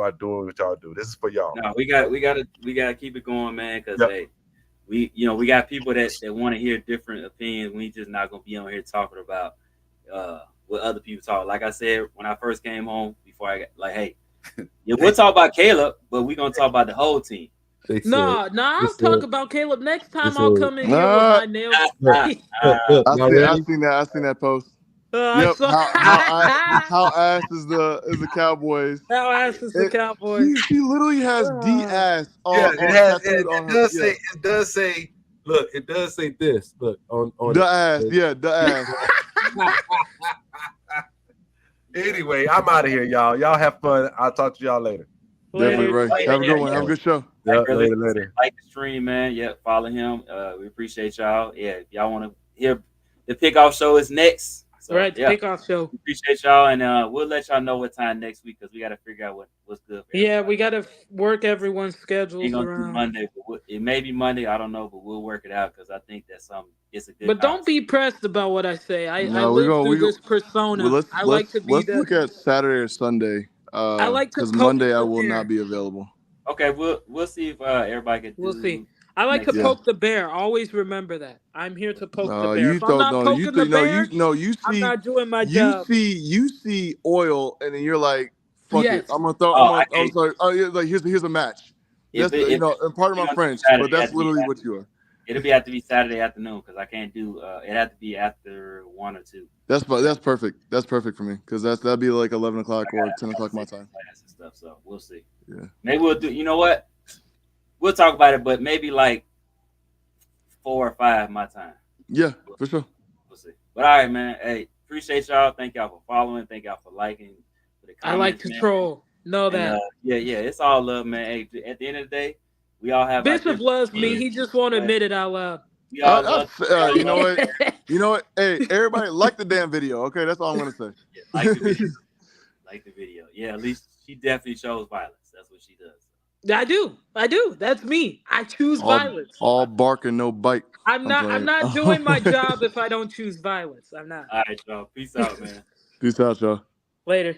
are doing what y'all do. This is for y'all. No, we gotta keep it going, man. Because hey, we got people that want to hear different opinions. We just not gonna be on here talking about what other people talk. Like I said when I first came home, before I got like, hey, we'll talk about Caleb, but we gonna talk about the whole team. Nah, I'll talk about Caleb next time. I'll come in here with my nails. I seen that post. Yep. How ass is the Cowboys? How ass is the Cowboys? She literally has D ass. It does say. Look, it does say this. Look on the ass. Yeah, the ass. Anyway, I'm out of here, y'all. Y'all have fun. I'll talk to y'all later. Definitely, Ray. Have a good one. Have a good show. Yeah, later. Like the stream, man. Yeah, follow him. We appreciate y'all. Yeah, if y'all want to hear the pickoff show is next. So, right, the pickoff show. We appreciate y'all, and we'll let y'all know what time next week because we got to figure out what's good. Yeah, we got to work everyone's schedules around. Monday, but it may be Monday. I don't know, but we'll work it out because I think that's it's a good. But don't be pressed about what I say. I live through this persona. I like to be. Let's look at Saturday or Sunday. I like to because Monday I will not be available. Okay, we'll see if everybody can. We'll see. I like to poke the bear. Always remember that. I'm here to poke the bear. If I'm not poking the bear, you see, I'm not doing my job. You see oil, and then you're like, "Fuck it, I'm gonna throw." I'm sorry. Oh yeah, like here's a match. That's and part of my French, but that's literally what you are. It'll have to be Saturday afternoon because I can't do. It had to be after 1 or 2. That's perfect. That's perfect for me because that'd be like 11 o'clock or 10 o'clock my time. And stuff, so we'll see. Yeah. Maybe we'll do. You know what? We'll talk about it, but maybe like 4 or 5 my time. Yeah, for sure. We'll see. But all right, man. Hey, appreciate y'all. Thank y'all for following. Thank y'all for liking. For the comments, I like to troll. Know that. Yeah. It's all love, man. Hey, at the end of the day, we all have. Bishop loves me. He just won't admit it out loud. We all love. You know what? You know what? Hey, everybody, like the damn video. Okay, that's all I'm gonna say. Yeah, like the video. Like the video. Yeah, at least she definitely shows violence. That's what she does. I do. That's me. I choose All violence. all bark and no bite. I'm not. I'm playing. not doing my job if I don't choose violence. I'm not. All right, y'all. Peace out, man. Peace out, y'all. Later.